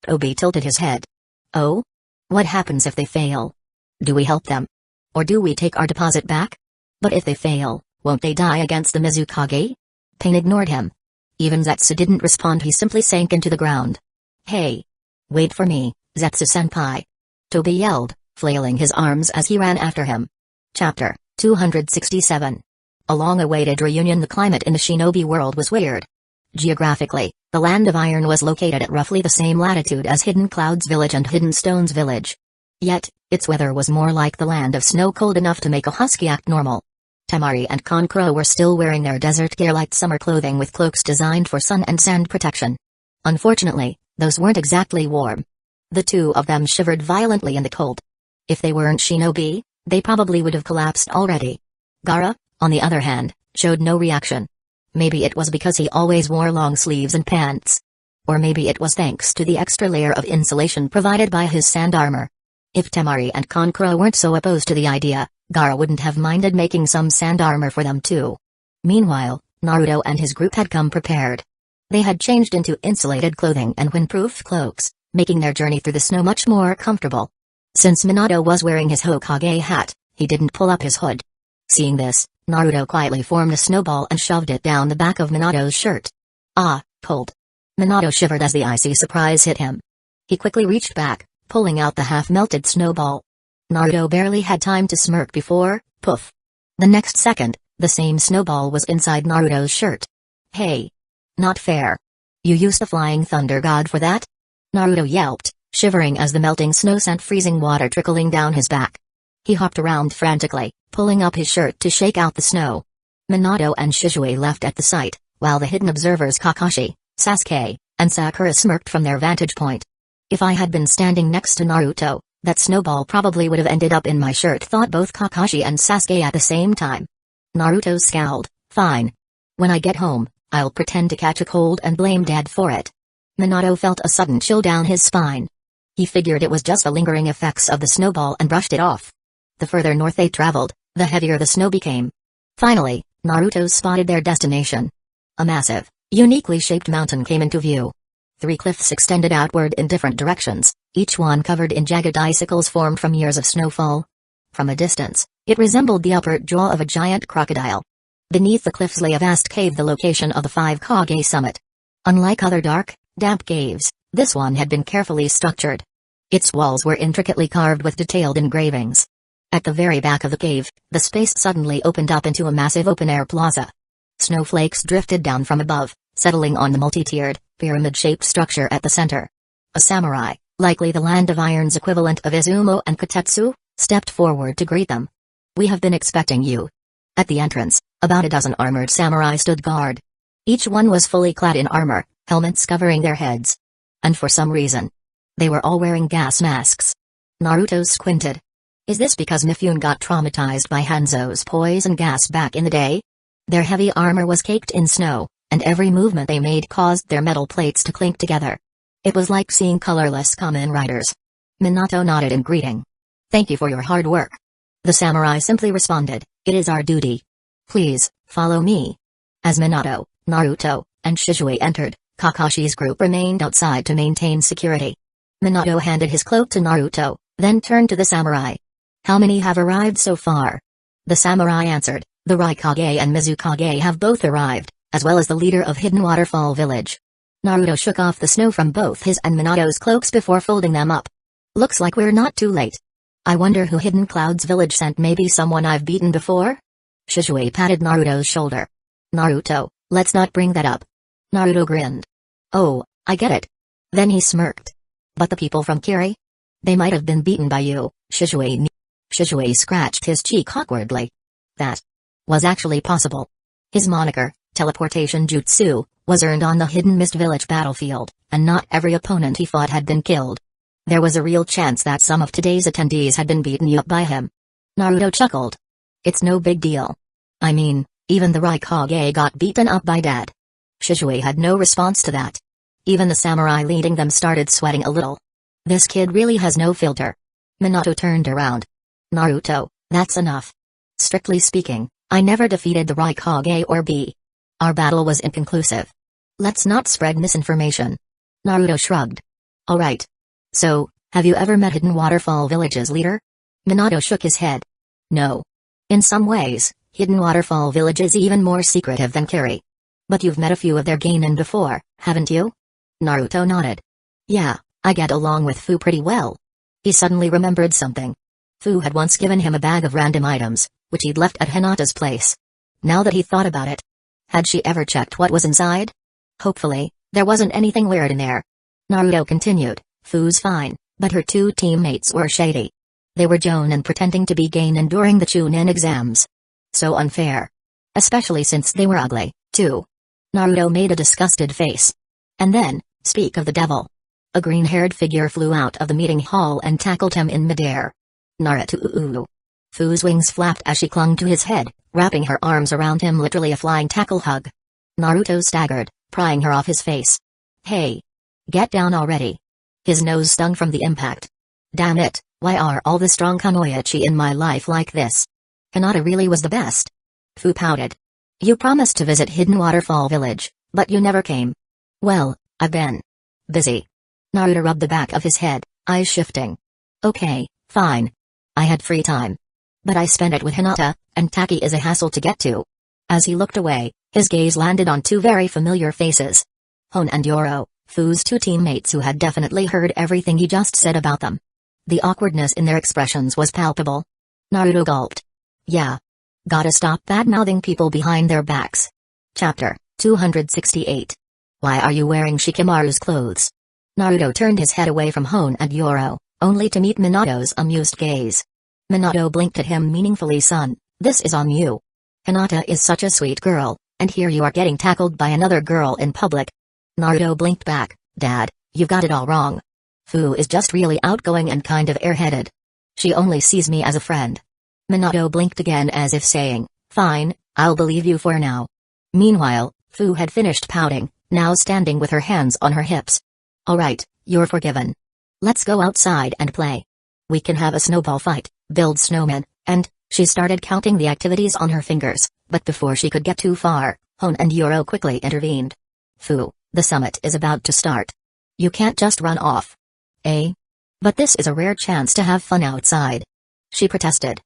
Tobi tilted his head. Oh? What happens if they fail? Do we help them? Or do we take our deposit back? But if they fail, won't they die against the Mizukage? Pain ignored him. Even Zetsu didn't respond, he simply sank into the ground. Hey! Wait for me, Zetsu-senpai. Tobi yelled, flailing his arms as he ran after him. Chapter 267. A long-awaited reunion. The climate in the shinobi world was weird. Geographically, the Land of Iron was located at roughly the same latitude as Hidden Clouds Village and Hidden Stones Village. Yet, its weather was more like the Land of Snow, cold enough to make a husky act normal. Temari and Kankuro were still wearing their desert gear light summer clothing with cloaks designed for sun and sand protection. Unfortunately, those weren't exactly warm. The two of them shivered violently in the cold. If they weren't shinobi, they probably would have collapsed already. Gaara, on the other hand, showed no reaction. Maybe it was because he always wore long sleeves and pants. Or maybe it was thanks to the extra layer of insulation provided by his sand armor. If Temari and Kankuro weren't so opposed to the idea, Gaara wouldn't have minded making some sand armor for them too. Meanwhile, Naruto and his group had come prepared. They had changed into insulated clothing and windproof cloaks, making their journey through the snow much more comfortable. Since Minato was wearing his Hokage hat, he didn't pull up his hood. Seeing this, Naruto quietly formed a snowball and shoved it down the back of Minato's shirt. Ah, cold. Minato shivered as the icy surprise hit him. He quickly reached back, pulling out the half-melted snowball. Naruto barely had time to smirk before, poof. The next second, the same snowball was inside Naruto's shirt. Hey! Not fair. You used the flying thunder god for that? Naruto yelped, shivering as the melting snow sent freezing water trickling down his back. He hopped around frantically, pulling up his shirt to shake out the snow. Minato and Shizue left at the sight, while the hidden observers Kakashi, Sasuke, and Sakura smirked from their vantage point. If I had been standing next to Naruto, that snowball probably would have ended up in my shirt, thought both Kakashi and Sasuke at the same time. Naruto scowled. Fine. When I get home, I'll pretend to catch a cold and blame Dad for it. Minato felt a sudden chill down his spine. He figured it was just the lingering effects of the snowball and brushed it off. The further north they traveled, the heavier the snow became. Finally, Naruto spotted their destination. A massive, uniquely shaped mountain came into view. 3 cliffs extended outward in different directions, each one covered in jagged icicles formed from years of snowfall. From a distance, it resembled the upper jaw of a giant crocodile. Beneath the cliffs lay a vast cave, the location of the 5 Kage summit. Unlike other dark, damp caves, this one had been carefully structured. Its walls were intricately carved with detailed engravings. At the very back of the cave, the space suddenly opened up into a massive open-air plaza. Snowflakes drifted down from above, settling on the multi-tiered, pyramid-shaped structure at the center. A samurai, likely the Land of Iron's equivalent of Izumo and Kotetsu, stepped forward to greet them. We have been expecting you. At the entrance, about a dozen armored samurai stood guard. Each one was fully clad in armor, helmets covering their heads. And for some reason, they were all wearing gas masks. Naruto squinted. Is this because Mifune got traumatized by Hanzo's poison gas back in the day? Their heavy armor was caked in snow, and every movement they made caused their metal plates to clink together. It was like seeing colorless Kamen Riders. Minato nodded in greeting. Thank you for your hard work. The samurai simply responded, it is our duty. Please, follow me. As Minato, Naruto, and Shizue entered, Kakashi's group remained outside to maintain security. Minato handed his cloak to Naruto, then turned to the samurai. How many have arrived so far? The samurai answered, the Raikage and Mizukage have both arrived, as well as the leader of Hidden Waterfall Village. Naruto shook off the snow from both his and Minato's cloaks before folding them up. Looks like we're not too late. I wonder who Hidden Clouds Village sent, maybe someone I've beaten before? Shizue patted Naruto's shoulder. Naruto, let's not bring that up. Naruto grinned. Oh, I get it. Then he smirked. But the people from Kiri? They might have been beaten by you, Shishui. Shishui scratched his cheek awkwardly. That was actually possible. His moniker, Teleportation Jutsu, was earned on the Hidden Mist Village battlefield, and not every opponent he fought had been killed. There was a real chance that some of today's attendees had been beaten up by him. Naruto chuckled. It's no big deal. I mean, even the Raikage got beaten up by Dad. Shishui had no response to that. Even the samurai leading them started sweating a little. This kid really has no filter. Minato turned around. Naruto, that's enough. Strictly speaking, I never defeated the Raikage or B. Our battle was inconclusive. Let's not spread misinformation. Naruto shrugged. Alright. So, have you ever met Hidden Waterfall Village's leader? Minato shook his head. No. In some ways, Hidden Waterfall Village is even more secretive than Kiri. But you've met a few of their genin before, haven't you? Naruto nodded. Yeah, I get along with Fu pretty well. He suddenly remembered something. Fu had once given him a bag of random items, which he'd left at Hinata's place. Now that he thought about it, had she ever checked what was inside? Hopefully, there wasn't anything weird in there. Naruto continued, Fu's fine, but her two teammates were shady. They were Jonin pretending to be Genin during the Chunin exams. So unfair. Especially since they were ugly, too. Naruto made a disgusted face. And then, speak of the devil. A green-haired figure flew out of the meeting hall and tackled him in midair. Naruto. Fu's wings flapped as she clung to his head, wrapping her arms around him, literally a flying tackle hug. Naruto staggered, prying her off his face. Hey! Get down already. His nose stung from the impact. Damn it, why are all the strong kunoichi in my life like this? Hinata really was the best. Fu pouted. You promised to visit Hidden Waterfall Village, but you never came. Well, I've been busy. Naruto rubbed the back of his head, eyes shifting. Okay, fine. I had free time. But I spent it with Hinata, and Taki is a hassle to get to. As he looked away, his gaze landed on two very familiar faces. Hon and Yoro, Fu's two teammates who had definitely heard everything he just said about them. The awkwardness in their expressions was palpable. Naruto gulped. Yeah. Gotta stop bad-mouthing people behind their backs. Chapter 268. Why are you wearing Shikamaru's clothes? Naruto turned his head away from Hon and Yoro, only to meet Minato's amused gaze. Minato blinked at him meaningfully. Son, this is on you. Hinata is such a sweet girl, and here you are getting tackled by another girl in public. Naruto blinked back. Dad, you've got it all wrong. Fu is just really outgoing and kind of airheaded. She only sees me as a friend. Minato blinked again as if saying, fine, I'll believe you for now. Meanwhile, Fu had finished pouting, now standing with her hands on her hips. Alright, you're forgiven. Let's go outside and play. We can have a snowball fight, build snowmen, and, she started counting the activities on her fingers, but before she could get too far, Hon and Yoro quickly intervened. Fu, the summit is about to start. You can't just run off. Eh? But this is a rare chance to have fun outside. She protested.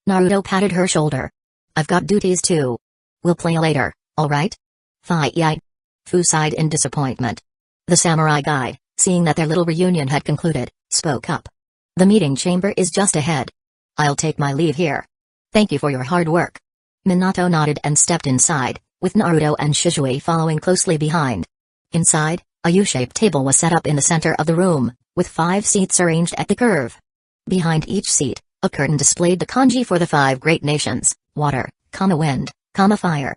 Naruto patted her shoulder. I've got duties too. We'll play later, alright? Fine. Fu sighed in disappointment. The samurai guide, seeing that their little reunion had concluded, spoke up. The meeting chamber is just ahead. I'll take my leave here. Thank you for your hard work. Minato nodded and stepped inside, with Naruto and Shisui following closely behind. Inside, a U-shaped table was set up in the center of the room, with 5 seats arranged at the curve. Behind each seat, a curtain displayed the kanji for the 5 great nations, water, wind, fire,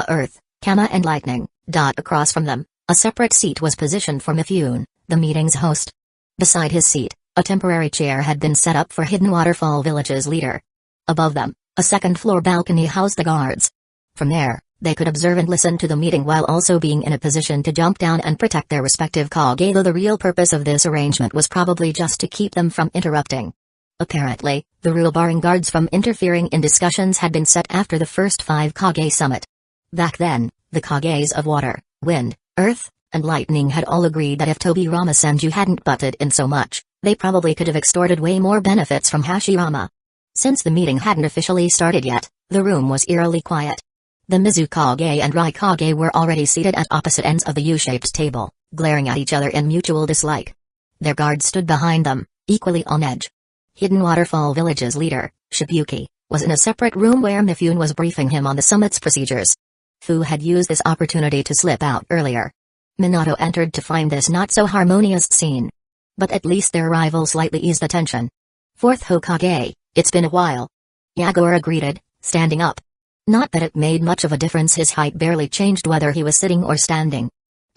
earth, and lightning. Across from them, a separate seat was positioned for Mifune, the meeting's host. Beside his seat, a temporary chair had been set up for Hidden Waterfall Village's leader. Above them, a second-floor balcony housed the guards. From there, they could observe and listen to the meeting while also being in a position to jump down and protect their respective Kage, though the real purpose of this arrangement was probably just to keep them from interrupting. Apparently, the rule barring guards from interfering in discussions had been set after the first 5 Kage summit. Back then, the Kages of water, wind, earth, and lightning had all agreed that if Tobirama Senju hadn't butted in so much, they probably could have extorted way more benefits from Hashirama. Since the meeting hadn't officially started yet, the room was eerily quiet. The Mizukage and Raikage were already seated at opposite ends of the U-shaped table, glaring at each other in mutual dislike. Their guards stood behind them, equally on edge. Hidden Waterfall Village's leader, Shibuki, was in a separate room where Mifune was briefing him on the summit's procedures. Fu had used this opportunity to slip out earlier. Minato entered to find this not-so-harmonious scene. But at least their arrival slightly eased the tension. Fourth Hokage, it's been a while. Yagura greeted, standing up. Not that it made much of a difference, his height barely changed whether he was sitting or standing.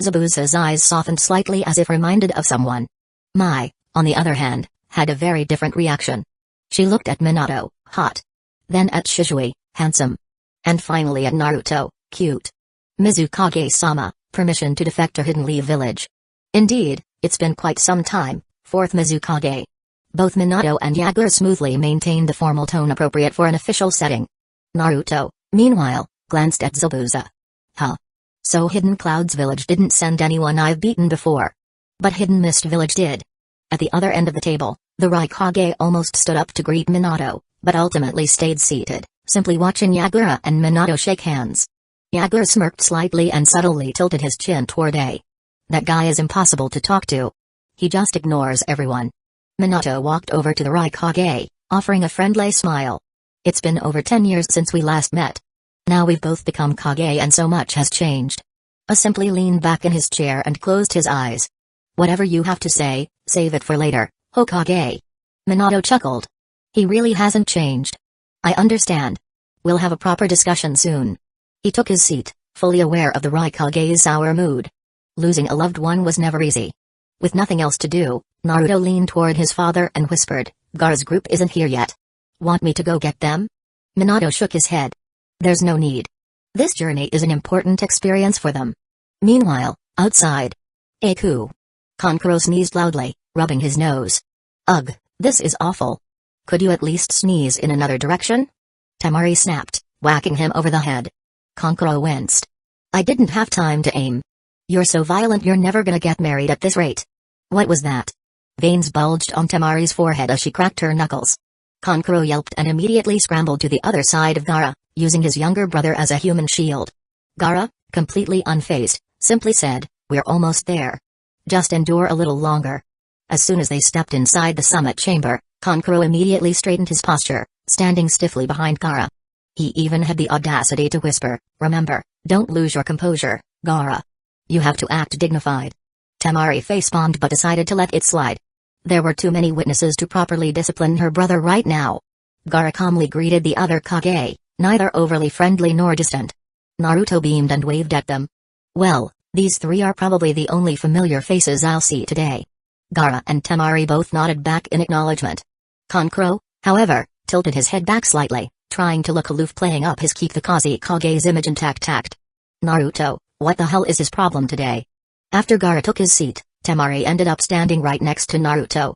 Zabuza's eyes softened slightly as if reminded of someone. Mai, on the other hand, had a very different reaction. She looked at Minato, hot. Then at Shizui, handsome. And finally at Naruto, cute. Mizukage-sama, permission to defect to Hidden Leaf Village. Indeed, it's been quite some time, fourth Mizukage. Both Minato and Yagura smoothly maintained the formal tone appropriate for an official setting. Naruto, meanwhile, glanced at Zabuza. Huh. So Hidden Clouds Village didn't send anyone I've beaten before. But Hidden Mist Village did. At the other end of the table, the Raikage almost stood up to greet Minato, but ultimately stayed seated, simply watching Yagura and Minato shake hands. Yagura smirked slightly and subtly tilted his chin toward A. That guy is impossible to talk to. He just ignores everyone. Minato walked over to the Raikage, offering a friendly smile. It's been over 10 years since we last met. Now we've both become Kage and so much has changed. A simply leaned back in his chair and closed his eyes. Whatever you have to say, save it for later, Hokage. Minato chuckled. He really hasn't changed. I understand. We'll have a proper discussion soon. He took his seat, fully aware of the Raikage's sour mood. Losing a loved one was never easy. With nothing else to do, Naruto leaned toward his father and whispered, Gaara's group isn't here yet. Want me to go get them? Minato shook his head. There's no need. This journey is an important experience for them. Meanwhile, outside. Aku. Kankuro sneezed loudly, rubbing his nose. Ugh, this is awful. Could you at least sneeze in another direction? Temari snapped, whacking him over the head. Kankuro winced. I didn't have time to aim. You're so violent you're never gonna get married at this rate. What was that? Veins bulged on Temari's forehead as she cracked her knuckles. Kankuro yelped and immediately scrambled to the other side of Gaara, using his younger brother as a human shield. Gaara, completely unfazed, simply said, We're almost there. Just endure a little longer. As soon as they stepped inside the summit chamber, Kankuro immediately straightened his posture, standing stiffly behind Gaara. He even had the audacity to whisper, Remember, don't lose your composure, Gaara. You have to act dignified. Temari facepalmed but decided to let it slide. There were too many witnesses to properly discipline her brother right now. Gaara calmly greeted the other Kage, neither overly friendly nor distant. Naruto beamed and waved at them. Well, these three are probably the only familiar faces I'll see today. Gaara and Temari both nodded back in acknowledgement. Kankuro, however, tilted his head back slightly, trying to look aloof, playing up his keep the Kage's image intact. Naruto, what the hell is his problem today? After Gaara took his seat, Temari ended up standing right next to Naruto.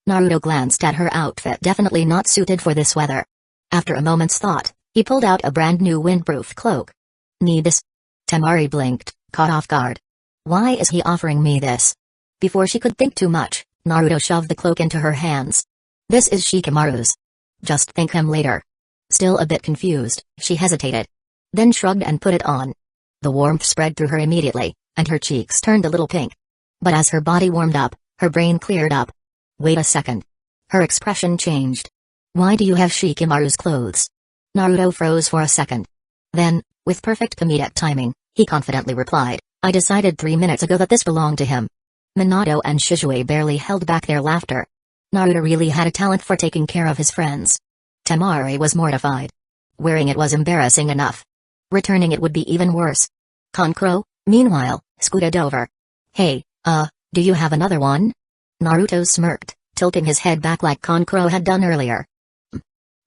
Naruto glanced at her outfit, definitely not suited for this weather. After a moment's thought, he pulled out a brand new windproof cloak. Need this? Temari blinked, caught off guard. Why is he offering me this? Before she could think too much, Naruto shoved the cloak into her hands. This is Shikamaru's. Just thank him later. Still a bit confused, she hesitated. Then shrugged and put it on. The warmth spread through her immediately, and her cheeks turned a little pink. But as her body warmed up, her brain cleared up. Wait a second. Her expression changed. Why do you have Shikamaru's clothes? Naruto froze for a second. Then, with perfect comedic timing, he confidently replied, I decided 3 minutes ago that this belonged to him. Minato and Shizue barely held back their laughter. Naruto really had a talent for taking care of his friends. Temari was mortified. Wearing it was embarrassing enough. Returning it would be even worse. Kankuro, meanwhile, scooted over. Hey, do you have another one? Naruto smirked, tilting his head back like Kankuro had done earlier.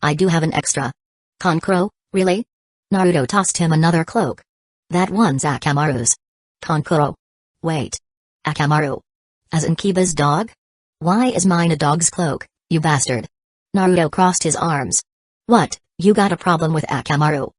I do have an extra. Kankuro, really? Naruto tossed him another cloak. That one's Akamaru's. Kankuro. Wait. Akamaru. As in Kiba's dog? Why is mine a dog's cloak, you bastard? Naruto crossed his arms. What, you got a problem with Akamaru?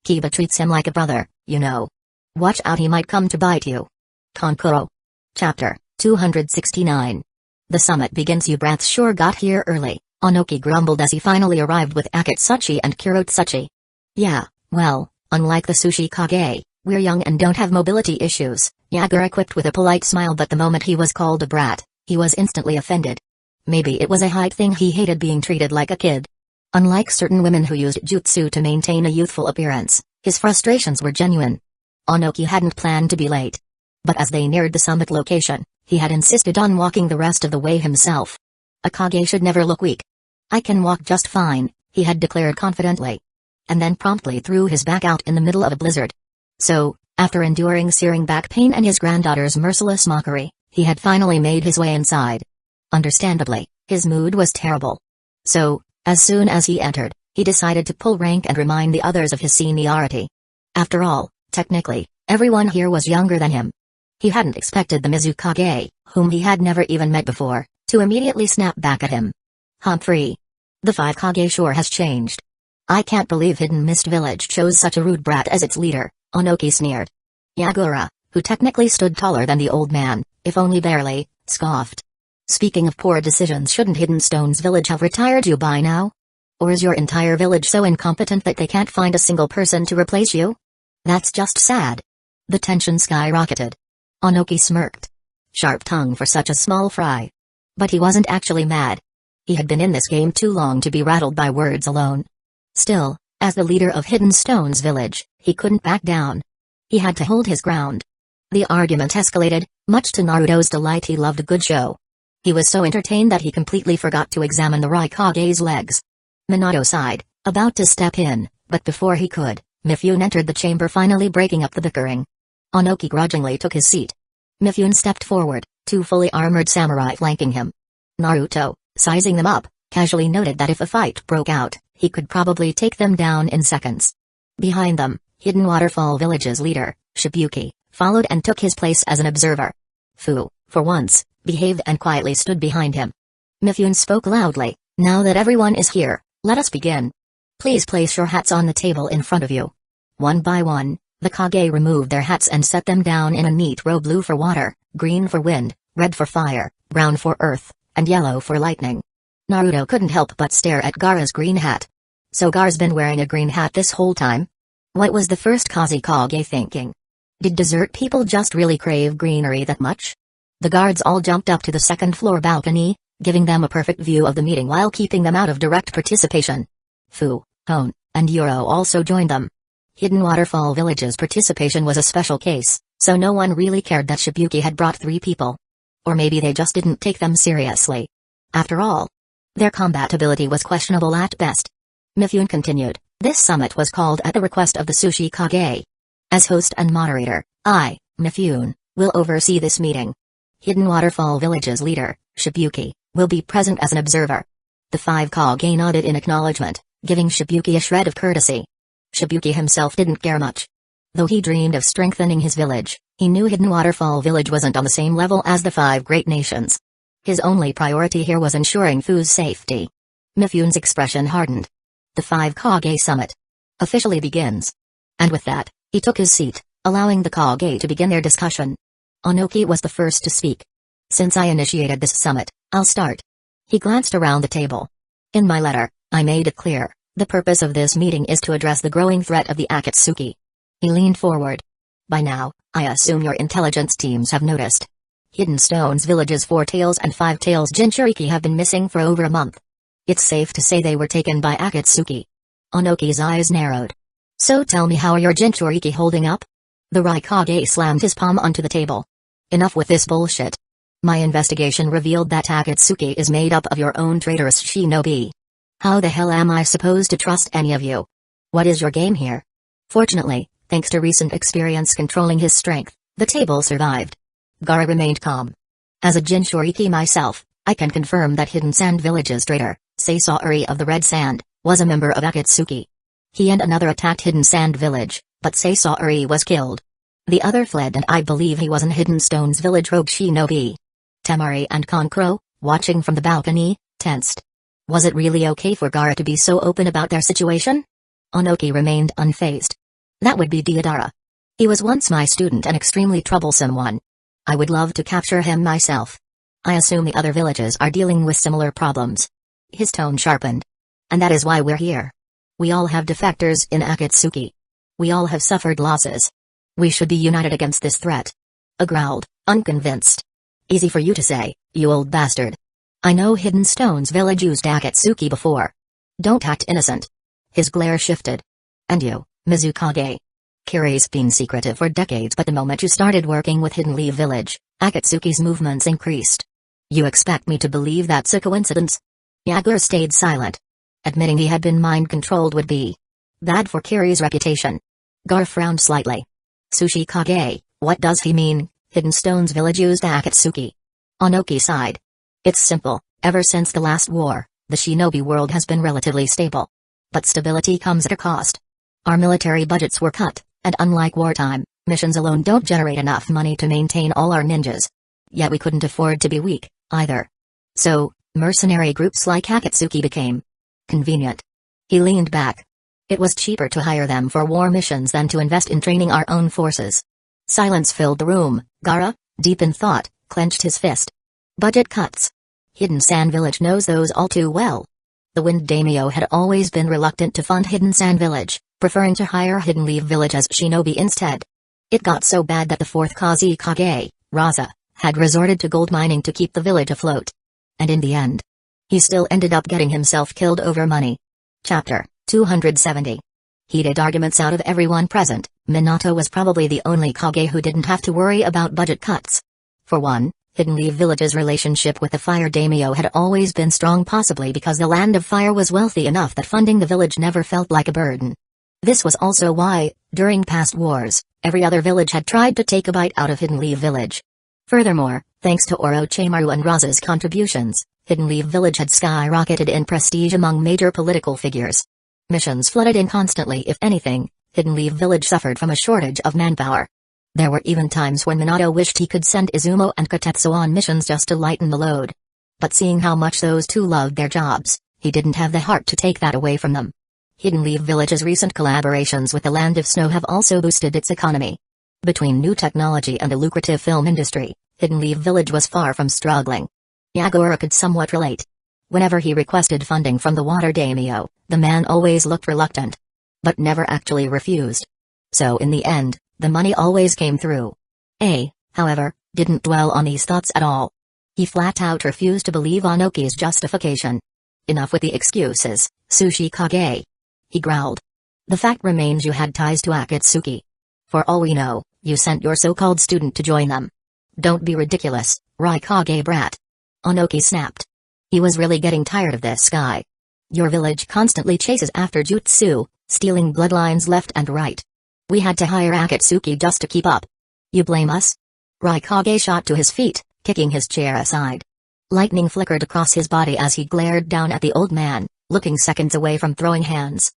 Kiba treats him like a brother, you know. Watch out, he might come to bite you. Kankuro. Chapter 269. The summit begins. You brats sure got here early, Onoki grumbled as he finally arrived with Akatsuchi and Kurotsuchi. Yeah, well, unlike the Sushi Kage, we're young and don't have mobility issues, Yagura quipped with a polite smile, but the moment he was called a brat, he was instantly offended. Maybe it was a height thing, he hated being treated like a kid. Unlike certain women who used jutsu to maintain a youthful appearance, his frustrations were genuine. Onoki hadn't planned to be late. But as they neared the summit location, He had insisted on walking the rest of the way himself. A Kage should never look weak. "I can walk just fine," he had declared confidently. And then promptly threw his back out in the middle of a blizzard. So, after enduring searing back pain and his granddaughter's merciless mockery, he had finally made his way inside. Understandably, his mood was terrible. So, as soon as he entered, he decided to pull rank and remind the others of his seniority. After all, technically, everyone here was younger than him. He hadn't expected the Mizukage, whom he had never even met before, to immediately snap back at him. Humphrey. The 5 Kage sure has changed. "I can't believe Hidden Mist Village chose such a rude brat as its leader," Onoki sneered. Yagura, who technically stood taller than the old man, if only barely, scoffed. "Speaking of poor decisions, shouldn't Hidden Stones Village have retired you by now? Or is your entire village so incompetent that they can't find a single person to replace you? That's just sad." The tension skyrocketed. Onoki smirked. Sharp tongue for such a small fry. But he wasn't actually mad. He had been in this game too long to be rattled by words alone. Still, as the leader of Hidden Stones Village, he couldn't back down. He had to hold his ground. The argument escalated, much to Naruto's delight. He loved a good show. He was so entertained that he completely forgot to examine the Raikage's legs. Minato sighed, about to step in, but before he could, Mifune entered the chamber, finally breaking up the bickering. Onoki grudgingly took his seat. Mifune stepped forward, 2 fully armored samurai flanking him. Naruto, sizing them up, casually noted that if a fight broke out, he could probably take them down in seconds. Behind them, Hidden Waterfall Village's leader, Shibuki, followed and took his place as an observer. Fu, for once, behaved and quietly stood behind him. Mifune spoke loudly, "Now that everyone is here, let us begin. Please place your hats on the table in front of you." One by one, the Kage removed their hats and set them down in a neat row: blue for water, green for wind, red for fire, brown for earth, and yellow for lightning. Naruto couldn't help but stare at Gaara's green hat. So Gaara's been wearing a green hat this whole time? What was the first Kazekage thinking? Did desert people just really crave greenery that much? The guards all jumped up to the second-floor balcony, giving them a perfect view of the meeting while keeping them out of direct participation. Fu, Hone, and Yuro also joined them. Hidden Waterfall Village's participation was a special case, so no one really cared that Shibuki had brought 3 people. Or maybe they just didn't take them seriously. After all, their combat ability was questionable at best. Mifune continued, "This summit was called at the request of the Sushi Kage. As host and moderator, I, Mifune, will oversee this meeting. Hidden Waterfall Village's leader, Shibuki, will be present as an observer." The 5 Kage nodded in acknowledgement, giving Shibuki a shred of courtesy. Shibuki himself didn't care much. Though he dreamed of strengthening his village, he knew Hidden Waterfall Village wasn't on the same level as the 5 great nations. His only priority here was ensuring Fu's safety. Mifune's expression hardened. The 5 Kage summit officially begins. And with that, he took his seat, allowing the Kage to begin their discussion. Onoki was the first to speak. "Since I initiated this summit, I'll start." He glanced around the table. "In my letter, I made it clear, the purpose of this meeting is to address the growing threat of the Akatsuki." He leaned forward. "By now, I assume your intelligence teams have noticed. Hidden Stones Village's 4 Tails and 5 Tails Jinchuriki have been missing for over a month. It's safe to say they were taken by Akatsuki." Onoki's eyes narrowed. "So tell me, how are your Jinchuriki holding up?" The Raikage slammed his palm onto the table. "Enough with this bullshit. My investigation revealed that Akatsuki is made up of your own traitorous shinobi. How the hell am I supposed to trust any of you? What is your game here?" Fortunately, thanks to recent experience controlling his strength, the table survived. Gaara remained calm. "As a Jinchuriki myself, I can confirm that Hidden Sand Village's traitor, Seisaori of the Red Sand, was a member of Akatsuki. He and another attacked Hidden Sand Village, but Seisaori was killed. The other fled, and I believe he was an Hidden Stones Village rogue shinobi." Temari and Kankuro, watching from the balcony, tensed. Was it really okay for Gaara to be so open about their situation? Onoki remained unfazed. "That would be Deodara. He was once my student, an extremely troublesome one. I would love to capture him myself. I assume the other villages are dealing with similar problems." His tone sharpened. "And that is why we're here. We all have defectors in Akatsuki. We all have suffered losses. We should be united against this threat." I growled, unconvinced. "Easy for you to say, you old bastard. I know Hidden Stones Village used Akatsuki before. Don't act innocent." His glare shifted. "And you, Mizukage? Kiri's been secretive for decades, but the moment you started working with Hidden Leaf Village, Akatsuki's movements increased. You expect me to believe that's a coincidence? Yagur stayed silent. Admitting he had been mind-controlled would be bad for Kiri's reputation. Gar frowned slightly. Sushi Kage, what does he mean? Hidden Stone's village used Akatsuki. Onoki sighed. It's simple, ever since the last war, the shinobi world has been relatively stable. But stability comes at a cost. Our military budgets were cut, and unlike wartime, missions alone don't generate enough money to maintain all our ninjas. Yet we couldn't afford to be weak, either. So, mercenary groups like Akatsuki became convenient. He leaned back. It was cheaper to hire them for war missions than to invest in training our own forces. Silence filled the room. Gaara, deep in thought, clenched his fist. Budget cuts. Hidden Sand Village knows those all too well. The Wind Daimyo had always been reluctant to fund Hidden Sand Village, preferring to hire Hidden Leaf Village as shinobi instead. It got so bad that the fourth Kazi Kage, Raza, had resorted to gold mining to keep the village afloat. And in the end, he still ended up getting himself killed over money. Chapter 270. Heated arguments out of everyone present. Minato was probably the only Kage who didn't have to worry about budget cuts. For one, Hidden Leaf Village's relationship with the Fire Daimyo had always been strong, possibly because the Land of Fire was wealthy enough that funding the village never felt like a burden. This was also why, during past wars, every other village had tried to take a bite out of Hidden Leaf Village. Furthermore, thanks to Orochimaru and Raza's contributions, Hidden Leaf Village had skyrocketed in prestige among major political figures. Missions flooded in constantly. If anything, Hidden Leaf Village suffered from a shortage of manpower. There were even times when Minato wished he could send Izumo and Kotetsu on missions just to lighten the load. But seeing how much those two loved their jobs, he didn't have the heart to take that away from them. Hidden Leaf Village's recent collaborations with the Land of Snow have also boosted its economy. Between new technology and a lucrative film industry, Hidden Leaf Village was far from struggling. Yagura could somewhat relate. Whenever he requested funding from the Water Daimyo, the man always looked reluctant. But never actually refused. So in the end, the money always came through. However, didn't dwell on these thoughts at all. He flat out refused to believe Onoki's justification. Enough with the excuses, Sushi Kage. He growled. The fact remains you had ties to Akatsuki. For all we know, you sent your so-called student to join them. Don't be ridiculous, Raikage brat. Onoki snapped. He was really getting tired of this guy. Your village constantly chases after jutsu, stealing bloodlines left and right. We had to hire Akatsuki just to keep up. You blame us? Raikage shot to his feet, kicking his chair aside. Lightning flickered across his body as he glared down at the old man, looking seconds away from throwing hands.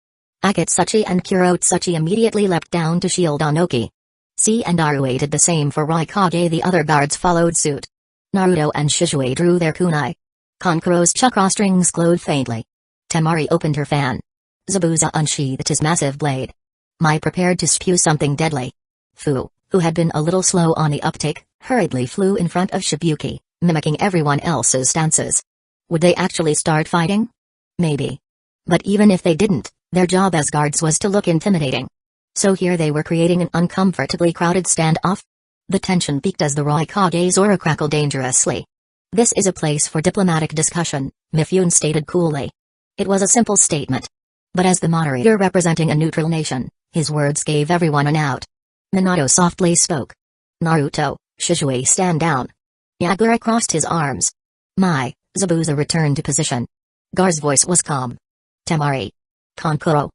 Akatsuki and Kurotsuchi immediately leapt down to shield Onoki. C and Arue did the same for Raikage. The other guards followed suit. Naruto and Shizue drew their kunai. Konkuro's chakra strings glowed faintly. Temari opened her fan. Zabuza unsheathed his massive blade. Mai prepared to spew something deadly. Fu, who had been a little slow on the uptake, hurriedly flew in front of Shibuki, mimicking everyone else's stances. Would they actually start fighting? Maybe. But even if they didn't, their job as guards was to look intimidating. So here they were creating an uncomfortably crowded standoff. The tension peaked as the Raikage's aura crackled dangerously. This is a place for diplomatic discussion, Mifune stated coolly. It was a simple statement. But as the moderator representing a neutral nation, his words gave everyone an out. Minato softly spoke. Naruto, Shizue, stand down. Yagura crossed his arms. Mai, Zabuza returned to position. Gar's voice was calm. Temari. Kankuro.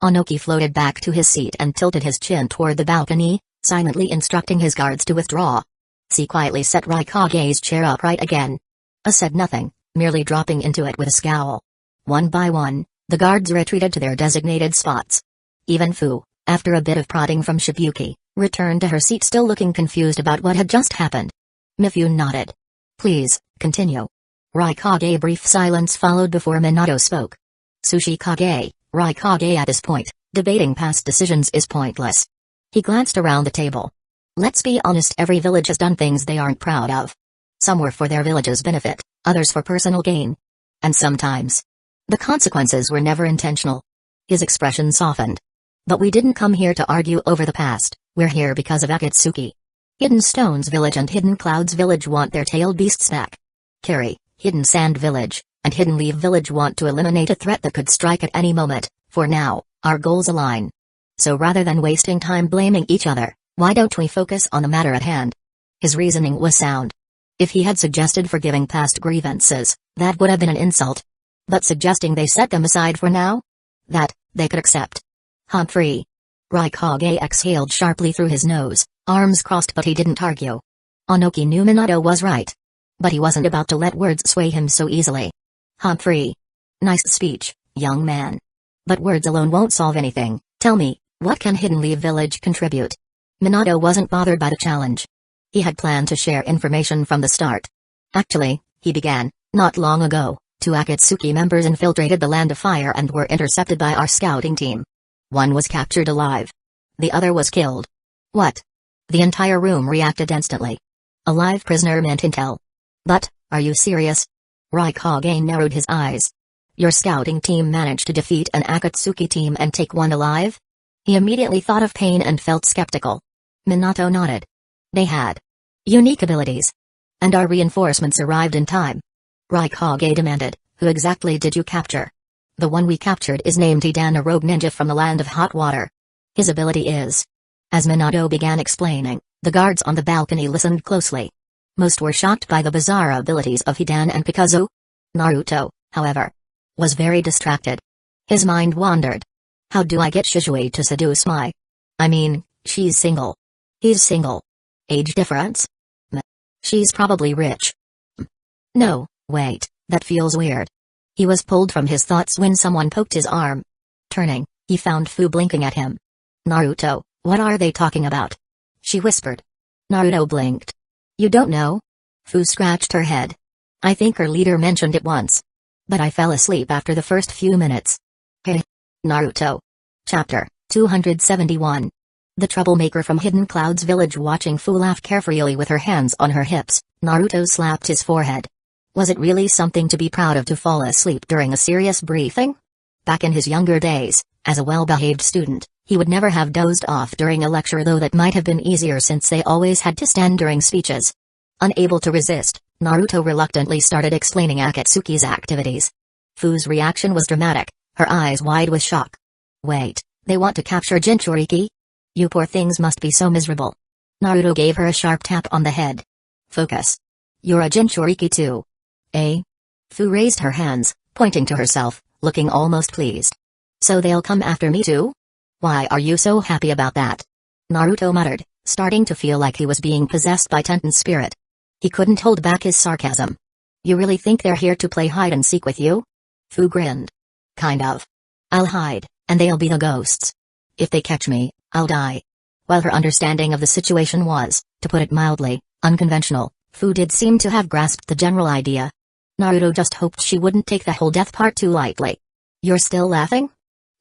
Onoki floated back to his seat and tilted his chin toward the balcony, silently instructing his guards to withdraw. C quietly set Raikage's chair upright again. A said nothing, merely dropping into it with a scowl. One by one, the guards retreated to their designated spots. Even Fu, after a bit of prodding from Shibuki, returned to her seat still looking confused about what had just happened. Mifune nodded. Please, continue. Raikage. Brief silence followed before Minato spoke. Sushi Kage, Raikage, at this point, debating past decisions is pointless. He glanced around the table. Let's be honest, every village has done things they aren't proud of. Some were for their village's benefit, others for personal gain. And sometimes, the consequences were never intentional. His expression softened. But we didn't come here to argue over the past, we're here because of Akatsuki. Hidden Stones Village and Hidden Clouds Village want their tailed beasts back. Kiri, Hidden Sand Village, and Hidden Leaf Village want to eliminate a threat that could strike at any moment. For now, our goals align. So rather than wasting time blaming each other, why don't we focus on the matter at hand? His reasoning was sound. If he had suggested forgiving past grievances, that would have been an insult. But suggesting they set them aside for now? That, they could accept. Humphrey. Raikage exhaled sharply through his nose, arms crossed, but he didn't argue. Onoki knew Minato was right. But he wasn't about to let words sway him so easily. Humphrey. Nice speech, young man. But words alone won't solve anything. Tell me, what can Hidden Leaf Village contribute? Minato wasn't bothered by the challenge. He had planned to share information from the start. Actually, he began, not long ago, 2 Akatsuki members infiltrated the Land of Fire and were intercepted by our scouting team. One was captured alive. The other was killed. What? The entire room reacted instantly. A live prisoner meant intel. But, are you serious? Raikage narrowed his eyes. Your scouting team managed to defeat an Akatsuki team and take one alive? He immediately thought of Pain and felt skeptical. Minato nodded. They had unique abilities. And our reinforcements arrived in time. Raikage demanded, who exactly did you capture? The one we captured is named Hidan, a rogue ninja from the Land of Hot Water. His ability is... As Minato began explaining, the guards on the balcony listened closely. Most were shocked by the bizarre abilities of Hidan and Pikazu. Naruto, however, was very distracted. His mind wandered. How do I get Shizue to seduce my... I mean, she's single. He's single. Age difference? She's probably rich. No, wait, that feels weird. He was pulled from his thoughts when someone poked his arm. Turning, he found Fu blinking at him. Naruto, what are they talking about? She whispered. Naruto blinked. You don't know? Fu scratched her head. I think her leader mentioned it once. But I fell asleep after the first few minutes. Hey. Naruto. Chapter 271. The troublemaker from Hidden Cloud's village watching Fu laugh carefreely with her hands on her hips, Naruto slapped his forehead. Was it really something to be proud of to fall asleep during a serious briefing? Back in his younger days, as a well-behaved student, he would never have dozed off during a lecture, though that might have been easier since they always had to stand during speeches. Unable to resist, Naruto reluctantly started explaining Akatsuki's activities. Fu's reaction was dramatic, her eyes wide with shock. Wait, they want to capture Jinchuriki? You poor things must be so miserable. Naruto gave her a sharp tap on the head. Focus. You're a Jinchuriki too. Eh? Fu raised her hands, pointing to herself, looking almost pleased. So they'll come after me too? Why are you so happy about that? Naruto muttered, starting to feel like he was being possessed by Tenten's spirit. He couldn't hold back his sarcasm. You really think they're here to play hide and seek with you? Fu grinned. Kind of. I'll hide, and they'll be the ghosts. If they catch me, I'll die. While her understanding of the situation was, to put it mildly, unconventional, Fu did seem to have grasped the general idea. Naruto just hoped she wouldn't take the whole death part too lightly. You're still laughing?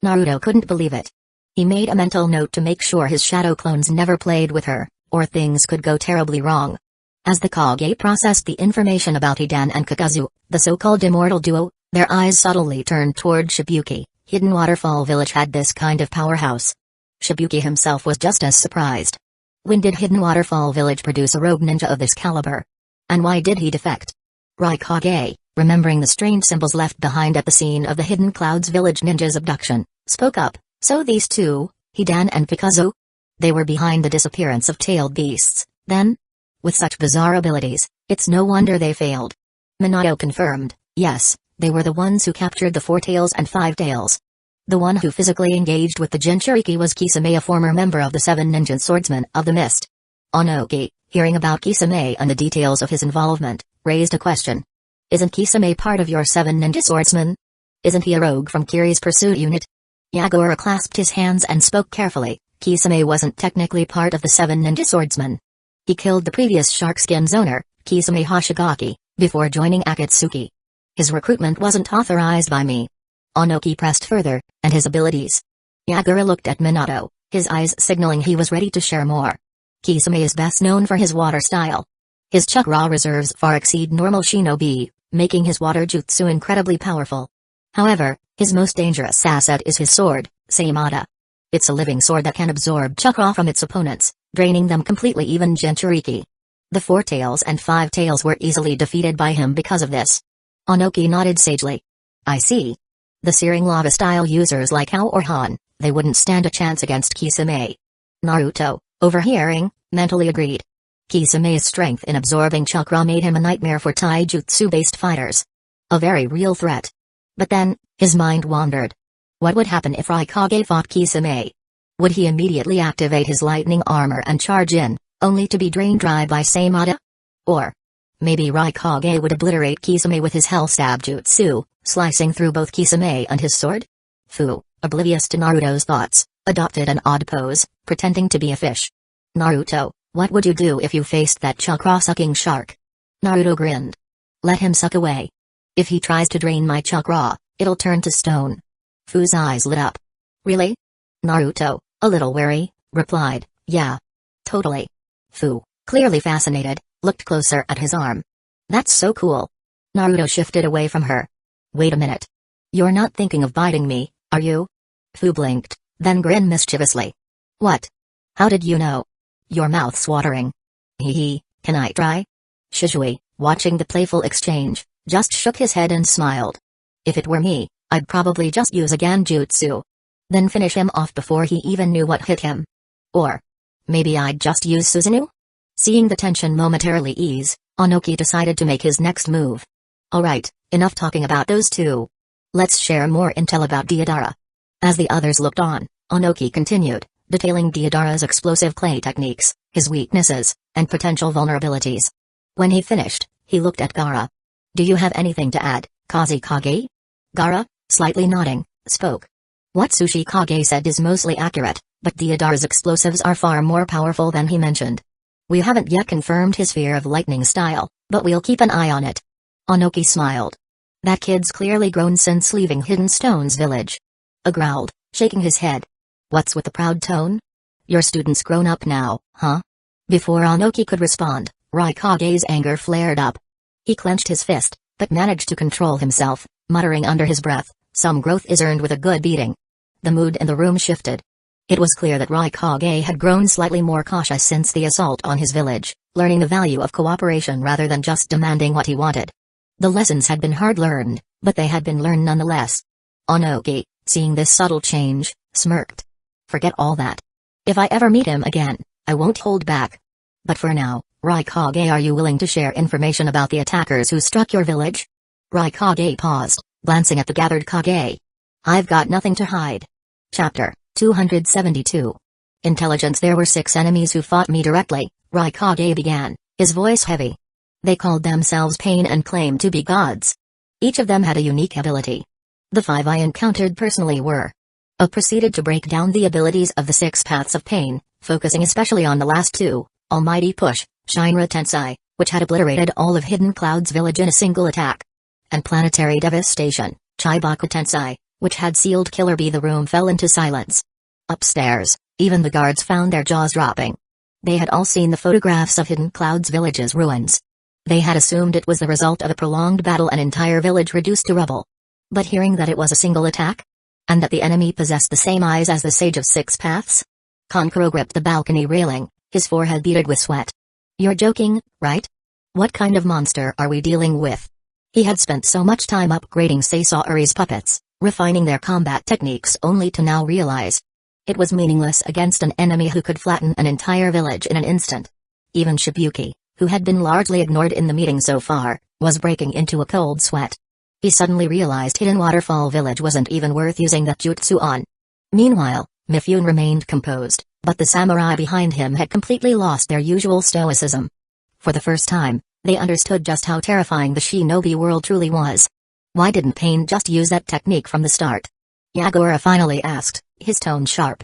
Naruto couldn't believe it. He made a mental note to make sure his shadow clones never played with her, or things could go terribly wrong. As the Kage processed the information about Hidan and Kakazu, the so-called immortal duo, their eyes subtly turned toward Shibuki. Hidden Waterfall Village had this kind of powerhouse. Shibuki himself was just as surprised. When did Hidden Waterfall Village produce a rogue ninja of this caliber? And why did he defect? Raikage, remembering the strange symbols left behind at the scene of the Hidden Clouds Village ninja's abduction, spoke up. So these two, Hidan and Pikazu? They were behind the disappearance of tailed beasts, then? With such bizarre abilities, it's no wonder they failed. Minato confirmed, yes, they were the ones who captured the 4 tails and 5 tails. The one who physically engaged with the Jinchuriki was Kisame, a former member of the 7 Ninja Swordsmen of the Mist. Onoki, hearing about Kisame and the details of his involvement, raised a question. Isn't Kisame part of your 7 Ninja Swordsmen? Isn't he a rogue from Kiri's pursuit unit? Yagura clasped his hands and spoke carefully. Kisame wasn't technically part of the 7 Ninja Swordsmen. He killed the previous Sharkskin's owner, Kisame Hoshigaki, before joining Akatsuki. His recruitment wasn't authorized by me. Onoki pressed further, and his abilities. Yagura looked at Minato, his eyes signaling he was ready to share more. Kisame is best known for his water style. His chakra reserves far exceed normal shinobi, making his water jutsu incredibly powerful. However, his most dangerous asset is his sword, Seimata. It's a living sword that can absorb chakra from its opponents, draining them completely, even Jinchuriki. The 4 tails and 5 tails were easily defeated by him because of this. Onoki nodded sagely. I see. The searing lava style users like Hao or Han, they wouldn't stand a chance against Kisame. Naruto, overhearing, mentally agreed. Kisame's strength in absorbing chakra made him a nightmare for taijutsu-based fighters. A very real threat. But then, his mind wandered. What would happen if Raikage fought Kisame? Would he immediately activate his lightning armor and charge in, only to be drained dry by Samada? Or maybe Raikage would obliterate Kisame with his hell stab jutsu, slicing through both Kisame and his sword? Fu, oblivious to Naruto's thoughts, adopted an odd pose, pretending to be a fish. Naruto, what would you do if you faced that chakra-sucking shark? Naruto grinned. Let him suck away. If he tries to drain my chakra, it'll turn to stone. Fu's eyes lit up. Really? Naruto, a little wary, replied, yeah. Totally. Fu, clearly fascinated, looked closer at his arm. That's so cool. Naruto shifted away from her. Wait a minute. You're not thinking of biting me, are you? Fu blinked, then grinned mischievously. What? How did you know? Your mouth's watering. Hee hee, can I try? Shizui, watching the playful exchange, just shook his head and smiled. If it were me, I'd probably just use a Genjutsu. Then finish him off before he even knew what hit him. Or maybe I'd just use Susanoo? Seeing the tension momentarily ease, Onoki decided to make his next move. Alright, enough talking about those two. Let's share more intel about Deidara. As the others looked on, Onoki continued, detailing Deidara's explosive clay techniques, his weaknesses, and potential vulnerabilities. When he finished, he looked at Gaara. Do you have anything to add, Kazekage? Gaara, slightly nodding, spoke. What Tsuchikage said is mostly accurate, but Deidara's explosives are far more powerful than he mentioned. We haven't yet confirmed his fear of lightning style, but we'll keep an eye on it. Onoki smiled. That kid's clearly grown since leaving Hidden Stone's village. Growled, shaking his head. What's with the proud tone? Your student's grown up now, huh? Before Onoki could respond, Raikage's anger flared up. He clenched his fist, but managed to control himself, muttering under his breath, some growth is earned with a good beating. The mood in the room shifted. It was clear that Raikage had grown slightly more cautious since the assault on his village, learning the value of cooperation rather than just demanding what he wanted. The lessons had been hard learned, but they had been learned nonetheless. Onoki, seeing this subtle change, smirked. Forget all that. If I ever meet him again, I won't hold back. But for now, Raikage, are you willing to share information about the attackers who struck your village? Raikage paused, glancing at the gathered Kage. I've got nothing to hide. Chapter 272. Intelligence. There were 6 enemies who fought me directly, Raikage began, his voice heavy. They called themselves Pain and claimed to be gods. Each of them had a unique ability. The 5 I encountered personally were. I proceeded to break down the abilities of the 6 paths of pain, focusing especially on the last 2, Almighty Push, Shinra Tensai, which had obliterated all of Hidden Cloud's village in a single attack. And Planetary Devastation, Chibaku Tensai, which had sealed Killer Bee. The room fell into silence. Upstairs, even the guards found their jaws dropping. They had all seen the photographs of Hidden Cloud's village's ruins. They had assumed it was the result of a prolonged battle, an entire village reduced to rubble. But hearing that it was a single attack? And that the enemy possessed the same eyes as the Sage of 6 Paths? Kankuro gripped the balcony railing, his forehead beaded with sweat. You're joking, right? What kind of monster are we dealing with? He had spent so much time upgrading Sasori's puppets, refining their combat techniques, only to now realize it was meaningless against an enemy who could flatten an entire village in an instant. Even Shibuki, who had been largely ignored in the meeting so far, was breaking into a cold sweat. He suddenly realized Hidden Waterfall Village wasn't even worth using that jutsu on. Meanwhile, Mifune remained composed, but the samurai behind him had completely lost their usual stoicism. For the first time, they understood just how terrifying the shinobi world truly was. Why didn't Pain just use that technique from the start? Yagura finally asked, his tone sharp.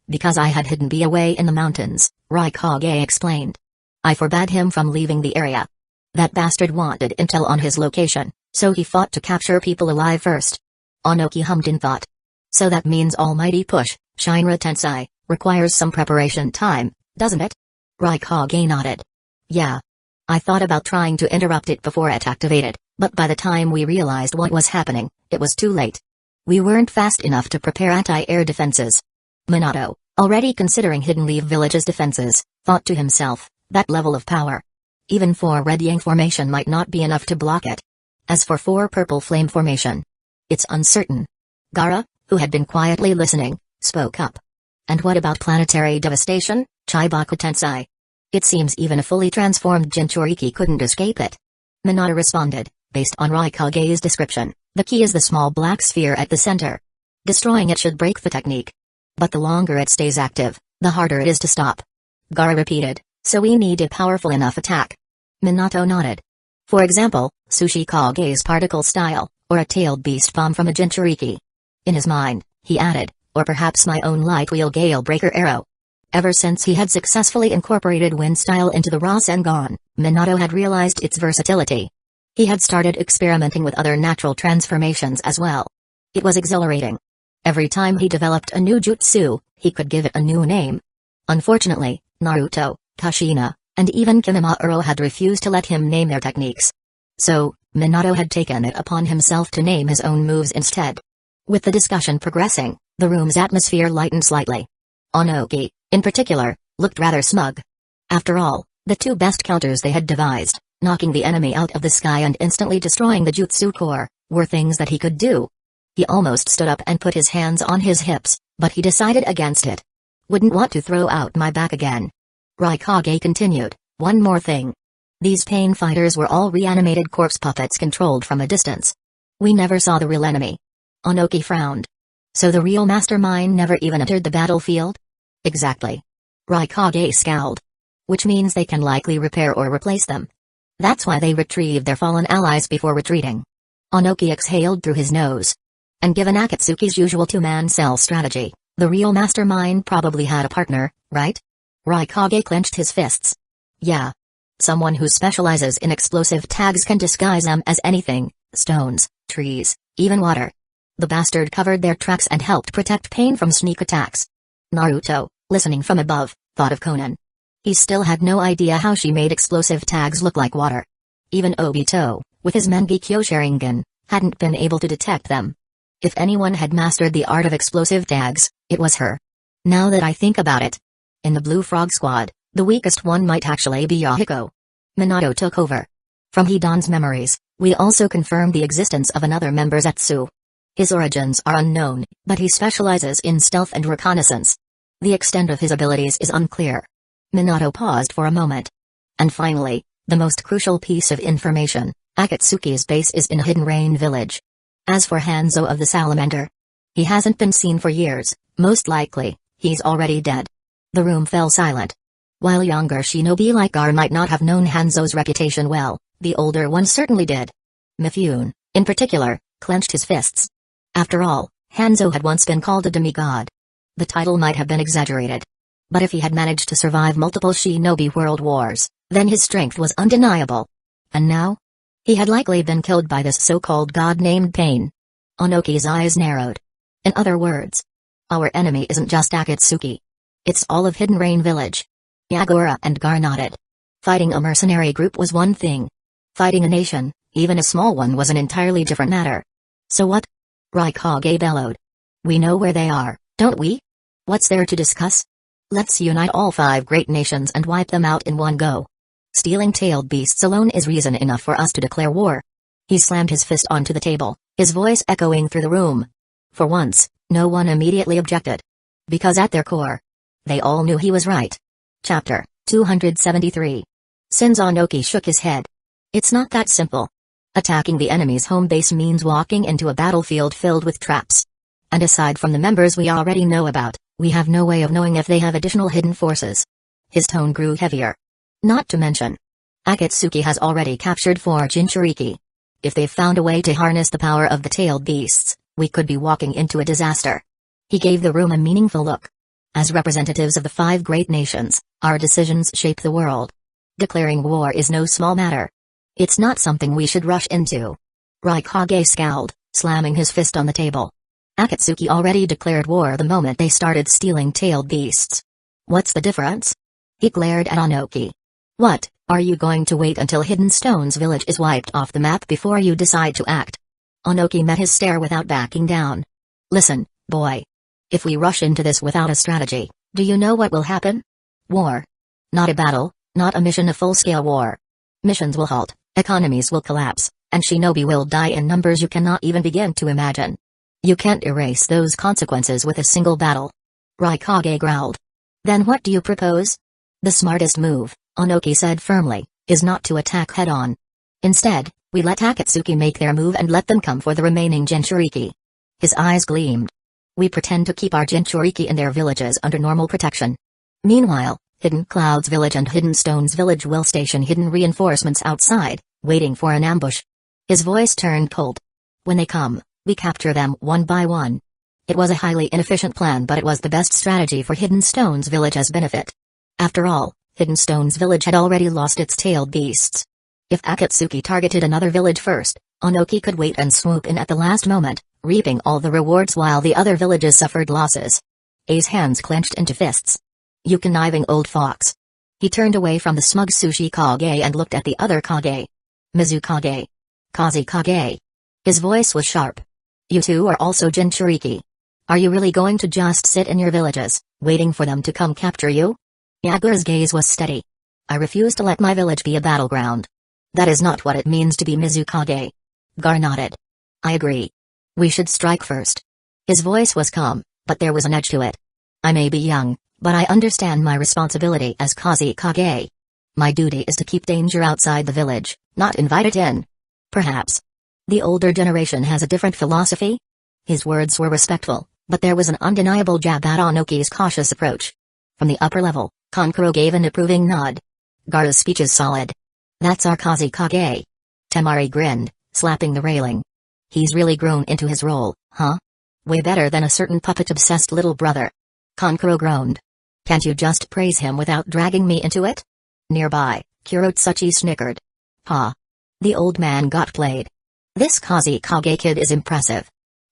Because I had hidden Bee away in the mountains, Raikage explained. I forbade him from leaving the area. That bastard wanted intel on his location, so he fought to capture people alive first. Onoki hummed in thought. So that means Almighty Push, Shinra Tensai, requires some preparation time, doesn't it? Raikage nodded. Yeah. I thought about trying to interrupt it before it activated, but by the time we realized what was happening, it was too late. We weren't fast enough to prepare anti-air defenses. Minato, already considering Hidden Leaf Village's defenses, thought to himself, that level of power. Even 4 Red Yang formation might not be enough to block it. As for 4 Purple Flame formation, it's uncertain. Gaara, who had been quietly listening, spoke up. And what about Planetary Devastation, Chibaku Tensai? It seems even a fully transformed Jinchuriki couldn't escape it. Minato responded, based on Raikage's description, the key is the small black sphere at the center. Destroying it should break the technique. But the longer it stays active, the harder it is to stop. Gaara repeated, so we need a powerful enough attack. Minato nodded. For example, Sushi Kage's particle style, or a tailed beast bomb from a Jinchuriki. In his mind, he added, or perhaps my own light wheel gale breaker arrow. Ever since he had successfully incorporated wind style into the Rasengan, Minato had realized its versatility. He had started experimenting with other natural transformations as well. It was exhilarating. Every time he developed a new jutsu, he could give it a new name. Unfortunately, Naruto, Kushina, and even Kimimaro had refused to let him name their techniques. So, Minato had taken it upon himself to name his own moves instead. With the discussion progressing, the room's atmosphere lightened slightly. Onoki, in particular, looked rather smug. After all, the two best counters they had devised, knocking the enemy out of the sky and instantly destroying the jutsu core, were things that he could do. He almost stood up and put his hands on his hips, but he decided against it. Wouldn't want to throw out my back again. Raikage continued, one more thing. These pain fighters were all reanimated corpse puppets controlled from a distance. We never saw the real enemy. Onoki frowned. So the real mastermind never even entered the battlefield? Exactly. Raikage scowled. Which means they can likely repair or replace them. That's why they retrieved their fallen allies before retreating. Onoki exhaled through his nose. And given Akatsuki's usual two-man cell strategy, the real mastermind probably had a partner, right? Raikage clenched his fists. Yeah. Someone who specializes in explosive tags can disguise them as anything, stones, trees, even water. The bastard covered their tracks and helped protect Pain from sneak attacks. Naruto, listening from above, thought of Conan. He still had no idea how she made explosive tags look like water. Even Obito, with his Mangekyo Sharingan, hadn't been able to detect them. If anyone had mastered the art of explosive tags, it was her. Now that I think about it. In the Blue Frog Squad, the weakest one might actually be Yahiko. Minato took over. From Hidan's memories, we also confirmed the existence of another member Zetsu. His origins are unknown, but he specializes in stealth and reconnaissance. The extent of his abilities is unclear. Minato paused for a moment. And finally, the most crucial piece of information, Akatsuki's base is in Hidden Rain Village. As for Hanzo of the Salamander, he hasn't been seen for years, most likely, he's already dead. The room fell silent. While younger shinobi like Gaara might not have known Hanzo's reputation well, the older one certainly did. Mifune, in particular, clenched his fists. After all, Hanzo had once been called a demigod. The title might have been exaggerated. But if he had managed to survive multiple shinobi world wars, then his strength was undeniable. And now? He had likely been killed by this so-called god named Pain. Onoki's eyes narrowed. In other words, our enemy isn't just Akatsuki. It's all of Hidden Rain Village. Yagura and Gaara nodded. Fighting a mercenary group was one thing. Fighting a nation, even a small one, was an entirely different matter. So what? Raikage bellowed. We know where they are, don't we? What's there to discuss? Let's unite all 5 great nations and wipe them out in one go. Stealing tailed beasts alone is reason enough for us to declare war. He slammed his fist onto the table, his voice echoing through the room. For once, no one immediately objected. Because at their core, they all knew he was right. Chapter 273. Onoki shook his head. It's not that simple. Attacking the enemy's home base means walking into a battlefield filled with traps. And aside from the members we already know about, we have no way of knowing if they have additional hidden forces. His tone grew heavier. Not to mention, Akatsuki has already captured 4 Jinchuriki. If they've found a way to harness the power of the tailed beasts, we could be walking into a disaster. He gave the room a meaningful look. As representatives of the 5 great nations, our decisions shape the world. Declaring war is no small matter. It's not something we should rush into. Raikage scowled, slamming his fist on the table. Akatsuki already declared war the moment they started stealing tailed beasts. What's the difference? He glared at Onoki. What, are you going to wait until Hidden Stones Village is wiped off the map before you decide to act? Onoki met his stare without backing down. Listen, boy. If we rush into this without a strategy, do you know what will happen? War. Not a battle, not a mission of full-scale war. Missions will halt, economies will collapse, and shinobi will die in numbers you cannot even begin to imagine. You can't erase those consequences with a single battle. Raikage growled. Then what do you propose? The smartest move, Onoki said firmly, is not to attack head-on. Instead, we let Akatsuki make their move and let them come for the remaining Jinchuriki. His eyes gleamed. We pretend to keep our Jinchuriki in their villages under normal protection. Meanwhile, Hidden Cloud's village and Hidden Stone's village will station hidden reinforcements outside, waiting for an ambush. His voice turned cold. When they come, we capture them one by one. It was a highly inefficient plan, but it was the best strategy for Hidden Stone's village as benefit. After all, Hidden Stone's village had already lost its tailed beasts. If Akatsuki targeted another village first, Onoki could wait and swoop in at the last moment, reaping all the rewards while the other villages suffered losses. A's hands clenched into fists. You conniving old fox. He turned away from the smug Sushi Kage and looked at the other Kage. Mizu Kage. Kazi Kage. His voice was sharp. You two are also Jinchuriki. Are you really going to just sit in your villages, waiting for them to come capture you? Yagura's gaze was steady. I refuse to let my village be a battleground. That is not what it means to be Mizukage. Gar nodded. I agree. We should strike first. His voice was calm, but there was an edge to it. I may be young, but I understand my responsibility as Kazi Kage. My duty is to keep danger outside the village, not invite it in. Perhaps. The older generation has a different philosophy? His words were respectful, but there was an undeniable jab at Onoki's cautious approach. From the upper level, Kankuro gave an approving nod. Gaara's speech is solid. That's our Kazi Kage. Temari grinned, slapping the railing. He's really grown into his role, huh? Way better than a certain puppet-obsessed little brother. Kankuro groaned. Can't you just praise him without dragging me into it? Nearby, Kurotsuchi snickered. Ha. The old man got played. This Kazi Kage kid is impressive.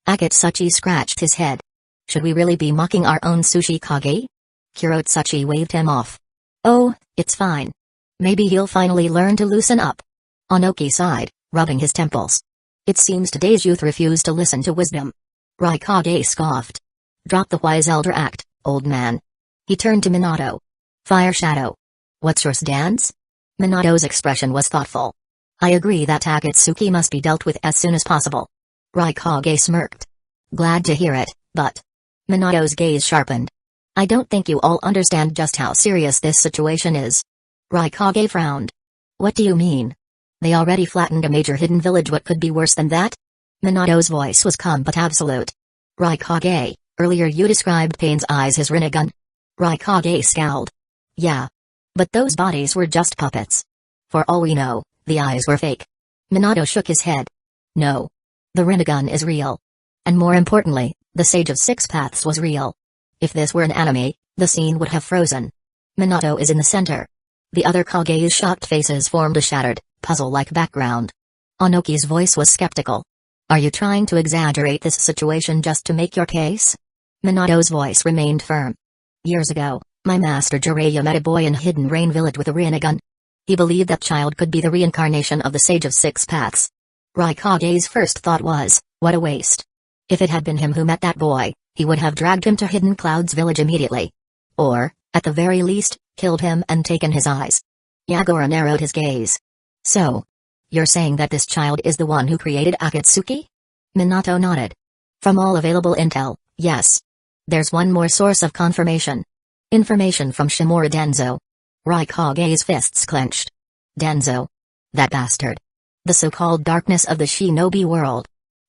Akatsuki scratched his head. Should we really be mocking our own Sushi Kage? Kurotsuchi waved him off. Oh, it's fine. Maybe he'll finally learn to loosen up. Onoki sighed, rubbing his temples. It seems today's youth refuse to listen to wisdom. Raikage scoffed. Drop the wise elder act, old man. He turned to Minato. Fire Shadow. What's your stance? Minato's expression was thoughtful. I agree that Akatsuki must be dealt with as soon as possible. Raikage smirked. Glad to hear it, but... Minato's gaze sharpened. I don't think you all understand just how serious this situation is. Raikage frowned. What do you mean? They already flattened a major hidden village. What could be worse than that? Minato's voice was calm but absolute. Raikage, earlier you described Pain's eyes as Rinnegan. Raikage scowled. Yeah. But those bodies were just puppets. For all we know, the eyes were fake. Minato shook his head. No. The Rinnegan is real. And more importantly, the Sage of Six Paths was real. If this were an anime, the scene would have frozen. Minato is in the center. The other Kage's shocked faces formed a shattered, puzzle-like background. Onoki's voice was skeptical. Are you trying to exaggerate this situation just to make your case? Minato's voice remained firm. Years ago, my master Jiraiya met a boy in Hidden Rain Village with a Rinnegan. He believed that child could be the reincarnation of the Sage of Six Paths. Raikage's first thought was, what a waste. If it had been him who met that boy, he would have dragged him to Hidden Cloud's village immediately. Or, at the very least, killed him and taken his eyes. Yagura narrowed his gaze. So, you're saying that this child is the one who created Akatsuki? Minato nodded. From all available intel, yes. There's one more source of confirmation. Information from Shimura Denzo. Raikage's fists clenched. Denzo. That bastard. The so-called darkness of the shinobi world.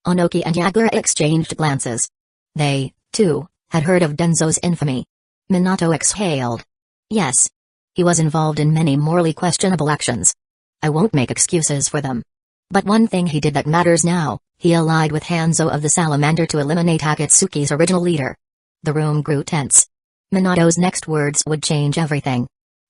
Onoki and Yagura exchanged glances. They, too, had heard of Denzo's infamy. Minato exhaled. Yes. He was involved in many morally questionable actions. I won't make excuses for them. But one thing he did that matters now, he allied with Hanzo of the Salamander to eliminate Akatsuki's original leader. The room grew tense. Minato's next words would change everything.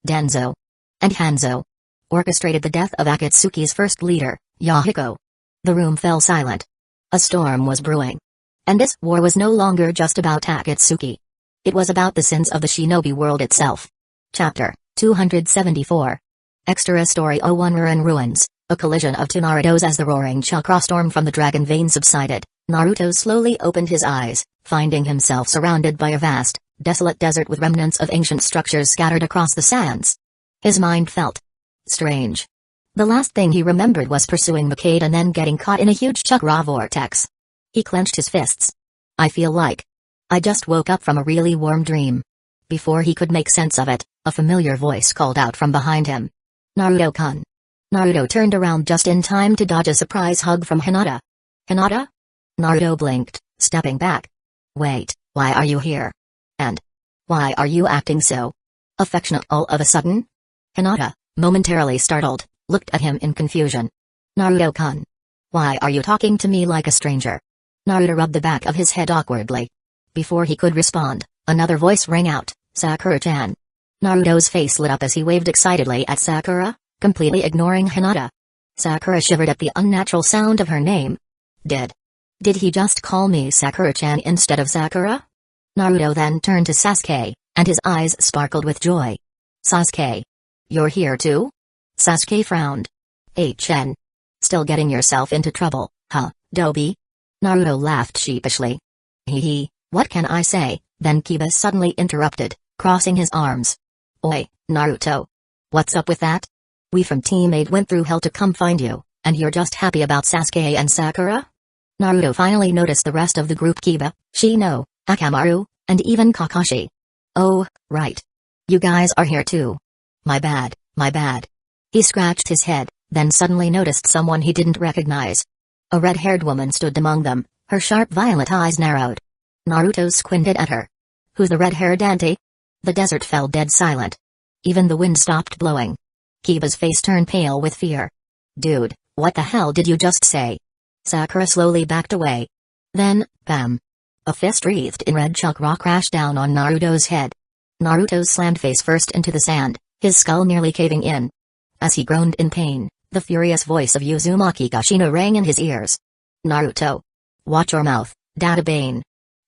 Denzo and Hanzo orchestrated the death of Akatsuki's first leader, Yahiko. The room fell silent. A storm was brewing. And this war was no longer just about Akatsuki. It was about the sins of the shinobi world itself. Chapter 274. Extra Story 01 Ruin Ruins, a collision of two Narutos. As the roaring chakra storm from the dragon vein subsided, Naruto slowly opened his eyes, finding himself surrounded by a vast, desolate desert with remnants of ancient structures scattered across the sands. His mind felt strange. The last thing he remembered was pursuing Makade and then getting caught in a huge chakra vortex. He clenched his fists. I feel like I just woke up from a really warm dream. Before he could make sense of it, A familiar voice called out from behind him. Naruto-kun. Naruto turned around just in time to dodge a surprise hug from Hinata. Hinata? Naruto blinked, stepping back. Wait, why are you here? And why are you acting so affectionate all of a sudden? Hinata, momentarily startled, looked at him in confusion. Naruto-kun. Why are you talking to me like a stranger? Naruto rubbed the back of his head awkwardly. Before he could respond, another voice rang out, Sakura-chan. Naruto's face lit up as he waved excitedly at Sakura, completely ignoring Hinata. Sakura shivered at the unnatural sound of her name. Did he just call me Sakura-chan instead of Sakura? Naruto then turned to Sasuke, and his eyes sparkled with joy. Sasuke. You're here too? Sasuke frowned. HN. Still getting yourself into trouble, huh, Dobi? Naruto laughed sheepishly. Hee, what can I say? Then Kiba suddenly interrupted, crossing his arms. Oi, Naruto. What's up with that? We from Team 8 went through hell to come find you, and you're just happy about Sasuke and Sakura? Naruto finally noticed the rest of the group: Kiba, Shino, Akamaru, and even Kakashi. Oh, right. You guys are here too. My bad, my bad. He scratched his head, then suddenly noticed someone he didn't recognize. A red-haired woman stood among them, her sharp violet eyes narrowed. Naruto squinted at her. Who's the red-haired auntie? The desert fell dead silent. Even the wind stopped blowing. Kiba's face turned pale with fear. Dude, what the hell did you just say? Sakura slowly backed away. Then, bam. A fist wreathed in red chakra crashed down on Naruto's head. Naruto slammed face first into the sand, his skull nearly caving in. As he groaned in pain, the furious voice of Uzumaki Kashino rang in his ears. Naruto. Watch your mouth, Data Bane.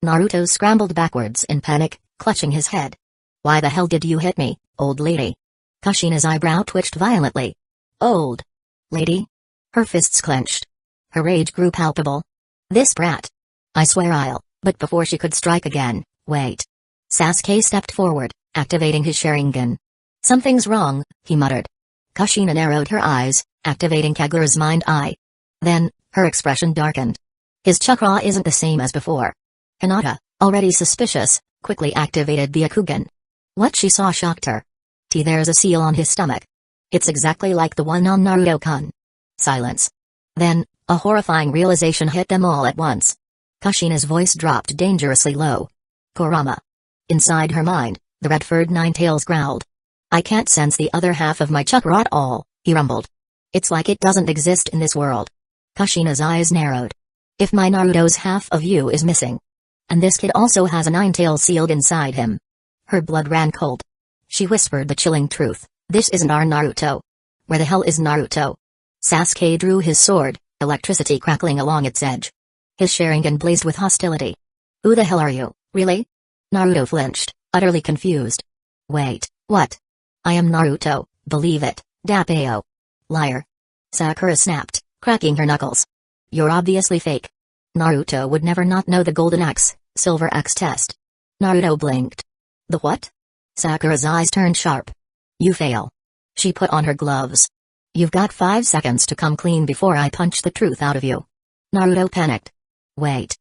Naruto scrambled backwards in panic, clutching his head. Why the hell did you hit me, old lady? Kashina's eyebrow twitched violently. Old lady? Her fists clenched. Her rage grew palpable. This brat. I swear I'll. But before she could strike again, wait. Sasuke stepped forward, activating his Sharingan. Something's wrong, he muttered. Kushina narrowed her eyes, activating Kagura's mind eye. Then, her expression darkened. His chakra isn't the same as before. Hinata, already suspicious, quickly activated the Akugan. What she saw shocked her. There's a seal on his stomach. It's exactly like the one on Naruto-kun. Silence. Then, a horrifying realization hit them all at once. Kushina's voice dropped dangerously low. Kurama. Inside her mind, the red-furred Ninetales growled. I can't sense the other half of my chakra at all, he rumbled. It's like it doesn't exist in this world. Kushina's eyes narrowed. If my Naruto's half of you is missing. And this kid also has a Ninetale sealed inside him. Her blood ran cold. She whispered the chilling truth. This isn't our Naruto. Where the hell is Naruto? Sasuke drew his sword, electricity crackling along its edge. His Sharingan blazed with hostility. Who the hell are you, really? Naruto flinched, utterly confused. Wait, what? I am Naruto, believe it, Dapao. Liar. Sakura snapped, cracking her knuckles. You're obviously fake. Naruto would never not know the Golden Axe, Silver Axe test. Naruto blinked. The what? Sakura's eyes turned sharp. You fail. She put on her gloves. You've got 5 seconds to come clean before I punch the truth out of you. Naruto panicked. Wait.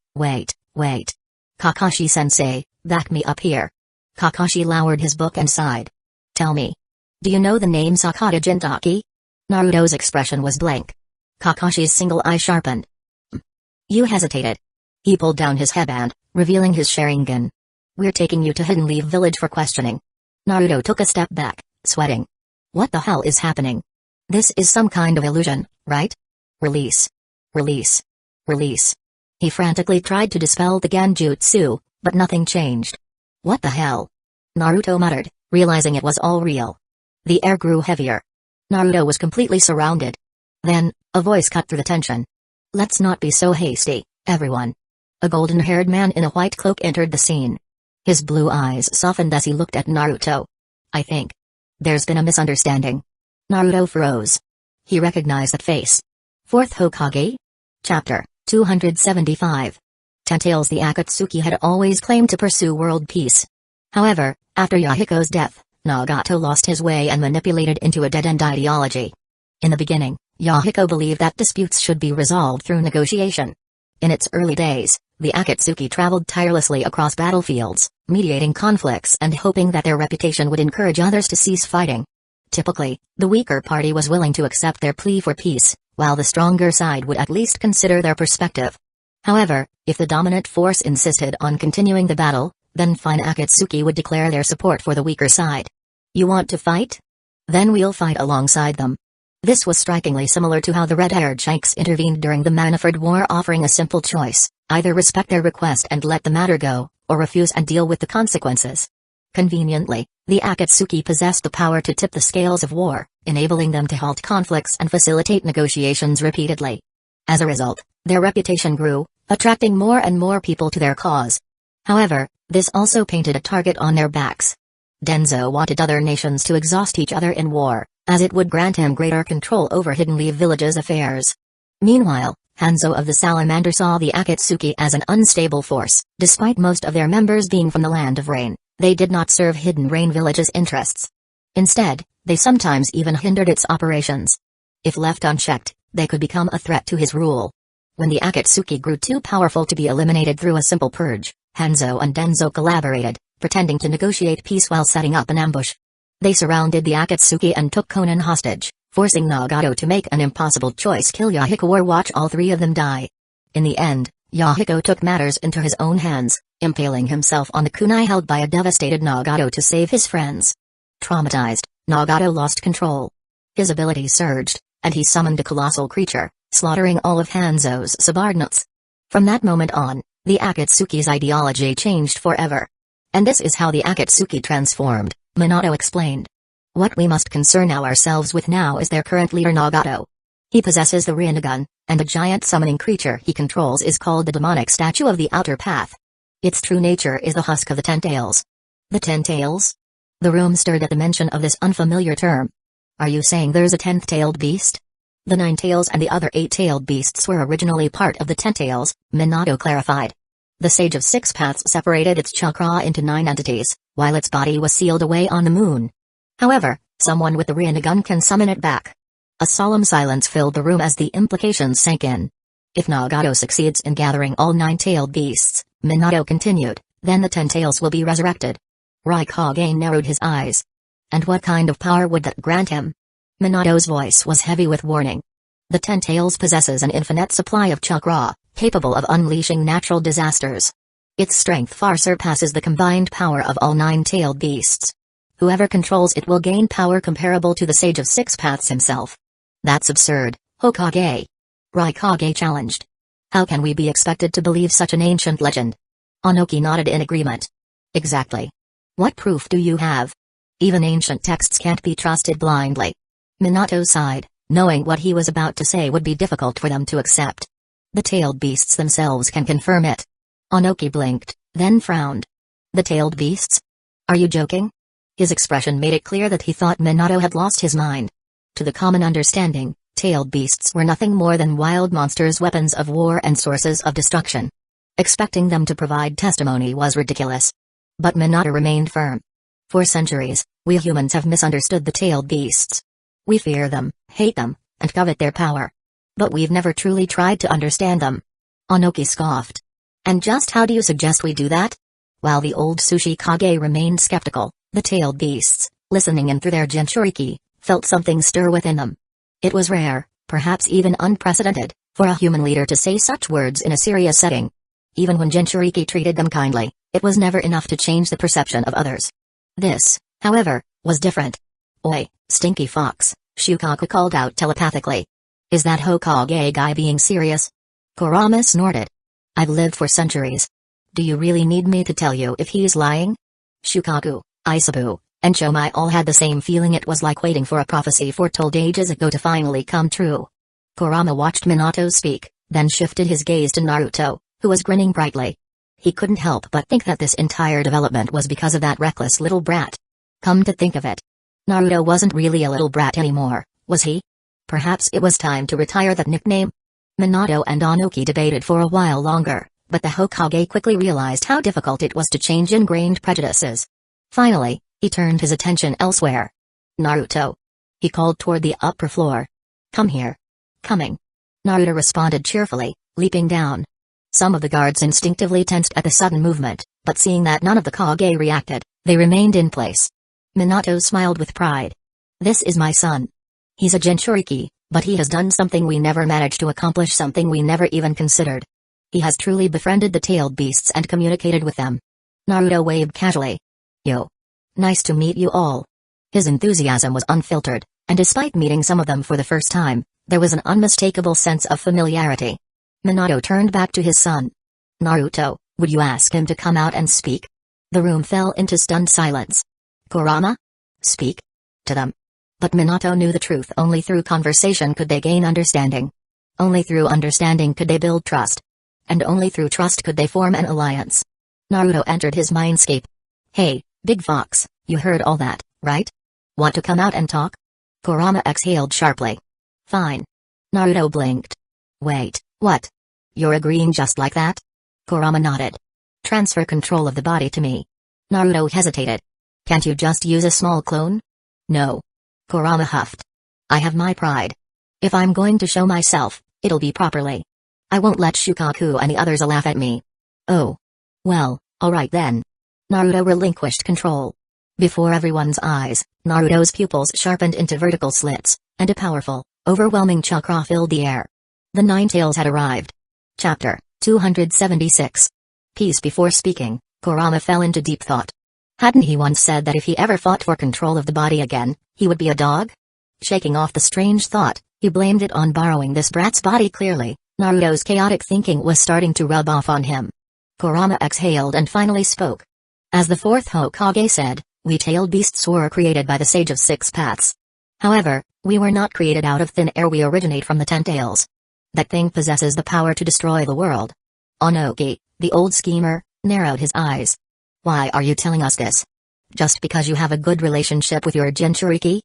Kakashi-sensei, back me up here. Kakashi lowered his book and sighed. Tell me. Do you know the name Sakata Jintaki? Naruto's expression was blank. Kakashi's single eye sharpened. You hesitated. He pulled down his headband, revealing his Sharingan. We're taking you to Hidden Leaf Village for questioning. Naruto took a step back, sweating. What the hell is happening? This is some kind of illusion, right? Release. He frantically tried to dispel the Genjutsu, but nothing changed. What the hell? Naruto muttered, realizing it was all real. The air grew heavier. Naruto was completely surrounded. Then, a voice cut through the tension. Let's not be so hasty, everyone. A golden-haired man in a white cloak entered the scene. His blue eyes softened as he looked at Naruto. I think there's been a misunderstanding. Naruto froze. He recognized that face. Fourth Hokage? Chapter 275. Ten-Tails. The Akatsuki had always claimed to pursue world peace. However, after Yahiko's death, Nagato lost his way and manipulated into a dead-end ideology. In the beginning, Yahiko believed that disputes should be resolved through negotiation. In its early days, the Akatsuki traveled tirelessly across battlefields, mediating conflicts and hoping that their reputation would encourage others to cease fighting. Typically, the weaker party was willing to accept their plea for peace, while the stronger side would at least consider their perspective. However, if the dominant force insisted on continuing the battle, then fine Akatsuki would declare their support for the weaker side. You want to fight? Then we'll fight alongside them. This was strikingly similar to how the red-haired sheiks intervened during the Manaford War, offering a simple choice: either respect their request and let the matter go, or refuse and deal with the consequences. Conveniently, the Akatsuki possessed the power to tip the scales of war, enabling them to halt conflicts and facilitate negotiations repeatedly. As a result, their reputation grew, attracting more and more people to their cause. However, this also painted a target on their backs. Denzo wanted other nations to exhaust each other in war, as it would grant him greater control over Hidden Leaf Village's affairs. Meanwhile, Hanzo of the Salamander saw the Akatsuki as an unstable force. Despite most of their members being from the Land of Rain, they did not serve Hidden Rain Village's interests. Instead, they sometimes even hindered its operations. If left unchecked, they could become a threat to his rule. When the Akatsuki grew too powerful to be eliminated through a simple purge, Hanzo and Denzo collaborated, pretending to negotiate peace while setting up an ambush. They surrounded the Akatsuki and took Konan hostage, forcing Nagato to make an impossible choice: kill Yahiko or watch all three of them die. In the end, Yahiko took matters into his own hands, impaling himself on the kunai held by a devastated Nagato to save his friends. Traumatized, Nagato lost control. His ability surged, and he summoned a colossal creature, slaughtering all of Hanzo's subordinates. From that moment on, the Akatsuki's ideology changed forever. And this is how the Akatsuki transformed, Minato explained. What we must concern ourselves with now is their current leader Nagato. He possesses the Rinnegan, and the giant summoning creature he controls is called the demonic statue of the outer path. Its true nature is the husk of the Ten-Tails. The Ten-Tails? The room stirred at the mention of this unfamiliar term. Are you saying there's a 10th-tailed beast? The 9 tails and the other 8-tailed beasts were originally part of the Ten-Tails, Minato clarified. The Sage of Six Paths separated its chakra into 9 entities, while its body was sealed away on the moon. However, someone with the Rinnegan can summon it back. A solemn silence filled the room as the implications sank in. If Nagato succeeds in gathering all 9-tailed beasts, Minato continued, then the 10 tails will be resurrected. Raikage narrowed his eyes. And what kind of power would that grant him? Minato's voice was heavy with warning. The 10 tails possesses an infinite supply of chakra, capable of unleashing natural disasters. Its strength far surpasses the combined power of all 9-tailed beasts. Whoever controls it will gain power comparable to the Sage of Six Paths himself. That's absurd, Hokage. Raikage challenged. How can we be expected to believe such an ancient legend? Onoki nodded in agreement. Exactly. What proof do you have? Even ancient texts can't be trusted blindly. Minato sighed, knowing what he was about to say would be difficult for them to accept. The tailed beasts themselves can confirm it. Onoki blinked, then frowned. The tailed beasts? Are you joking? His expression made it clear that he thought Minato had lost his mind. To the common understanding, tailed beasts were nothing more than wild monsters, weapons of war and sources of destruction. Expecting them to provide testimony was ridiculous. But Minato remained firm. For centuries, we humans have misunderstood the tailed beasts. We fear them, hate them, and covet their power. But we've never truly tried to understand them. Onoki scoffed. And just how do you suggest we do that? While the old Sushi Kage remained skeptical, the tailed beasts, listening in through their Jinchuriki, felt something stir within them. It was rare, perhaps even unprecedented, for a human leader to say such words in a serious setting. Even when Jinchuriki treated them kindly, it was never enough to change the perception of others. This, however, was different. Oi, stinky fox, Shukaku called out telepathically. Is that Hokage guy being serious? Kurama snorted. I've lived for centuries. Do you really need me to tell you if he's lying? Shukaku, Isabu, and Chomai all had the same feeling. It was like waiting for a prophecy foretold ages ago to finally come true. Kurama watched Minato speak, then shifted his gaze to Naruto, who was grinning brightly. He couldn't help but think that this entire development was because of that reckless little brat. Come to think of it, Naruto wasn't really a little brat anymore, was he? Perhaps it was time to retire that nickname? Minato and Onoki debated for a while longer, but the Hokage quickly realized how difficult it was to change ingrained prejudices. Finally, he turned his attention elsewhere. Naruto. He called toward the upper floor. Come here. Coming. Naruto responded cheerfully, leaping down. Some of the guards instinctively tensed at the sudden movement, but seeing that none of the Kage reacted, they remained in place. Minato smiled with pride. This is my son. He's a Jinchuriki, but he has done something we never managed to accomplish, something we never even considered. He has truly befriended the tailed beasts and communicated with them. Naruto waved casually. Yo. Nice to meet you all. His enthusiasm was unfiltered, and despite meeting some of them for the first time, there was an unmistakable sense of familiarity. Minato turned back to his son. Naruto, would you ask him to come out and speak? The room fell into stunned silence. Kurama? Speak? To them. But Minato knew the truth. Only through conversation could they gain understanding. Only through understanding could they build trust. And only through trust could they form an alliance. Naruto entered his mindscape. Hey, Big Fox, you heard all that, right? Want to come out and talk? Kurama exhaled sharply. Fine. Naruto blinked. Wait, what? You're agreeing just like that? Kurama nodded. Transfer control of the body to me. Naruto hesitated. Can't you just use a small clone? No. Kurama huffed. I have my pride. If I'm going to show myself, it'll be properly. I won't let Shukaku and the others laugh at me. Oh. Well, alright then. Naruto relinquished control. Before everyone's eyes, Naruto's pupils sharpened into vertical slits, and a powerful, overwhelming chakra filled the air. The Nine Tails had arrived. Chapter 276. Peace. Before speaking, Kurama fell into deep thought. Hadn't he once said that if he ever fought for control of the body again, he would be a dog? Shaking off the strange thought, he blamed it on borrowing this brat's body. Clearly, Naruto's chaotic thinking was starting to rub off on him. Kurama exhaled and finally spoke. As the fourth Hokage said, we tailed beasts were created by the Sage of Six Paths. However, we were not created out of thin air. We originate from the Ten Tails. That thing possesses the power to destroy the world. Onoki, the old schemer, narrowed his eyes. Why are you telling us this? Just because you have a good relationship with your Jinchuriki?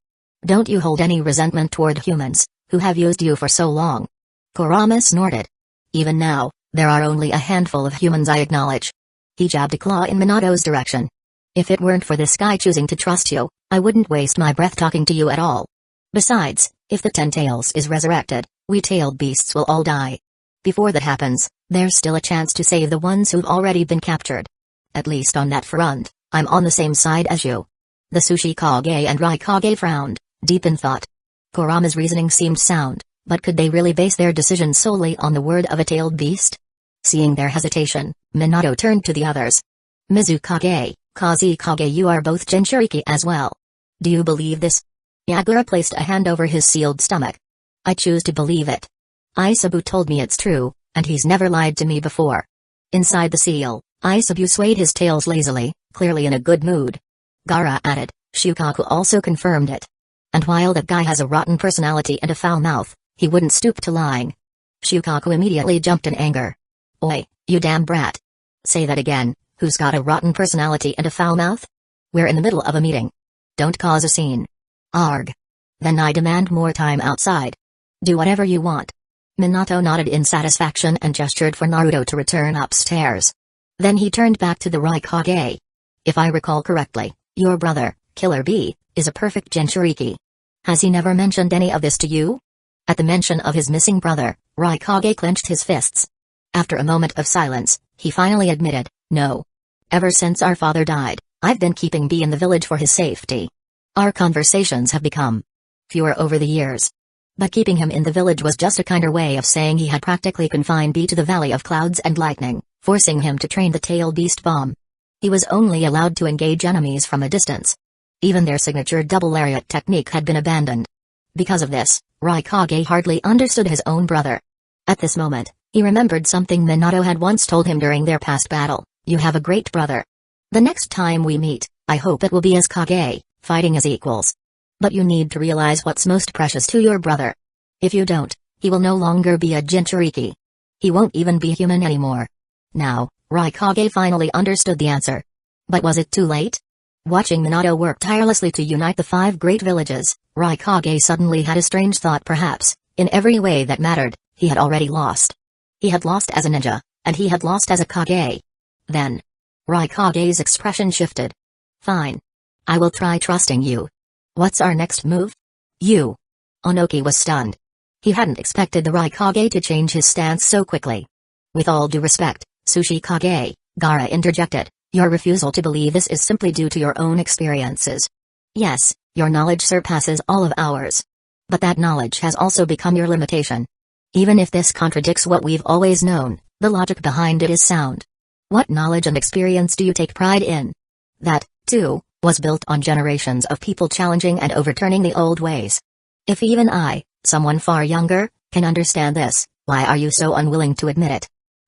Don't you hold any resentment toward humans, who have used you for so long? Kurama snorted. Even now, there are only a handful of humans I acknowledge. He jabbed a claw in Minato's direction. If it weren't for this guy choosing to trust you, I wouldn't waste my breath talking to you at all. Besides, if the Ten Tails is resurrected, we tailed beasts will all die. Before that happens, there's still a chance to save the ones who've already been captured. At least on that front, I'm on the same side as you. The Sushi Kage and Raikage frowned, deep in thought. Kurama's reasoning seemed sound, but could they really base their decision solely on the word of a tailed beast? Seeing their hesitation, Minato turned to the others. Mizukage, Kazekage, you are both Jinchuriki as well. Do you believe this? Yagura placed a hand over his sealed stomach. I choose to believe it. Isabu told me it's true, and he's never lied to me before. Inside the seal, Isabu swayed his tails lazily, clearly in a good mood. Gaara added, Shukaku also confirmed it. And while that guy has a rotten personality and a foul mouth, he wouldn't stoop to lying. Shukaku immediately jumped in anger. Oi, you damn brat. Say that again, who's got a rotten personality and a foul mouth? We're in the middle of a meeting. Don't cause a scene. Arg. Then I demand more time outside. Do whatever you want. Minato nodded in satisfaction and gestured for Naruto to return upstairs. Then he turned back to the Raikage. If I recall correctly, your brother, Killer Bee, is a perfect Jinchuriki. Has he never mentioned any of this to you? At the mention of his missing brother, Raikage clenched his fists. After a moment of silence, he finally admitted, no. Ever since our father died, I've been keeping Bee in the village for his safety. Our conversations have become fewer over the years. But keeping him in the village was just a kinder way of saying he had practically confined Bee to the Valley of Clouds and Lightning, forcing him to train the tail beast bomb. He was only allowed to engage enemies from a distance. Even their signature double lariat technique had been abandoned. Because of this, Raikage hardly understood his own brother. At this moment, he remembered something Minato had once told him during their past battle, you have a great brother. The next time we meet, I hope it will be as Kage, fighting as equals. But you need to realize what's most precious to your brother. If you don't, he will no longer be a Jinchuriki. He won't even be human anymore. Now, Raikage finally understood the answer. But was it too late? Watching Minato work tirelessly to unite the 5 great villages, Raikage suddenly had a strange thought. Perhaps, in every way that mattered, he had already lost. He had lost as a ninja, and he had lost as a Kage. Then, Raikage's expression shifted. Fine. I will try trusting you. What's our next move? You. Onoki was stunned. He hadn't expected the Raikage to change his stance so quickly. With all due respect, Sushi Kage, Gaara interjected, your refusal to believe this is simply due to your own experiences. Yes, your knowledge surpasses all of ours. But that knowledge has also become your limitation. Even if this contradicts what we've always known, the logic behind it is sound. What knowledge and experience do you take pride in? That, too, was built on generations of people challenging and overturning the old ways. If even I, someone far younger, can understand this, why are you so unwilling to admit it?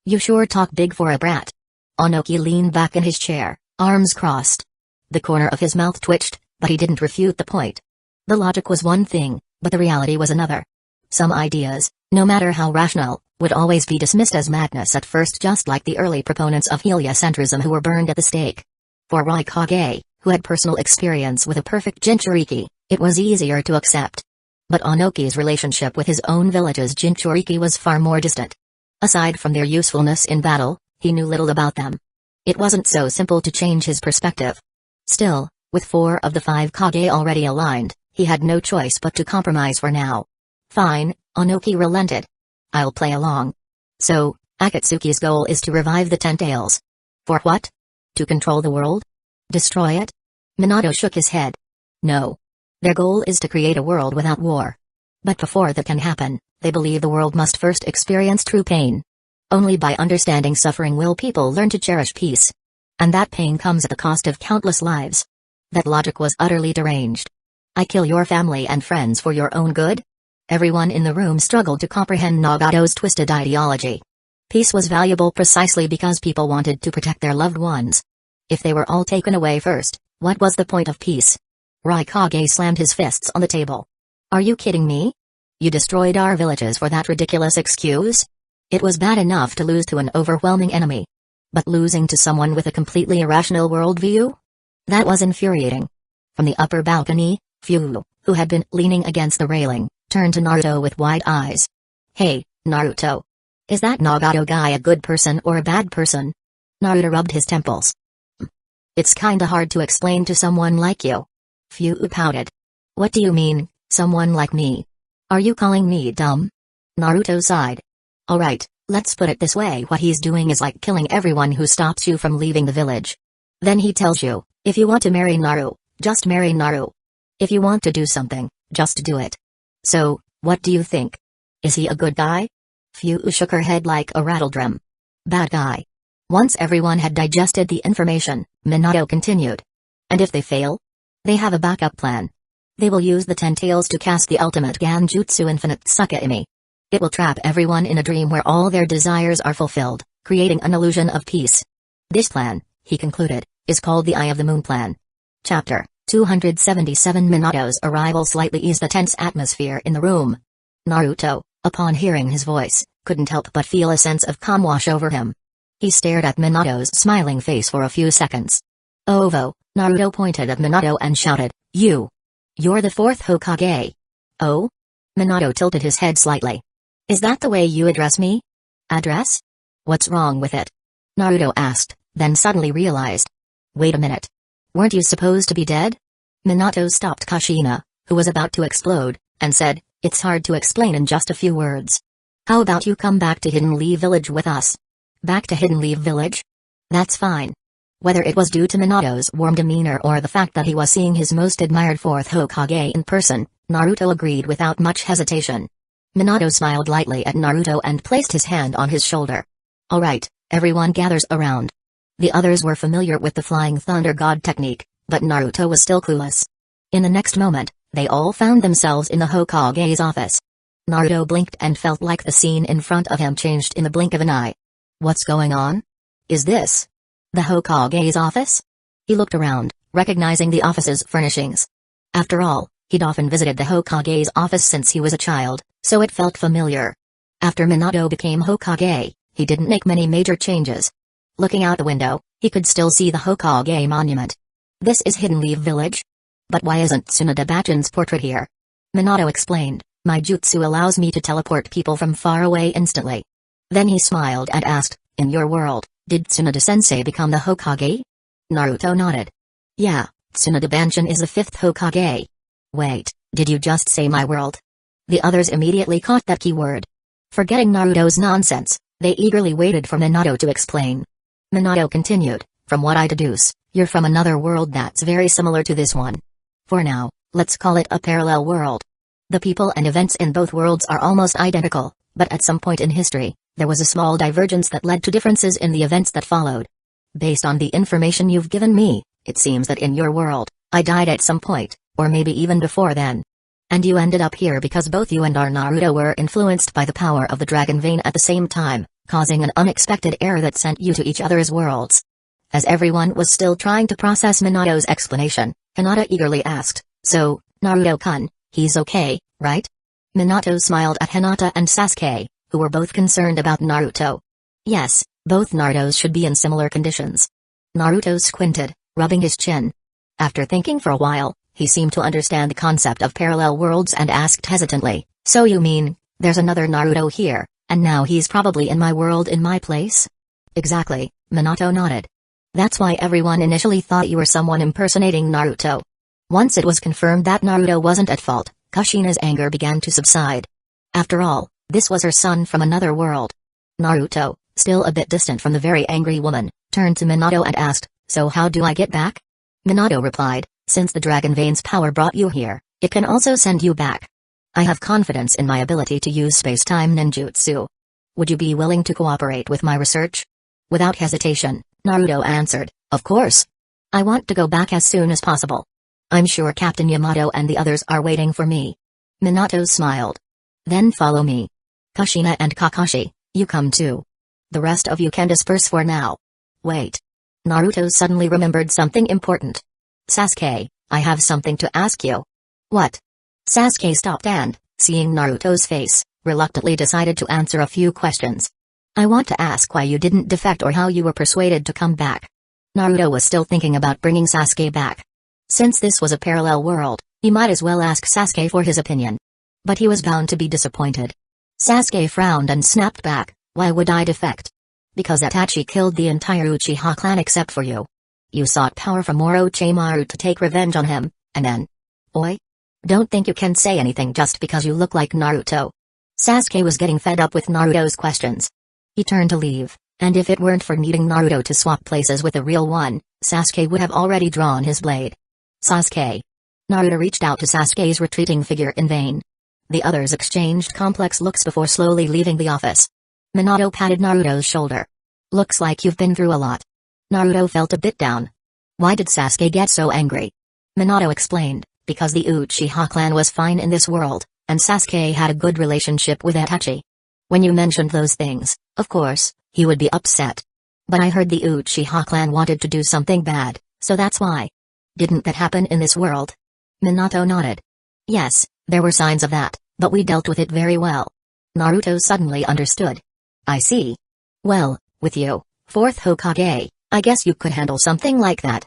You sure talk big for a brat. Onoki leaned back in his chair, arms crossed. The corner of his mouth twitched, but he didn't refute the point. The logic was one thing, but the reality was another. Some ideas, no matter how rational, would always be dismissed as madness at first, just like the early proponents of heliocentrism who were burned at the stake. For Raikage, who had personal experience with a perfect Jinchuriki, it was easier to accept. But Onoki's relationship with his own village's Jinchuriki was far more distant. Aside from their usefulness in battle, he knew little about them. It wasn't so simple to change his perspective. Still, with 4 of the 5 Kage already aligned, he had no choice but to compromise for now. Fine, Onoki relented. I'll play along. So, Akatsuki's goal is to revive the Ten Tails. For what? To control the world? Destroy it? Minato shook his head. No. Their goal is to create a world without war. But before that can happen, they believe the world must first experience true pain. Only by understanding suffering will people learn to cherish peace. And that pain comes at the cost of countless lives. That logic was utterly deranged. I kill your family and friends for your own good? Everyone in the room struggled to comprehend Nagato's twisted ideology. Peace was valuable precisely because people wanted to protect their loved ones. If they were all taken away first, what was the point of peace? Raikage slammed his fists on the table. Are you kidding me? You destroyed our villages for that ridiculous excuse? It was bad enough to lose to an overwhelming enemy. But losing to someone with a completely irrational worldview? That was infuriating. From the upper balcony, Fu, who had been leaning against the railing, turned to Naruto with wide eyes. Hey, Naruto. Is that Nagato guy a good person or a bad person? Naruto rubbed his temples. It's kinda hard to explain to someone like you. Fu pouted. What do you mean, someone like me? Are you calling me dumb? Naruto sighed. Alright, let's put it this way, what he's doing is like killing everyone who stops you from leaving the village. Then he tells you, if you want to marry Naru, just marry Naru. If you want to do something, just do it. So, what do you think? Is he a good guy? Fu shook her head like a rattledrum. Bad guy. Once everyone had digested the information, Minato continued. And if they fail? They have a backup plan. They will use the Ten Tails to cast the ultimate Ganjutsu Infinite Tsukaimi. It will trap everyone in a dream where all their desires are fulfilled, creating an illusion of peace. This plan, he concluded, is called the Eye of the Moon Plan. Chapter 277. Minato's arrival slightly eased the tense atmosphere in the room. Naruto, upon hearing his voice, couldn't help but feel a sense of calm wash over him. He stared at Minato's smiling face for a few seconds. Ovo, Naruto pointed at Minato and shouted, You're the 4th Hokage. Oh? Minato tilted his head slightly. Is that the way you address me? Address? What's wrong with it? Naruto asked, then suddenly realized. Wait a minute. Weren't you supposed to be dead? Minato stopped Kushina, who was about to explode, and said, It's hard to explain in just a few words. How about you come back to Hidden Leaf Village with us? Back to Hidden Leaf Village? That's fine. Whether it was due to Minato's warm demeanor or the fact that he was seeing his most admired 4th Hokage in person, Naruto agreed without much hesitation. Minato smiled lightly at Naruto and placed his hand on his shoulder. Alright, everyone gathers around. The others were familiar with the Flying Thunder God technique, but Naruto was still clueless. In the next moment, they all found themselves in the Hokage's office. Naruto blinked and felt like the scene in front of him changed in the blink of an eye. What's going on? Is this the Hokage's office? He looked around, recognizing the office's furnishings. After all, he'd often visited the Hokage's office since he was a child, so it felt familiar. After Minato became Hokage, he didn't make many major changes. Looking out the window, he could still see the Hokage monument. This is Hidden Leaf Village? But why isn't Tsunade Bachin's portrait here? Minato explained, My jutsu allows me to teleport people from far away instantly. Then he smiled and asked, In your world, did Tsunade-sensei become the Hokage? Naruto nodded. Yeah, Tsunade Bachin is the 5th Hokage. Wait, did you just say my world? The others immediately caught that keyword. Forgetting Naruto's nonsense, They eagerly waited for Minato to explain. Minato continued, "From what I deduce, you're from another world that's very similar to this one. For now, let's call it a parallel world. The people and events in both worlds are almost identical, but at some point in history, there was a small divergence that led to differences in the events that followed. Based on the information you've given me, it seems that in your world, I died at some point, or maybe even before then. And you ended up here because both you and our Naruto were influenced by the power of the Dragon Vein at the same time, causing an unexpected error that sent you to each other's worlds." As everyone was still trying to process Minato's explanation, Hinata eagerly asked, "So, Naruto-kun, he's okay, right?" Minato smiled at Hinata and Sasuke, who were both concerned about Naruto. "Yes, both Narutos should be in similar conditions." Naruto squinted, rubbing his chin. After thinking for a while, he seemed to understand the concept of parallel worlds and asked hesitantly, "So you mean, there's another Naruto here, and now he's probably in my world in my place?" "Exactly," Minato nodded. "That's why everyone initially thought you were someone impersonating Naruto." Once it was confirmed that Naruto wasn't at fault, Kushina's anger began to subside. After all, this was her son from another world. Naruto, still a bit distant from the very angry woman, turned to Minato and asked, "So how do I get back?" Minato replied, "Since the Dragon Vein's power brought you here, it can also send you back. I have confidence in my ability to use space-time ninjutsu. Would you be willing to cooperate with my research?" Without hesitation, Naruto answered, "Of course. I want to go back as soon as possible. I'm sure Captain Yamato and the others are waiting for me." Minato smiled. "Then follow me. Kushina and Kakashi, you come too. The rest of you can disperse for now." "Wait." Naruto suddenly remembered something important. "Sasuke, I have something to ask you." "What?" Sasuke stopped and, seeing Naruto's face, reluctantly decided to answer a few questions. "I want to ask why you didn't defect or how you were persuaded to come back." Naruto was still thinking about bringing Sasuke back. Since this was a parallel world, he might as well ask Sasuke for his opinion. But he was bound to be disappointed. Sasuke frowned and snapped back, "Why would I defect?" "Because Itachi killed the entire Uchiha clan except for you. You sought power from Orochimaru to take revenge on him, and then... Oi? Don't think you can say anything just because you look like Naruto." Sasuke was getting fed up with Naruto's questions. He turned to leave, and if it weren't for needing Naruto to swap places with the real one, Sasuke would have already drawn his blade. "Sasuke." Naruto reached out to Sasuke's retreating figure in vain. The others exchanged complex looks before slowly leaving the office. Minato patted Naruto's shoulder. "Looks like you've been through a lot." Naruto felt a bit down. Why did Sasuke get so angry? Minato explained, "Because the Uchiha clan was fine in this world, and Sasuke had a good relationship with Itachi. When you mentioned those things, of course, he would be upset. But I heard the Uchiha clan wanted to do something bad, so that's why." "Didn't that happen in this world?" Minato nodded. "Yes, there were signs of that, but we dealt with it very well." Naruto suddenly understood. "I see. Well, with you, fourth Hokage, I guess you could handle something like that."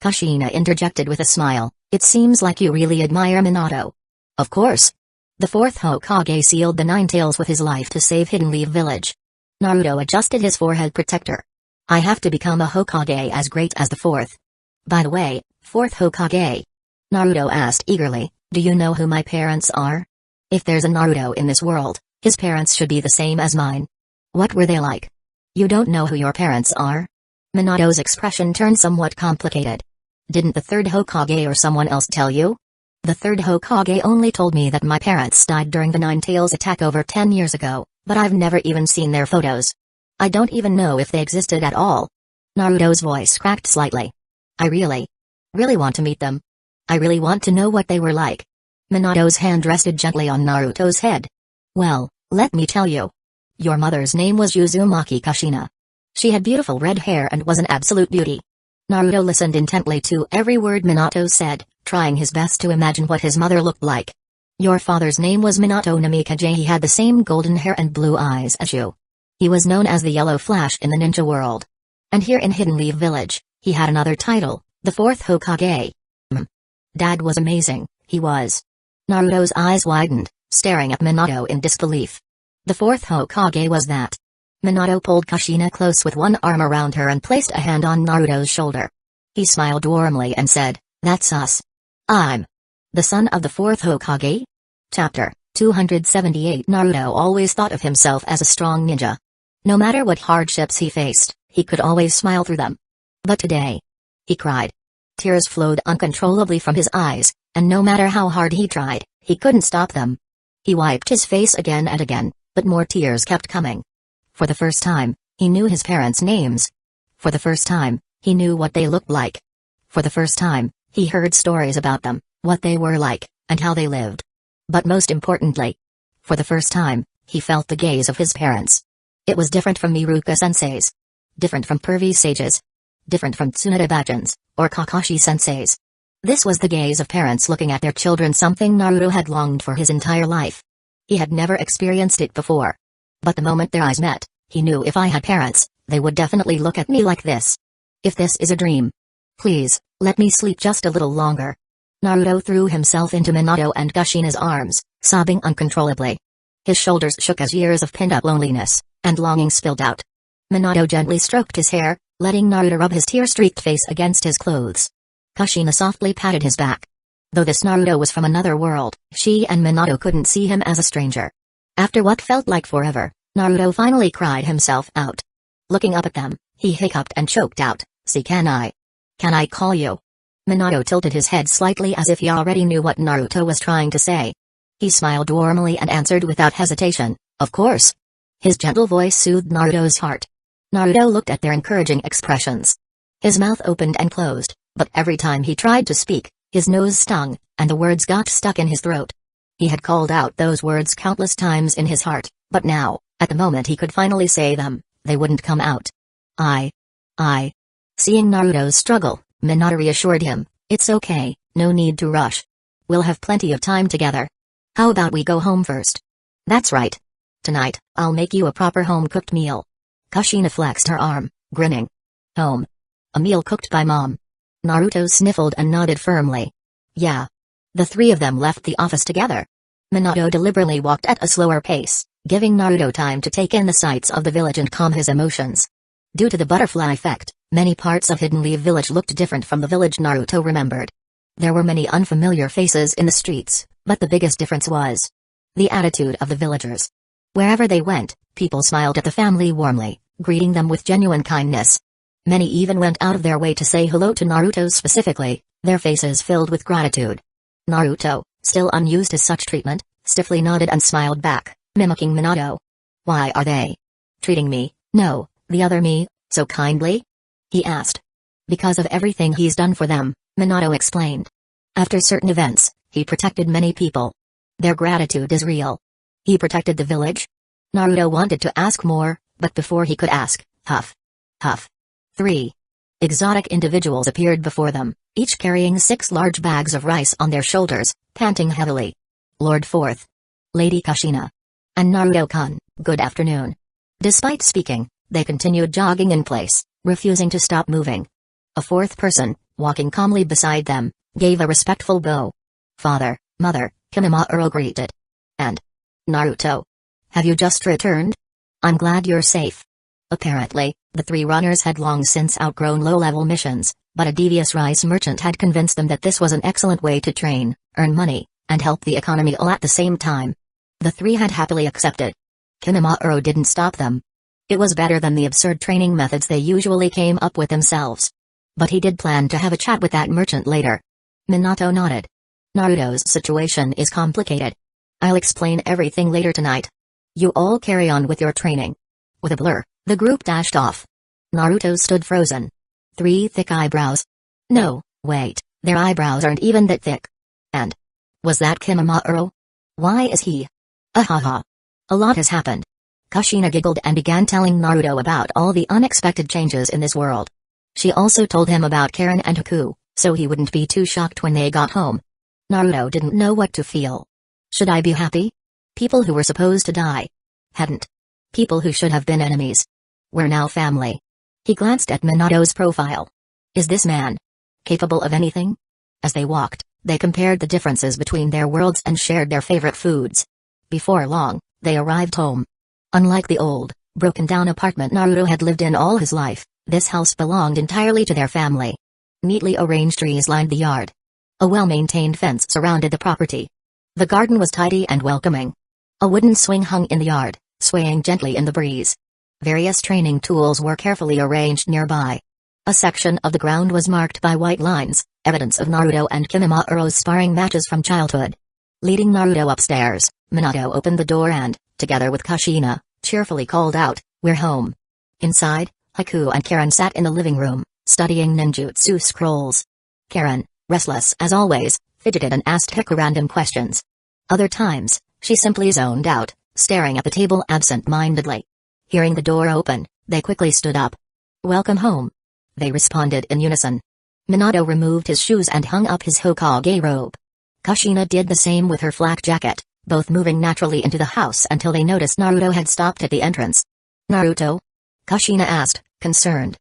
Kushina interjected with a smile, "It seems like you really admire Minato." "Of course. The fourth Hokage sealed the Nine Tails with his life to save Hidden Leaf Village." Naruto adjusted his forehead protector. "I have to become a Hokage as great as the fourth." "By the way, fourth Hokage," Naruto asked eagerly, "do you know who my parents are? If there's a Naruto in this world, his parents should be the same as mine." "What were they like?" "You don't know who your parents are?" Minato's expression turned somewhat complicated. "Didn't the third Hokage or someone else tell you?" "The third Hokage only told me that my parents died during the Nine Tails attack over 10 years ago, but I've never even seen their photos. I don't even know if they existed at all." Naruto's voice cracked slightly. "I really want to meet them. I really want to know what they were like." Minato's hand rested gently on Naruto's head. "Well, let me tell you. Your mother's name was Uzumaki Kushina. She had beautiful red hair and was an absolute beauty." Naruto listened intently to every word Minato said, trying his best to imagine what his mother looked like. "Your father's name was Minato Namikaze. He had the same golden hair and blue eyes as you. He was known as the Yellow Flash in the ninja world. And here in Hidden Leaf Village, he had another title, the fourth Hokage. Dad was amazing, he was." Naruto's eyes widened, staring at Minato in disbelief. "The fourth Hokage was that?" Minato pulled Kushina close with one arm around her and placed a hand on Naruto's shoulder. He smiled warmly and said, "That's us. I'm the son of the fourth Hokage?" Chapter 278. Naruto always thought of himself as a strong ninja. No matter what hardships he faced, he could always smile through them. But today, he cried. Tears flowed uncontrollably from his eyes, and no matter how hard he tried, he couldn't stop them. He wiped his face again and again, but more tears kept coming. For the first time, he knew his parents' names. For the first time, he knew what they looked like. For the first time, he heard stories about them, what they were like, and how they lived. But most importantly, for the first time, he felt the gaze of his parents. It was different from Miruka-senseis. Different from pervy sages. Different from Tsunade-bachans, or Kakashi-senseis. This was the gaze of parents looking at their children, something Naruto had longed for his entire life. He had never experienced it before. But the moment their eyes met, he knew if I had parents, they would definitely look at me like this. If this is a dream, please, let me sleep just a little longer. Naruto threw himself into Minato and Kushina's arms, sobbing uncontrollably. His shoulders shook as years of pent-up loneliness and longing spilled out. Minato gently stroked his hair, letting Naruto rub his tear-streaked face against his clothes. Kushina softly patted his back. Though this Naruto was from another world, she and Minato couldn't see him as a stranger. After what felt like forever, Naruto finally cried himself out. Looking up at them, he hiccuped and choked out, "See, can I call you?" Minato tilted his head slightly as if he already knew what Naruto was trying to say. He smiled warmly and answered without hesitation, "Of course." His gentle voice soothed Naruto's heart. Naruto looked at their encouraging expressions. His mouth opened and closed, but every time he tried to speak, his nose stung, and the words got stuck in his throat. He had called out those words countless times in his heart, but now, at the moment he could finally say them, they wouldn't come out. I. Seeing Naruto's struggle, Minato reassured him, "It's okay, no need to rush. We'll have plenty of time together. How about we go home first?" "That's right. Tonight, I'll make you a proper home-cooked meal." Kushina flexed her arm, grinning. "Home? A meal cooked by Mom?" Naruto sniffled and nodded firmly. "Yeah." The three of them left the office together. Minato deliberately walked at a slower pace, giving Naruto time to take in the sights of the village and calm his emotions. Due to the butterfly effect, many parts of Hidden Leaf Village looked different from the village Naruto remembered. There were many unfamiliar faces in the streets, but the biggest difference was the attitude of the villagers. Wherever they went, people smiled at the family warmly, greeting them with genuine kindness. Many even went out of their way to say hello to Naruto specifically, their faces filled with gratitude. Naruto, still unused to such treatment, stiffly nodded and smiled back, mimicking Minato. "Why are they treating me, no, the other me, so kindly?" he asked. "Because of everything he's done for them," Minato explained. "After certain events, he protected many people. Their gratitude is real." "He protected the village?" Naruto wanted to ask more, but before he could ask, huff. 3 exotic individuals appeared before them, each carrying 6 large bags of rice on their shoulders, panting heavily. Lord Fourth, Lady Kushina, and Naruto-kun, good afternoon. Despite speaking, they continued jogging in place, refusing to stop moving. A fourth person, walking calmly beside them, gave a respectful bow. "Father, Mother," Kimimaro greeted. "And Naruto, have you just returned? I'm glad you're safe." Apparently, the 3 runners had long since outgrown low-level missions, but a devious rice merchant had convinced them that this was an excellent way to train, earn money, and help the economy all at the same time. The 3 had happily accepted. Kimimaro didn't stop them. It was better than the absurd training methods they usually came up with themselves. But he did plan to have a chat with that merchant later. Minato nodded. "Naruto's situation is complicated. I'll explain everything later tonight. You all carry on with your training." With a blur, the group dashed off. Naruto stood frozen. 3 thick eyebrows. No, wait, their eyebrows aren't even that thick. And was that Kimimaro? Why is he? Ahaha. A lot has happened. Kushina giggled and began telling Naruto about all the unexpected changes in this world. She also told him about Karen and Haku, so he wouldn't be too shocked when they got home. Naruto didn't know what to feel. Should I be happy? People who were supposed to die hadn't. People who should have been enemies were now family. He glanced at Minato's profile. Is this man capable of anything? As they walked, they compared the differences between their worlds and shared their favorite foods. Before long, they arrived home. Unlike the old, broken-down apartment Naruto had lived in all his life, this house belonged entirely to their family. Neatly arranged trees lined the yard. A well-maintained fence surrounded the property. The garden was tidy and welcoming. A wooden swing hung in the yard, swaying gently in the breeze. Various training tools were carefully arranged nearby. A section of the ground was marked by white lines, evidence of Naruto and Kimimura's sparring matches from childhood. Leading Naruto upstairs, Minato opened the door and, together with Kushina, cheerfully called out, "We're home." Inside, Haku and Karen sat in the living room, studying ninjutsu scrolls. Karen, restless as always, fidgeted and asked Haku random questions. Other times, she simply zoned out, staring at the table absent-mindedly. Hearing the door open, they quickly stood up. "Welcome home," they responded in unison. Minato removed his shoes and hung up his Hokage robe. Kushina did the same with her flak jacket, both moving naturally into the house until they noticed Naruto had stopped at the entrance. "Naruto?" Kushina asked, concerned.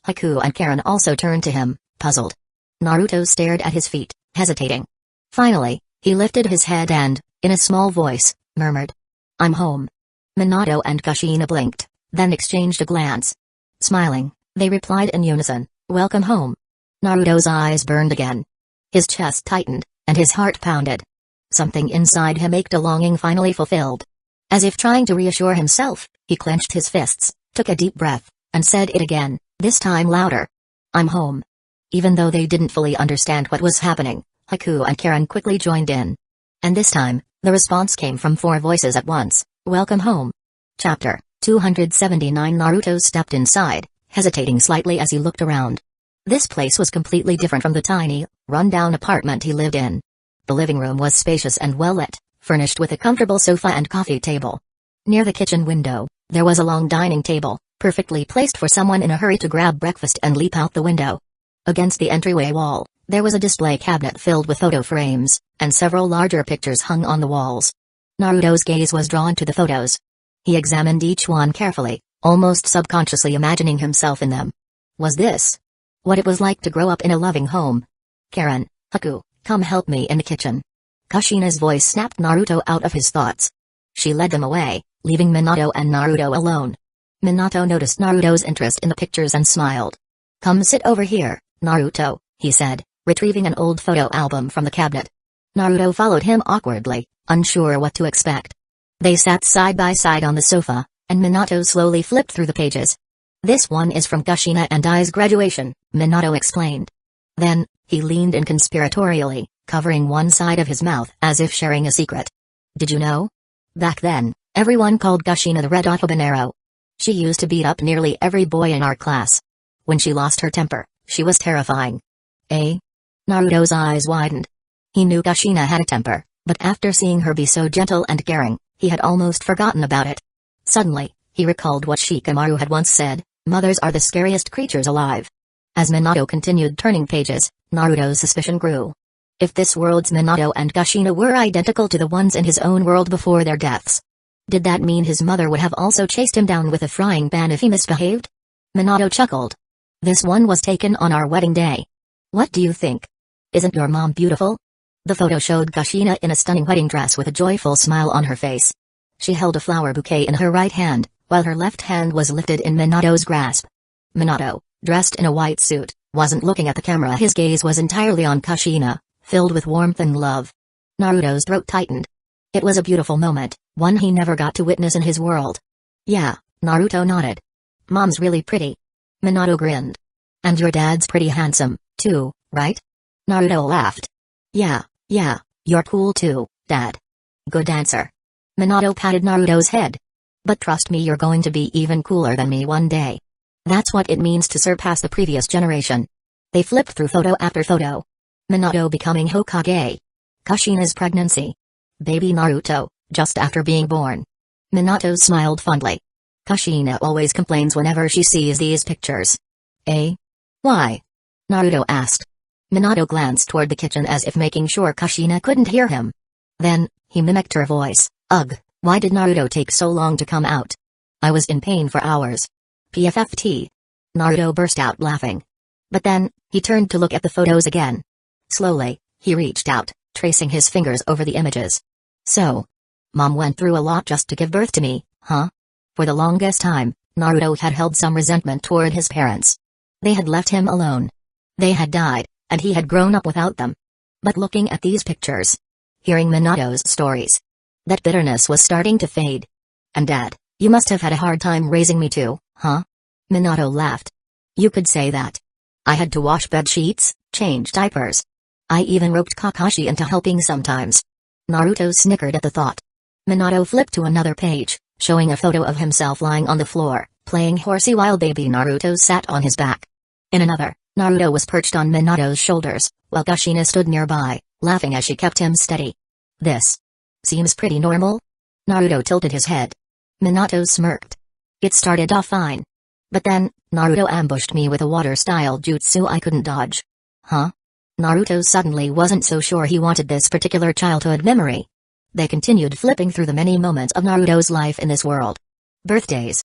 Haku and Karen also turned to him, puzzled. Naruto stared at his feet, hesitating. Finally, he lifted his head and, in a small voice, murmured, "I'm home." Minato and Kushina blinked, then exchanged a glance. Smiling, they replied in unison, "Welcome home." Naruto's eyes burned again. His chest tightened, and his heart pounded. Something inside him ached a longing finally fulfilled. As if trying to reassure himself, he clenched his fists, took a deep breath, and said it again, this time louder. "I'm home." Even though they didn't fully understand what was happening, Haku and Karen quickly joined in. And this time, the response came from 4 voices at once, "Welcome home." Chapter 279. Naruto stepped inside, hesitating slightly as he looked around. This place was completely different from the tiny, run-down apartment he lived in. The living room was spacious and well-lit, furnished with a comfortable sofa and coffee table. Near the kitchen window, there was a long dining table, perfectly placed for someone in a hurry to grab breakfast and leap out the window. Against the entryway wall, there was a display cabinet filled with photo frames, and several larger pictures hung on the walls. Naruto's gaze was drawn to the photos. He examined each one carefully, almost subconsciously imagining himself in them. Was this what it was like to grow up in a loving home? "Karen, Haku, come help me in the kitchen." Kushina's voice snapped Naruto out of his thoughts. She led them away, leaving Minato and Naruto alone. Minato noticed Naruto's interest in the pictures and smiled. "Come sit over here, Naruto," he said, retrieving an old photo album from the cabinet. Naruto followed him awkwardly, unsure what to expect. They sat side by side on the sofa, and Minato slowly flipped through the pages. "This one is from Kushina and I's graduation," Minato explained. Then, he leaned in conspiratorially, covering one side of his mouth as if sharing a secret. "Did you know? Back then, everyone called Kushina the Red Habanero. She used to beat up nearly every boy in our class. When she lost her temper, she was terrifying." "Eh?" Naruto's eyes widened. He knew Kushina had a temper, but after seeing her be so gentle and caring, he had almost forgotten about it. Suddenly, he recalled what Shikamaru had once said, "Mothers are the scariest creatures alive." As Minato continued turning pages, Naruto's suspicion grew. If this world's Minato and Kushina were identical to the ones in his own world before their deaths, did that mean his mother would have also chased him down with a frying pan if he misbehaved? Minato chuckled. "This one was taken on our wedding day. What do you think? Isn't your mom beautiful?" The photo showed Kushina in a stunning wedding dress with a joyful smile on her face. She held a flower bouquet in her right hand, while her left hand was lifted in Minato's grasp. Minato, dressed in a white suit, wasn't looking at the camera. His gaze was entirely on Kushina, filled with warmth and love. Naruto's throat tightened. It was a beautiful moment, one he never got to witness in his world. "Yeah," Naruto nodded. "Mom's really pretty." Minato grinned. "And your dad's pretty handsome, too, right?" Naruto laughed. Yeah, you're cool too, Dad." "Good answer." Minato patted Naruto's head. "But trust me, you're going to be even cooler than me one day. That's what it means to surpass the previous generation." They flipped through photo after photo. Minato becoming Hokage. Kushina's pregnancy. Baby Naruto, just after being born. Minato smiled fondly. "Kushina always complains whenever she sees these pictures." "Eh? Why?" Naruto asked. Minato glanced toward the kitchen as if making sure Kushina couldn't hear him. Then, he mimicked her voice. "Ugh, why did Naruto take so long to come out? I was in pain for hours. PFFT." Naruto burst out laughing. But then, he turned to look at the photos again. Slowly, he reached out, tracing his fingers over the images. "So, Mom went through a lot just to give birth to me, huh?" For the longest time, Naruto had held some resentment toward his parents. They had left him alone. They had died, and he had grown up without them. But looking at these pictures, hearing Minato's stories, that bitterness was starting to fade. And Dad, You must have had a hard time raising me too, huh? Minato laughed. You could say that. I had to wash bed sheets, change diapers. I even roped Kakashi into helping sometimes. Naruto snickered at the thought. Minato flipped to another page, showing a photo of himself lying on the floor, playing horsey while baby Naruto sat on his back. In another, Naruto was perched on Minato's shoulders, while Kushina stood nearby, laughing as she kept him steady. This seems pretty normal? Naruto tilted his head. Minato smirked. It started off fine. But then, Naruto ambushed me with a water-style jutsu I couldn't dodge. Huh? Naruto suddenly wasn't so sure he wanted this particular childhood memory. They continued flipping through the many moments of Naruto's life in this world. Birthdays,